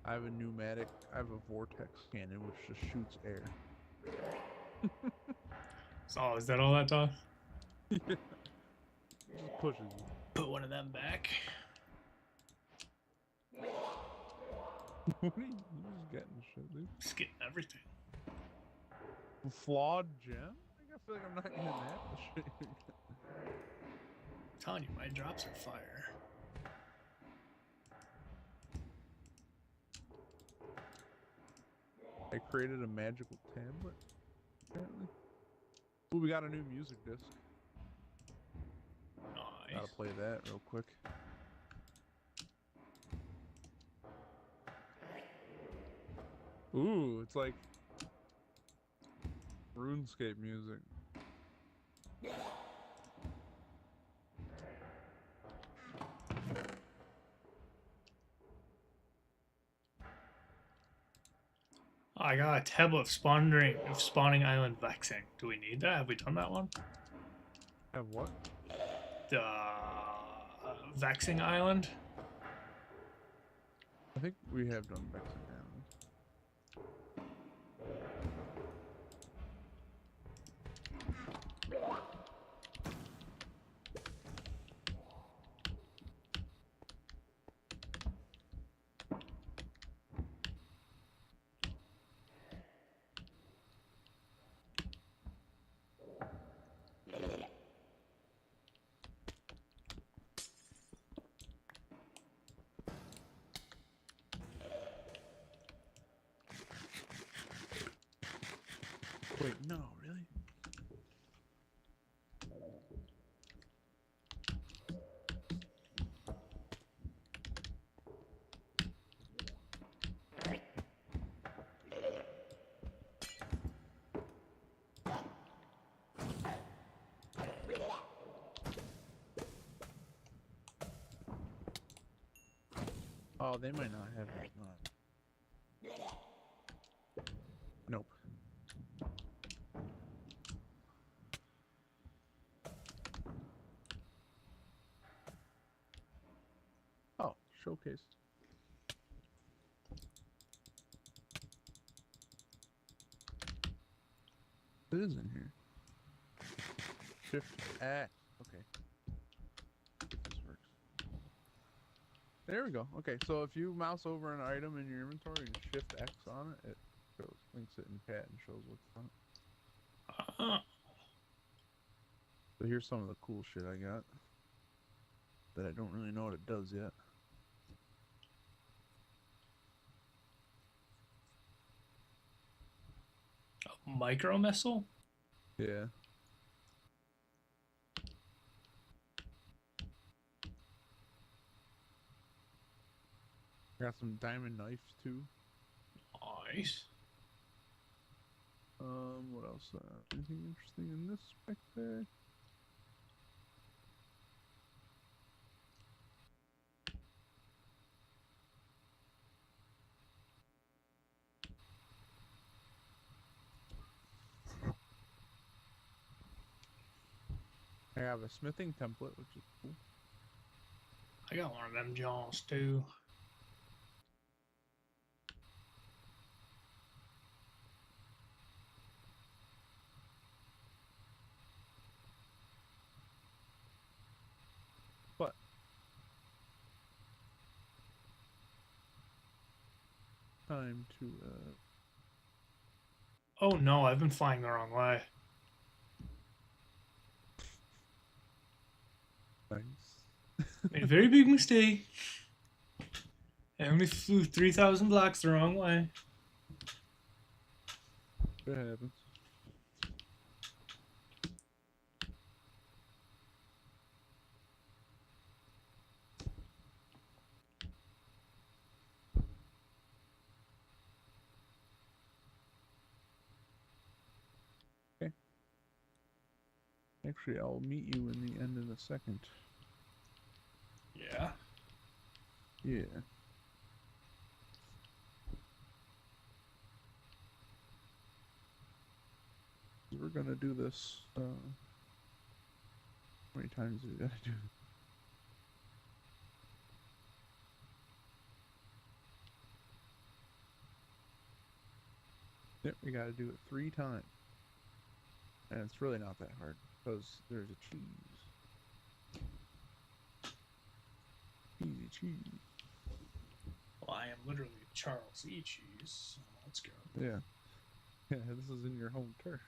I have a pneumatic... I have a vortex cannon which just shoots air. So, is that all that does? Yeah. It just pushes you. Put one of them back. What are you just getting shit, dude? Just getting everything. Flawed gem? I feel like I'm not getting that the shit you're getting. I'm telling you, my drops are fire. I created a magical tablet, apparently. Ooh, we got a new music disc. Nice. Gotta play that real quick. Ooh, it's like RuneScape music. I got a tablet of spawning island vexing. Do we need that? Have we done that one? Have what? The vexing island. think we have done Mexican. Wait, no, really? Oh, they might not have it. Nope. Oh, showcase. It is in here. Shift X. Okay. If this works. There we go. Okay, so if you mouse over an item in your inventory and Shift X on it, it shows, links it in chat and shows what's on it. So here's some of the cool shit I got that I don't really know what it does yet. Micro missile? Yeah. Got some diamond knives too. Nice. What else? Anything interesting in this spec there? I have a smithing template, which is cool. I got one of them jaws too. But time to Oh no, I've been flying the wrong way. nice. Made a very big mistake. I only flew 3,000 blocks the wrong way. It happens. Okay. Actually, I'll meet you in the end in a second. Yeah. Yeah. We're gonna do this. How many times do we gotta do this? Yep, we gotta do it 3 times. And it's really not that hard, because there's a cheese. Easy cheese. Well, I am literally Charles E. Cheese, so let's go. Yeah. Yeah, this is in your home turf.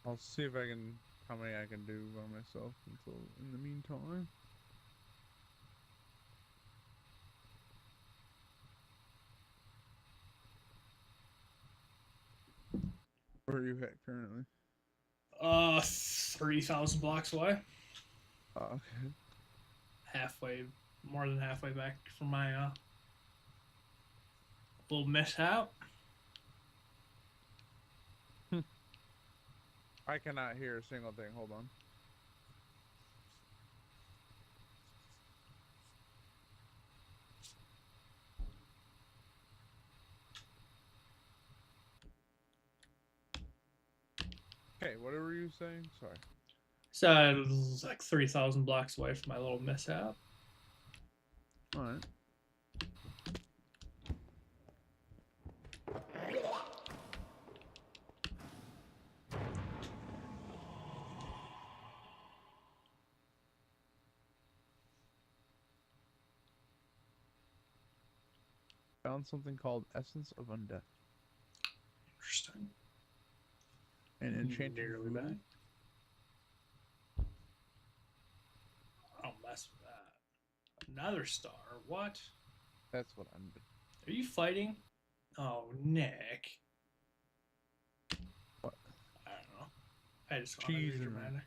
I'll see if I can, how many I can do by myself until, in the meantime. Where are you at currently? 3,000 blocks away. Oh, okay. Halfway, more than halfway back from my little mishap. I cannot hear a single thing. Hold on. Okay, what were you saying? Sorry. So it was like 3,000 blocks away from my little mishap. All right. Found something called Essence of Undeath. Interesting. And enchanted Nearly food. back. I don't mess with that. Another star. What? That's what I'm. Are you fighting? Oh, Nick. What? I don't know. I just want to be Cheese and- dramatic.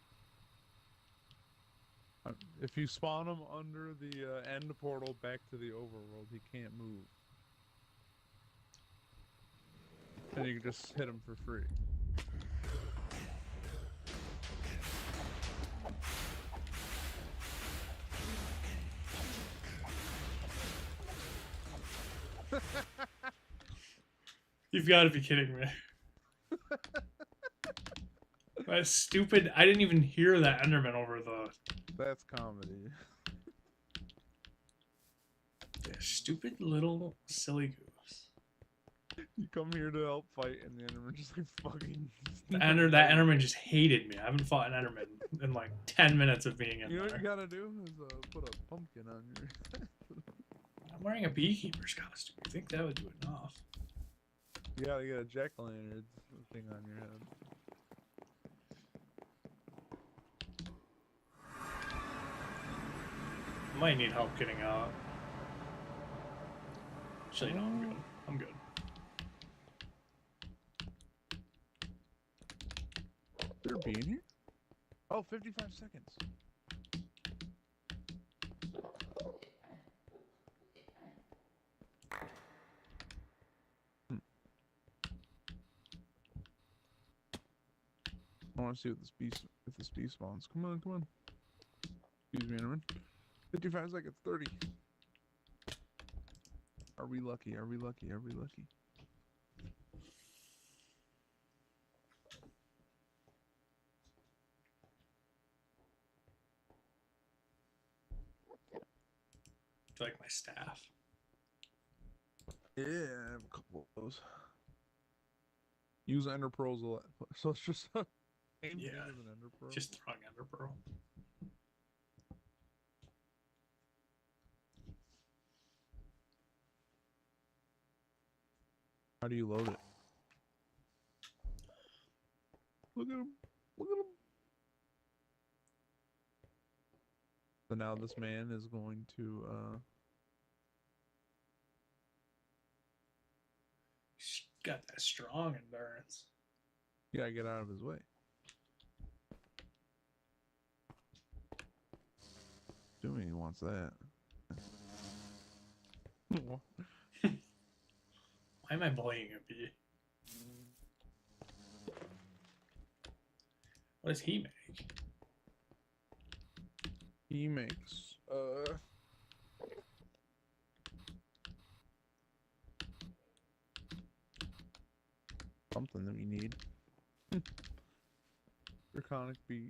If you spawn him under the end portal back to the overworld, he can't move. And you can just hit him for free. You've got to be kidding me. That's stupid. I didn't even hear that Enderman over the That's comedy. stupid little silly goose. You come here to help fight, and the Enderman just like fucking. That Enderman just hated me. I haven't fought an Enderman in like 10 minutes of being in You know what there. you gotta do is put a pumpkin on your. I'm wearing a beekeeper's costume. You think that would do enough? You gotta get a jack-o'-lantern thing on your head. I might need help getting out. Actually, no, I'm good. I'm good. There be in here? Oh, 55 seconds. I want to see what this bee spawns. Come on, come on. Excuse me, Enderman. 55 seconds, 30. Are we lucky? Are we lucky? Are we lucky? Do you like my staff? Yeah, I have a couple of those. Use ender pearls a lot. So it's just a same Yeah, thing as an ender pearl. Just throwing ender pearl. How do you load it? Look at him. Look at him. So now this man is going to She's got that strong endurance. you gotta get out of his way. Assuming he wants that. Why am I bullying a bee? What does he make? He makes something that we need. Draconic bees.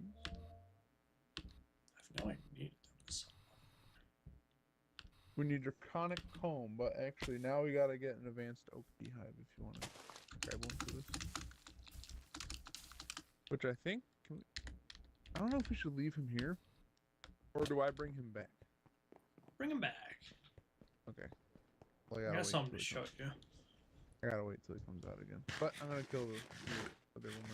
I know I need them. We need draconic comb, but actually now we gotta get an advanced oak beehive if you want to grab one for this. Which I think I don't know if we should leave him here, or do I bring him back? Bring him back. Okay. Well, I gotta got wait something till to he show comes- you. I gotta wait till he comes out again. But I'm gonna kill the other one.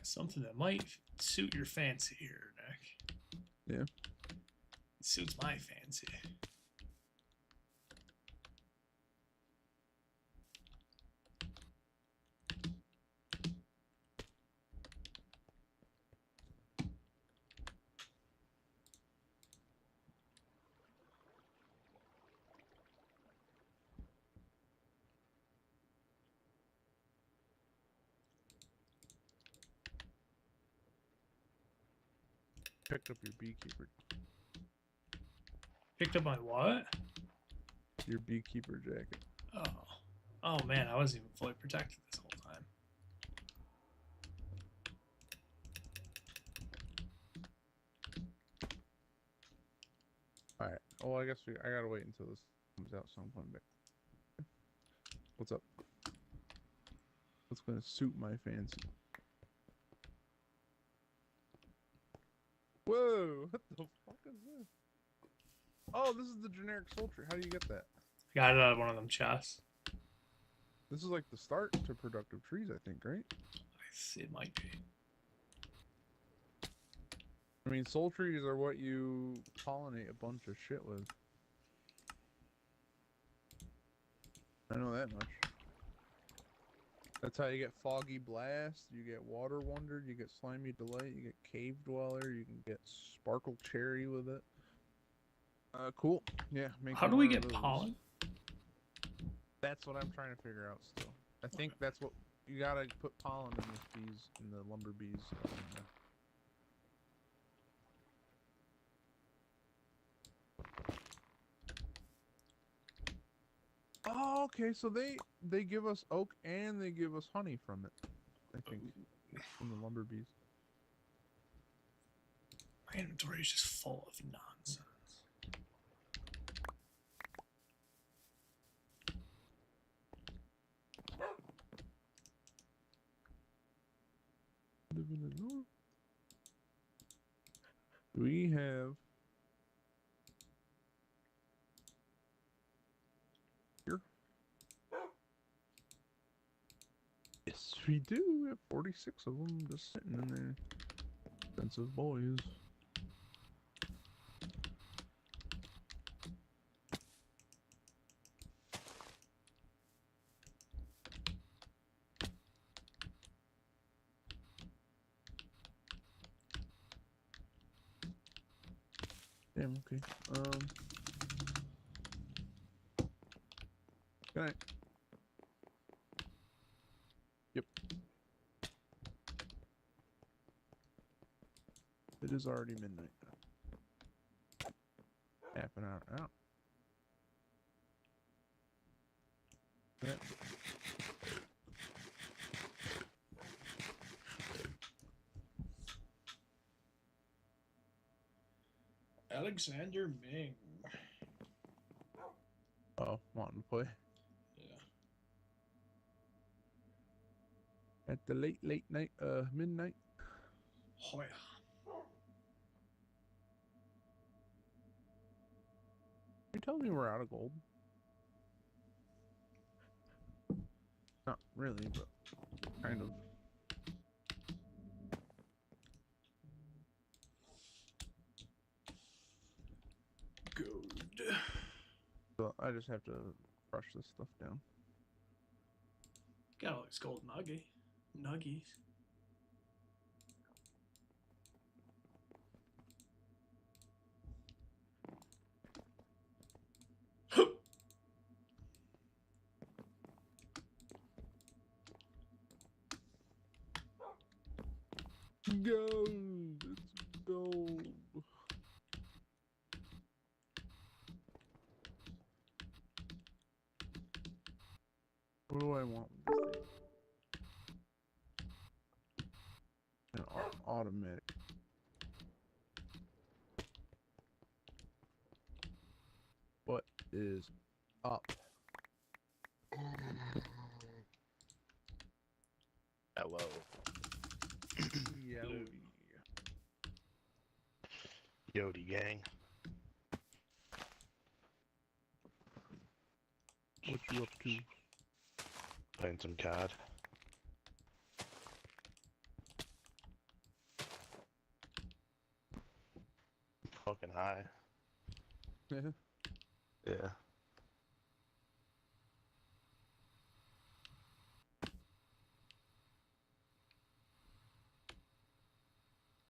Something that might suit your fancy here, Nick. Yeah. It suits my fancy. Picked up your beekeeper. Picked up my what? Your beekeeper jacket. Oh. Oh man, I wasn't even fully protected this whole time. Alright. Well, I guess I gotta wait until this comes out, so I'm going back. What's up? What's gonna suit my fancy? Whoa! What the fuck is this? Oh, this is the generic sultry. How do you get that? I got it out of one of them chests. This is like the start to productive trees, I think, right? It might be. I mean, sultries are what you pollinate a bunch of shit with. I know that much. That's how you get Foggy Blast, you get Water Wonder, you get Slimy Delight, you get Cave Dweller, you can get Sparkle Cherry with it. Cool. Yeah, make How do we more of get those. pollen? That's what I'm trying to figure out still. I think that's what you gotta put pollen in the bees, in the lumber bees. Oh, okay. So they give us oak and they give us honey from it. I think from the lumber bees. My inventory is just full of nonsense. We have here. Yes, we do. We have 46 of them just sitting in there. Expensive boys. Damn, okay. Good night. Yep. It is already midnight. Half an hour out. Yeah. Alexander Ming. Oh, wanting to play Yeah. at the late night, midnight. Oh yeah. You telling me we're out of gold? Not really, but kind of. Good. So I just have to crush this stuff down. Got all these gold nuggies. Go! Let's go! What do I want with this thing? An automatic. What is up? Hello. Yeah. Yodi gang. What you up to? Playing some COD. Fucking high. Yeah. Yeah.